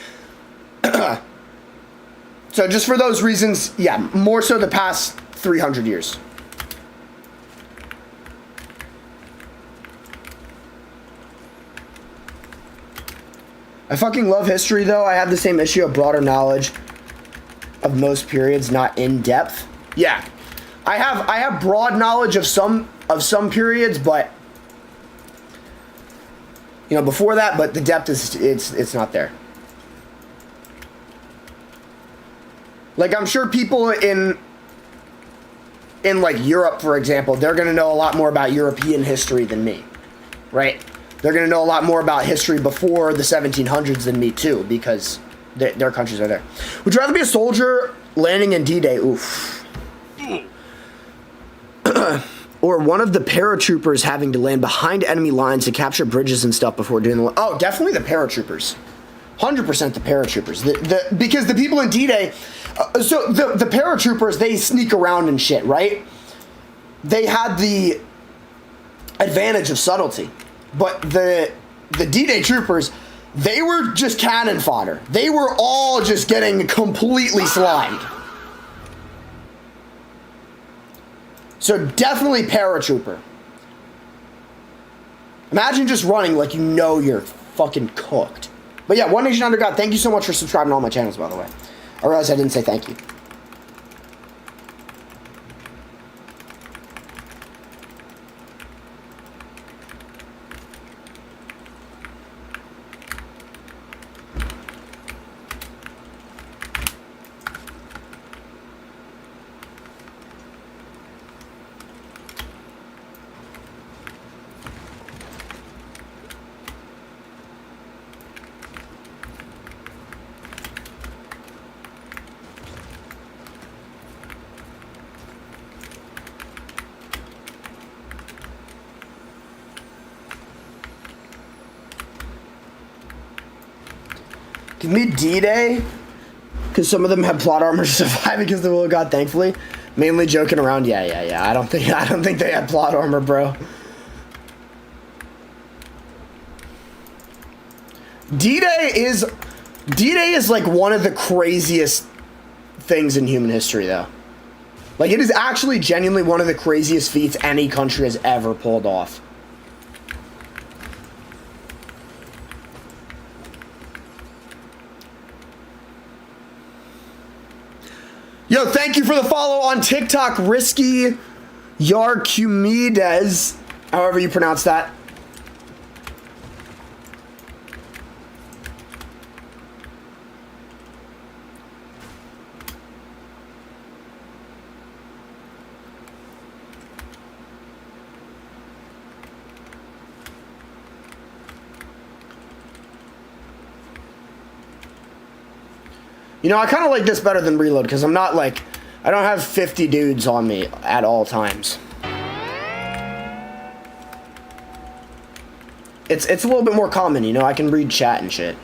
So just for those reasons, yeah, more so the past 300 years. I fucking love history, though. I have the same issue of broader knowledge of most periods, not in depth. Yeah, I have broad knowledge of some periods, but you know, before that, but the depth is it's not there. Like, I'm sure people in like Europe, for example, they're going to know a lot more about European history than me, right? They're going to know a lot more about history before the 1700s than me too, because their countries are there. Would you rather be a soldier landing in D-Day, oof, or one of the paratroopers having to land behind enemy lines to capture bridges and stuff before doing the... Oh, definitely the paratroopers. 100% the paratroopers. Because the people in D-Day... so the paratroopers, they sneak around and shit, right? They had the advantage of subtlety. But the D-Day troopers, they were just cannon fodder. They were all just getting completely slimed. So definitely paratrooper. Imagine just running like you know you're fucking cooked. But yeah, One Nation Under God, thank you so much for subscribing to all my channels, by the way. I realized I didn't say thank you. Give me D-Day, because some of them have plot armor to survive because the will of God, thankfully. Mainly joking around. Yeah. I don't think they had plot armor, bro. D-Day is like one of the craziest things in human history, though. Like, it is actually genuinely one of the craziest feats any country has ever pulled off. Yo, thank you for the follow on TikTok, Risky Yarcumides, however you pronounce that. You know, I kind of like this better than Reload because I'm not like, I don't have 50 dudes on me at all times. It's a little bit more common, you know, I can read chat and shit.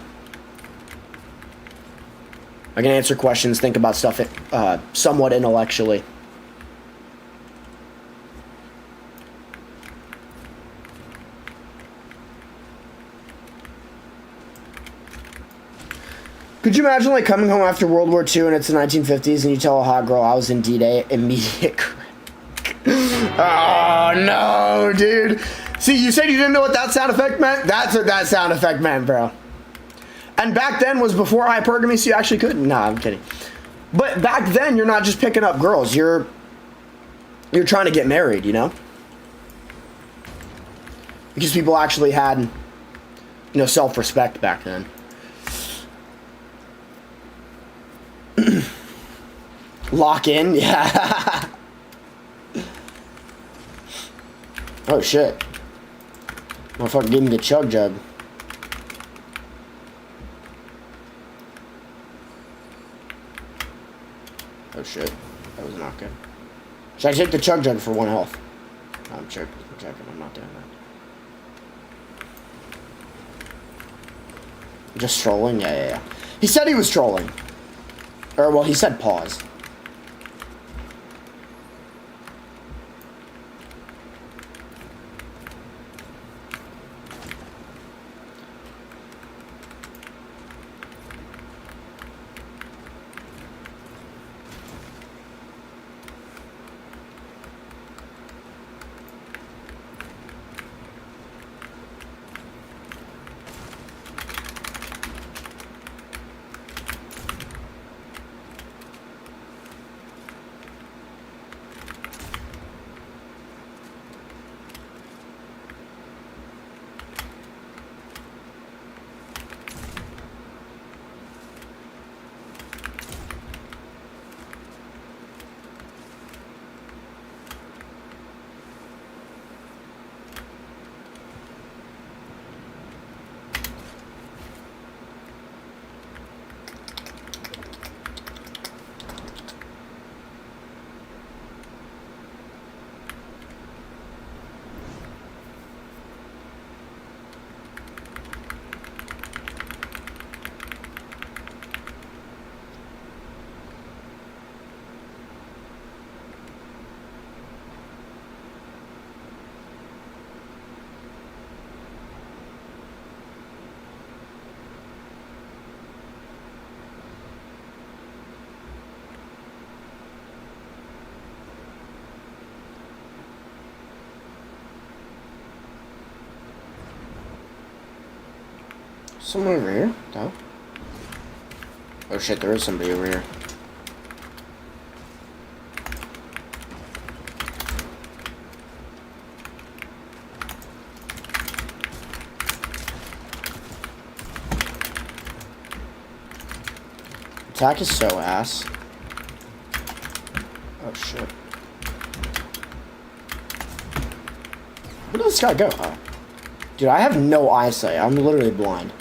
I can answer questions, think about stuff somewhat intellectually. Could you imagine, like, coming home after World War II and it's the 1950s and you tell a hot girl I was in D-Day, immediate crack. Oh, no, dude. See, you said you didn't know what that sound effect meant? That's what that sound effect meant, bro. And back then was before hypergamy, so you actually couldn't. Nah, I'm kidding. But back then, you're not just picking up girls. You're trying to get married, you know? Because people actually had, you know, self-respect back then. Lock in? Yeah. Oh, shit. Motherfucker gave me the chug jug. Oh, shit. That was not good. Should I take the chug jug for 1 health? No, I'm checking. I'm not doing that. Just trolling? Yeah. He said he was trolling. Or, well, he said pause. Someone over here? No. Oh shit, there is somebody over here. Attack is so ass. Oh shit. Where did this guy go? Oh. Dude, I have no eyesight. I'm literally blind.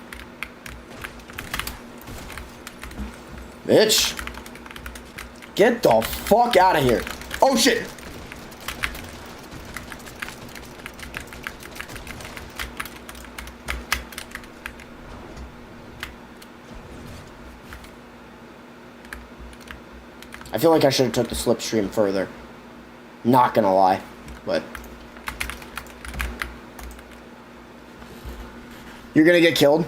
Bitch. Get the fuck out of here. Oh shit. I feel like I should have took the slipstream further. Not gonna lie, but you're gonna get killed.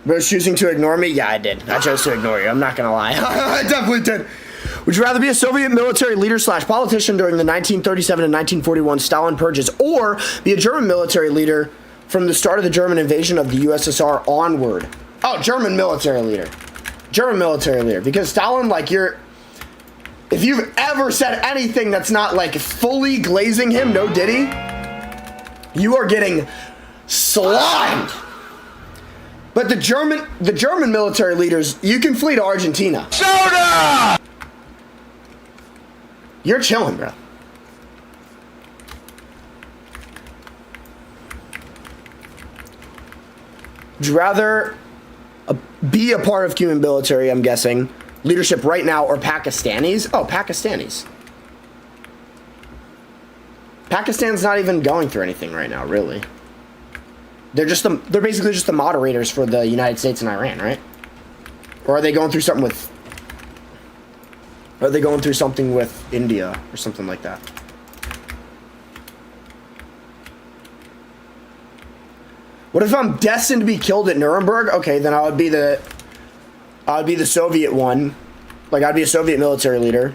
Bro's choosing to ignore me? Yeah, I did. I chose to ignore you. I'm not gonna lie. I definitely did. Would you rather be a Soviet military leader / politician during the 1937 and 1941 Stalin purges, or be a German military leader from the start of the German invasion of the USSR onward? Oh, German military leader. German military leader. Because Stalin, like, if you've ever said anything that's not, like, fully glazing him, no diddy, you are getting slimed. But the German military leaders, you can flee to Argentina.
Soda!
You're chilling, bro. Would you rather be a part of Cuban military, I'm guessing, leadership right now, or Pakistanis? Oh, Pakistanis. Pakistan's not even going through anything right now, really. They're basically just the moderators for the United States and Iran, right? Or are they going through something with... Are they going through something with India or something like that? What if I'm destined to be killed at Nuremberg? Okay, then I would be the Soviet one. Like, I'd be a Soviet military leader.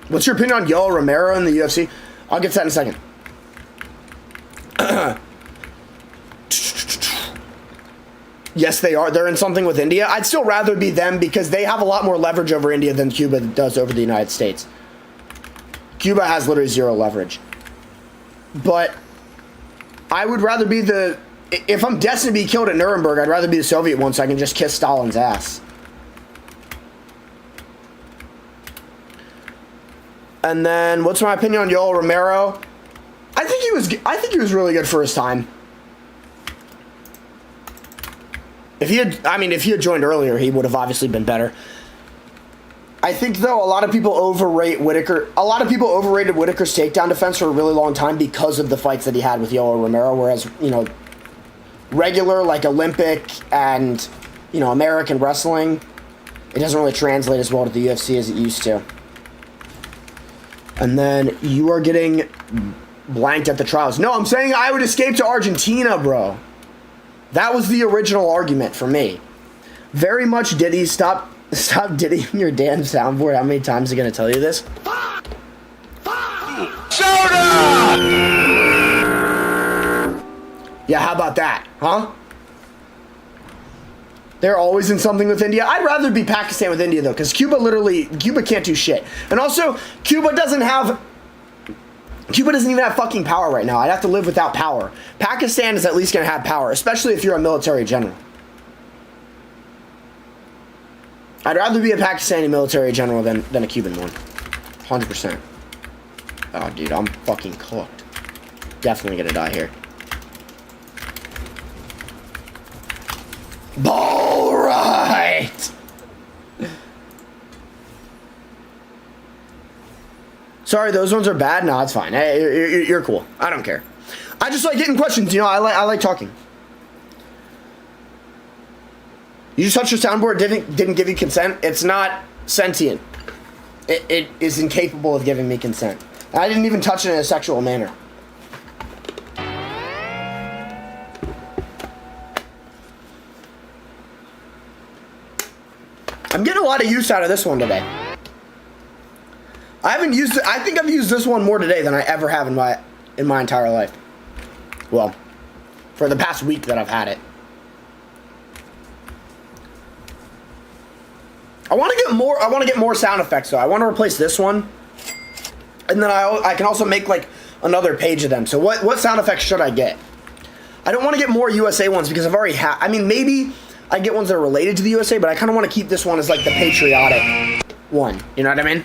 What's your opinion on Yoel Romero in the UFC? I'll get to that in a second. Yes, they are. They're in something with India. I'd still rather be them because they have a lot more leverage over India than Cuba does over the United States. Cuba has literally zero leverage. But I would rather be if I'm destined to be killed at Nuremberg, I'd rather be the Soviet one so I can just kiss Stalin's ass. And then, what's my opinion on Yoel Romero? I think he was really good for his time. If he had joined earlier, he would have obviously been better. I think, though, a lot of people overrate Whitaker. A lot of people overrated Whitaker's takedown defense for a really long time because of the fights that he had with Yoel Romero, whereas, you know, regular, like, Olympic and, you know, American wrestling, it doesn't really translate as well to the UFC as it used to. And then you are getting blanked at the trials. No, I'm saying I would escape to Argentina, bro. That was the original argument for me. Very much Diddy. Stop diddying your damn soundboard. How many times are going to tell you this?
Soda!
Yeah, how about that? Huh? They're always in something with India. I'd rather be Pakistan with India, though, because Cuba can't do shit. And also, Cuba doesn't even have fucking power right now. I'd have to live without power. Pakistan is at least going to have power, especially if you're a military general. I'd rather be a Pakistani military general than a Cuban one. 100%. Oh, dude, I'm fucking cooked. Definitely going to die here. All right. Sorry, those ones are bad. No, it's fine. Hey, you're cool. I don't care. I just like getting questions. You know, I like talking. You just touched your soundboard. Didn't give you consent. It's not sentient. It is incapable of giving me consent. I didn't even touch it in a sexual manner. I'm getting a lot of use out of this one today. I haven't used it. I think I've used this one more today than I ever have in my entire life. Well, for the past week that I've had it. I want to get more sound effects though. I want to replace this one, and then I can also make like another page of them. So what sound effects should I get? I don't want to get more USA ones because I've already I mean, maybe I get ones that are related to the USA, but I kind of want to keep this one as like the patriotic one. You know what I mean?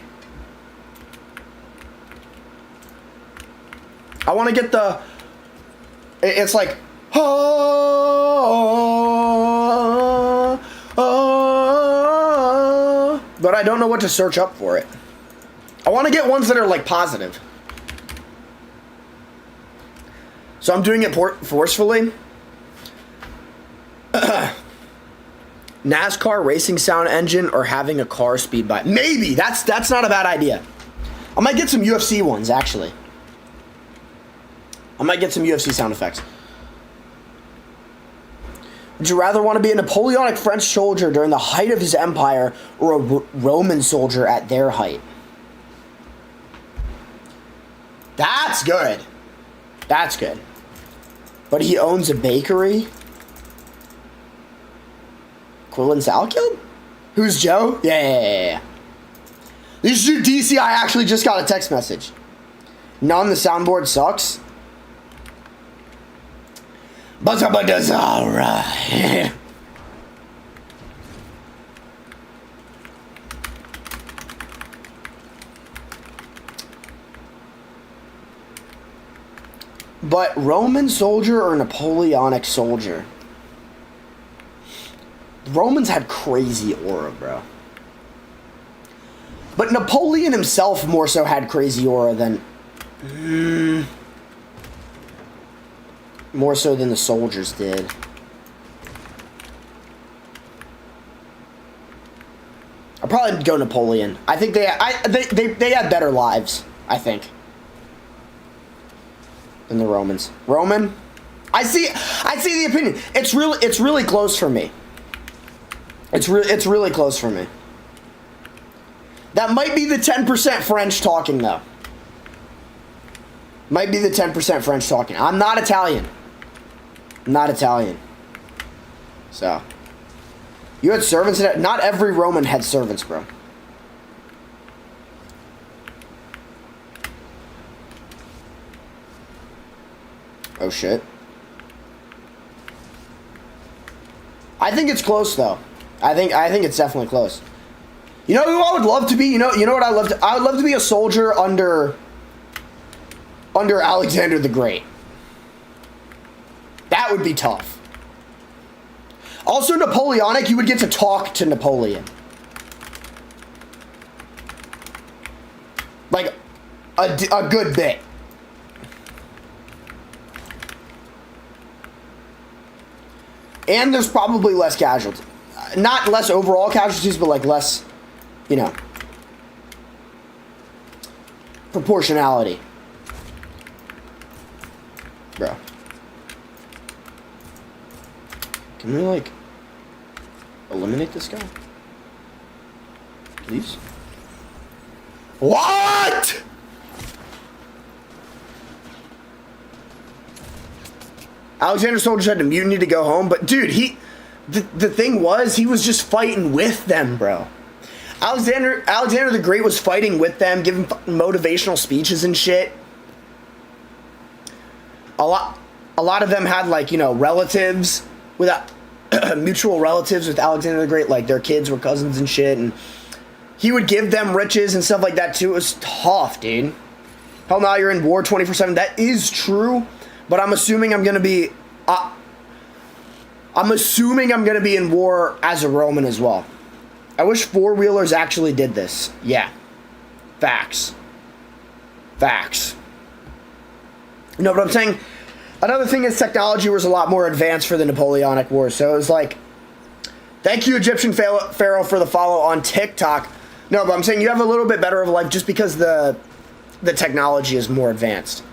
I want to get the. It's like. But I don't know what to search up for it. I want to get ones that are like positive. So I'm doing it forcefully. NASCAR racing sound engine or having a car speed by. Maybe that's not a bad idea. I might get some UFC ones actually. I might get some UFC sound effects. Would you rather want to be a Napoleonic French soldier during the height of his empire or a Roman soldier at their height? That's good. That's good. But he owns a bakery? Quillen Salkield? Who's Joe? Yeah. This is DC. I actually just got a text message. None, the soundboard sucks. But that's alright. But Roman soldier or Napoleonic soldier? Romans had crazy aura, bro. But Napoleon himself more so had crazy aura than... more so than the soldiers did. I'll probably go Napoleon. I think they had better lives, I think, than the Romans. Roman? I see the opinion. It's really close for me. It's really close for me. That might be the 10% French talking though. Might be the 10% French talking. I'm not Italian. Not Italian. So. You had servants? Not every Roman had servants, bro. Oh, shit. I think it's close, though. I think it's definitely close. You know who I would love to be? You know what I would love to be a soldier under Alexander the Great. That would be tough. Also, Napoleonic, you would get to talk to Napoleon. Like, a good bit. And there's probably less casualties. Not less overall casualties, but like less, you know, proportionality. Bro. Can we, like, eliminate this guy? Please? What?! Alexander soldiers had a mutiny to go home, but dude, the thing was, he was just fighting with them, bro. Alexander the Great was fighting with them, giving motivational speeches and shit. A lot of them had, like, you know, relatives without mutual relatives with Alexander the Great, like their kids were cousins and shit, and he would give them riches and stuff like that too. It was tough, dude. Hell, now you're in war 24/7. That is true, but I'm assuming I'm gonna be in war as a Roman as well. I wish four-wheelers actually did this. Yeah. Facts. No, but I'm saying, another thing is technology was a lot more advanced for the Napoleonic Wars. So it was like, thank you, Egyptian Pharaoh, for the follow on TikTok. No, but I'm saying you have a little bit better of a life just because the technology is more advanced.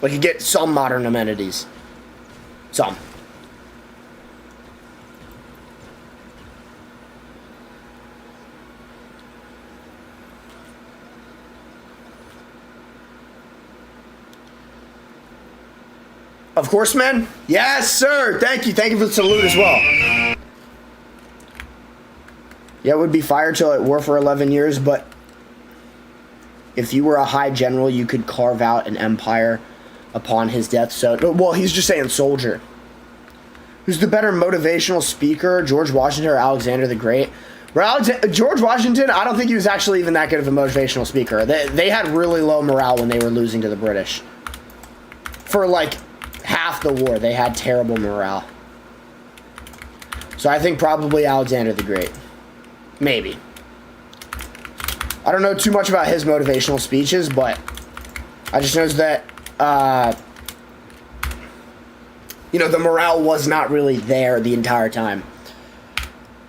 Like, you get some modern amenities. Some. Of course, man. Yes, sir. Thank you. Thank you for the salute as well. Yeah, it would be fire till it were for 11 years, but if you were a high general, you could carve out an empire upon his death. So, well, he's just saying soldier. Who's the better motivational speaker, George Washington or Alexander the Great? George Washington, I don't think he was actually even that good of a motivational speaker. They had really low morale when they were losing to the British. For like half the war, they had terrible morale. So I think probably Alexander the Great. Maybe. I don't know too much about his motivational speeches, but I just know that, you know, the morale was not really there the entire time.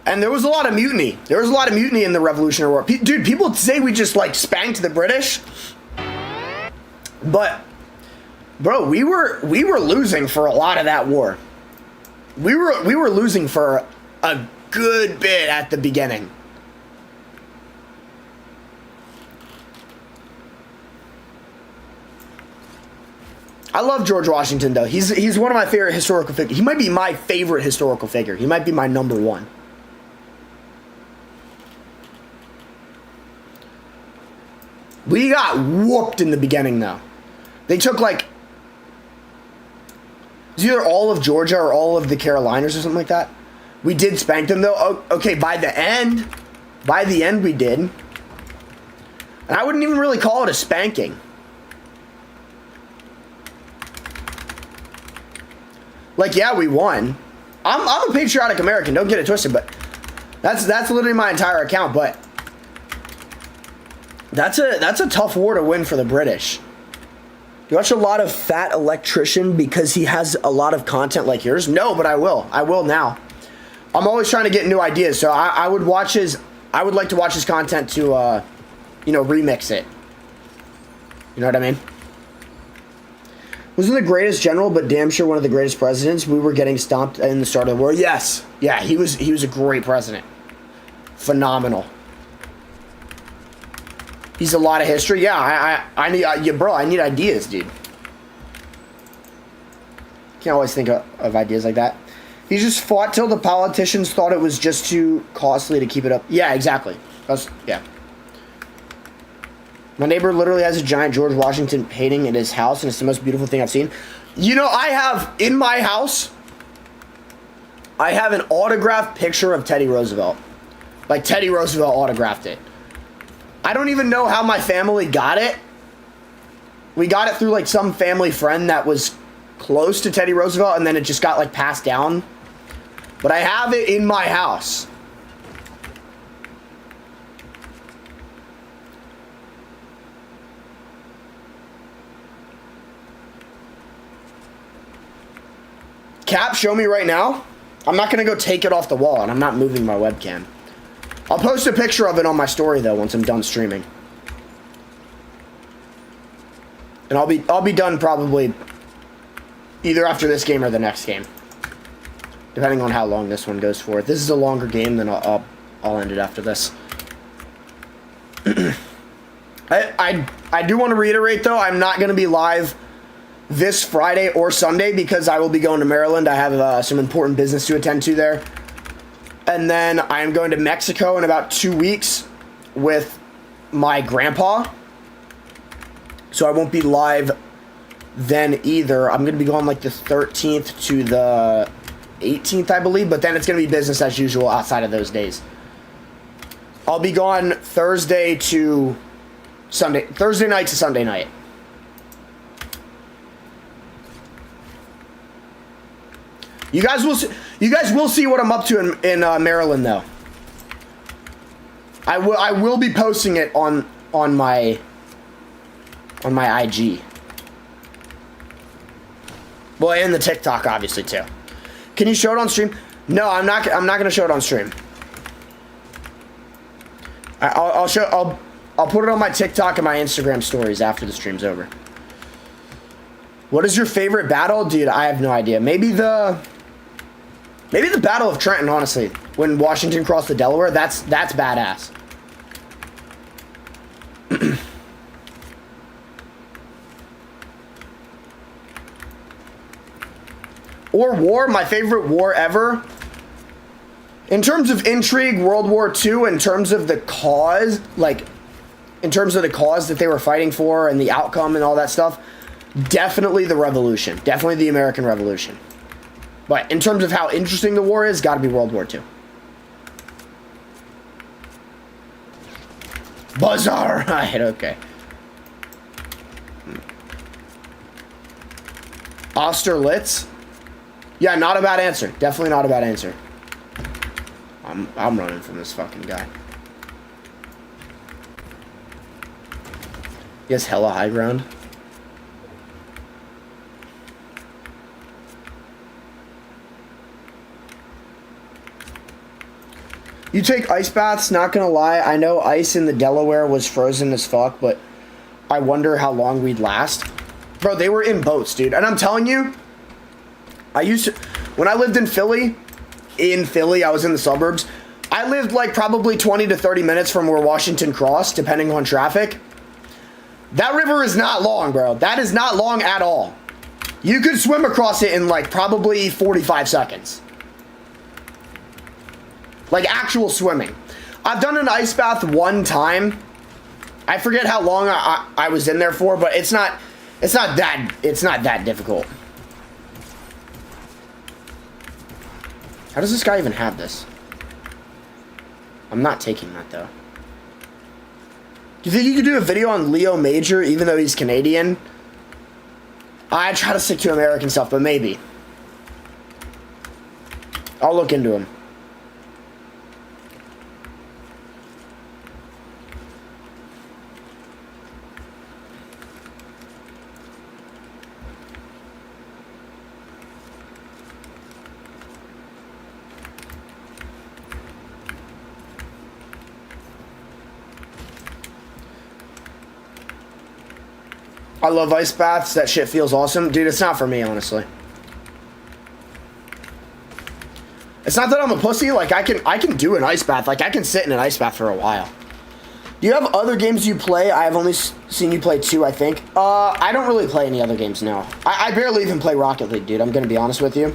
And there was a lot of mutiny. There was a lot of mutiny in the Revolutionary War. Dude, people say we just, like, spanked the British. But, bro, we were losing for a lot of that war. We were losing for a good bit at the beginning. I love George Washington, though. He's one of my favorite historical figures. He might be my favorite historical figure. He might be my number one. We got whooped in the beginning, though. They took, like, it was either all of Georgia or all of the Carolinas or something like that. We did spank them, though. Oh, okay, by the end we did. And I wouldn't even really call it a spanking. Like, yeah, we won. I'm a patriotic American, don't get it twisted, but that's literally my entire account, but that's a tough war to win for the British. You watch a lot of Fat Electrician because he has a lot of content like yours? No, but I will. I will now. I'm always trying to get new ideas, so I would like to watch his content to, you know, remix it. You know what I mean? Wasn't the greatest general, but damn sure one of the greatest presidents. We were getting stomped in the start of the war. Yes. Yeah, he was a great president. Phenomenal. He's a lot of history. Yeah, I need, bro, I need ideas, dude. Can't always think of ideas like that. He just fought till the politicians thought it was just too costly to keep it up. Yeah, exactly. Yeah. My neighbor literally has a giant George Washington painting in his house, and it's the most beautiful thing I've seen. You know, I have, in my house, I have an autographed picture of Teddy Roosevelt. Like, Teddy Roosevelt autographed it. I don't even know how my family got it. We got it through, like, some family friend that was close to Teddy Roosevelt, and then it just got, like, passed down. But I have it in my house. Cap, show me right now. I'm not going to go take it off the wall, and I'm not moving my webcam. I'll post a picture of it on my story, though, once I'm done streaming. And I'll be done probably either after this game or the next game, depending on how long this one goes for. If this is a longer game, then I'll end it after this. I do want to reiterate, though, I'm not going to be live this Friday or Sunday because I will be going to Maryland. I have some important business to attend to there. And then I am going to Mexico in about 2 weeks with my grandpa. So I won't be live then either. I'm going to be going like the 13th to the 18th, I believe. But then it's going to be business as usual outside of those days. I'll be gone Thursday night to Sunday night. You guys will see what I'm up to in Maryland, though. I will be posting it on my IG. Well, and the TikTok, obviously, too. Can you show it on stream? No, I'm not gonna show it on stream. I'll put it on my TikTok and my Instagram stories after the stream's over. What is your favorite battle, dude? I have no idea. Maybe the Battle of Trenton, honestly. When Washington crossed the Delaware, that's badass. Or war, my favorite war ever. In terms of intrigue, World War II, in terms of the cause, like, in terms of the cause that they were fighting for and the outcome and all that stuff, definitely the Revolution. Definitely the American Revolution. But in terms of how interesting the war is, gotta be World War II. Buzzer! Right, okay. Austerlitz? Yeah, not a bad answer. Definitely not a bad answer. I'm running from this fucking guy. He has hella high ground. You take ice baths, not gonna lie. I know ice in the Delaware was frozen as fuck, but I wonder how long we'd last. Bro, they were in boats, dude. And I'm telling you, when I lived in Philly, I was in the suburbs. I lived like probably 20 to 30 minutes from where Washington crossed, depending on traffic. That river is not long, bro. That is not long at all. You could swim across it in like probably 45 seconds. Like actual swimming. I've done an ice bath one time. I forget how long I was in there for, but it's not that difficult. How does this guy even have this? I'm not taking that though. Do you think you could do a video on Leo Major even though he's Canadian? I try to stick to American stuff, but maybe. I'll look into him. I love ice baths. That shit feels awesome. Dude, it's not for me, honestly. It's not that I'm a pussy. Like, I can do an ice bath. Like, I can sit in an ice bath for a while. Do you have other games you play? I've only seen you play 2, I think. I don't really play any other games, no. I barely even play Rocket League, dude. I'm gonna be honest with you.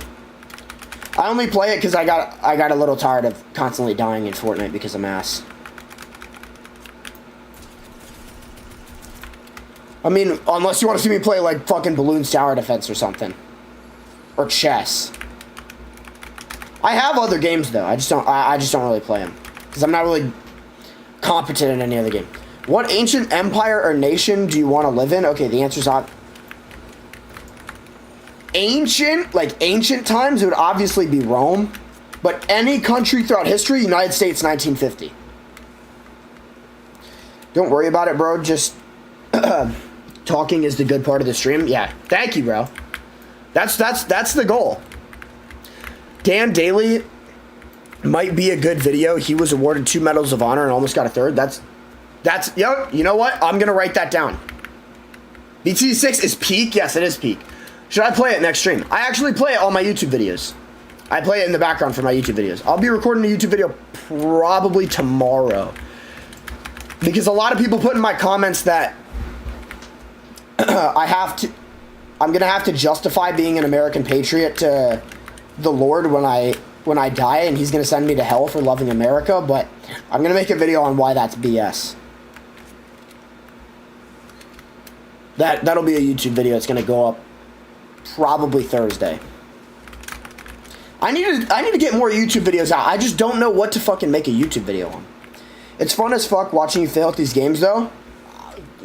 I only play it because I got a little tired of constantly dying in Fortnite because I'm ass. I mean, unless you want to see me play, like, fucking Balloons Tower Defense or something. Or chess. I have other games, though. I just don't really play them. Because I'm not really competent in any other game. What ancient empire or nation do you want to live in? Okay, the answer's not... Ancient? Like, ancient times, it would obviously be Rome. But any country throughout history, United States, 1950. Don't worry about it, bro. Just... talking is the good part of the stream. Yeah, thank you, bro. That's the goal. Dan Daly might be a good video. He was awarded 2 Medals of Honor and almost got a 3rd. That's you know what? I'm gonna write that down. BT6 is peak. Yes, it is peak. Should I play it next stream? I actually play it on my YouTube videos. I play it in the background for my YouTube videos. I'll be recording a YouTube video probably tomorrow because a lot of people put in my comments that I'm gonna have to justify being an American patriot to the Lord when I die, and he's gonna send me to hell for loving America, but I'm gonna make a video on why that's BS. That'll be a YouTube video. It's gonna go up probably Thursday. I need to get more YouTube videos out. I just don't know what to fucking make a YouTube video on. It's fun as fuck watching you fail at these games, though.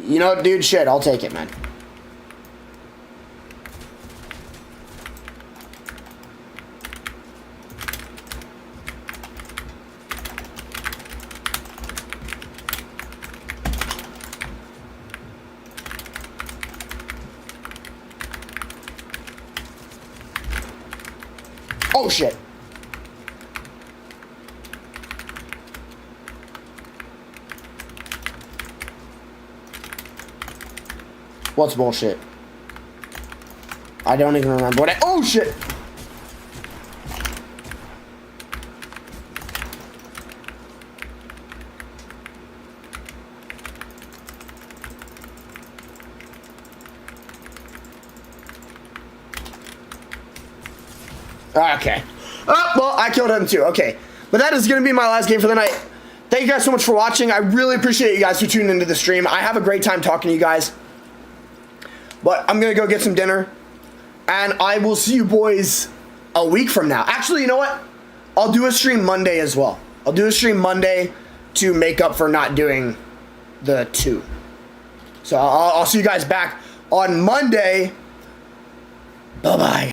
You know, dude, shit, I'll take it, man. Oh, shit. What's bullshit? I don't even remember what oh, shit. Okay. Oh, well, I killed him too. Okay. But that is going to be my last game for the night. Thank you guys so much for watching. I really appreciate you guys for tuning into the stream. I have a great time talking to you guys. But I'm going to go get some dinner. And I will see you boys a week from now. Actually, you know what? I'll do a stream Monday as well. I'll do a stream Monday to make up for not doing the 2. So I'll see you guys back on Monday. Bye-bye.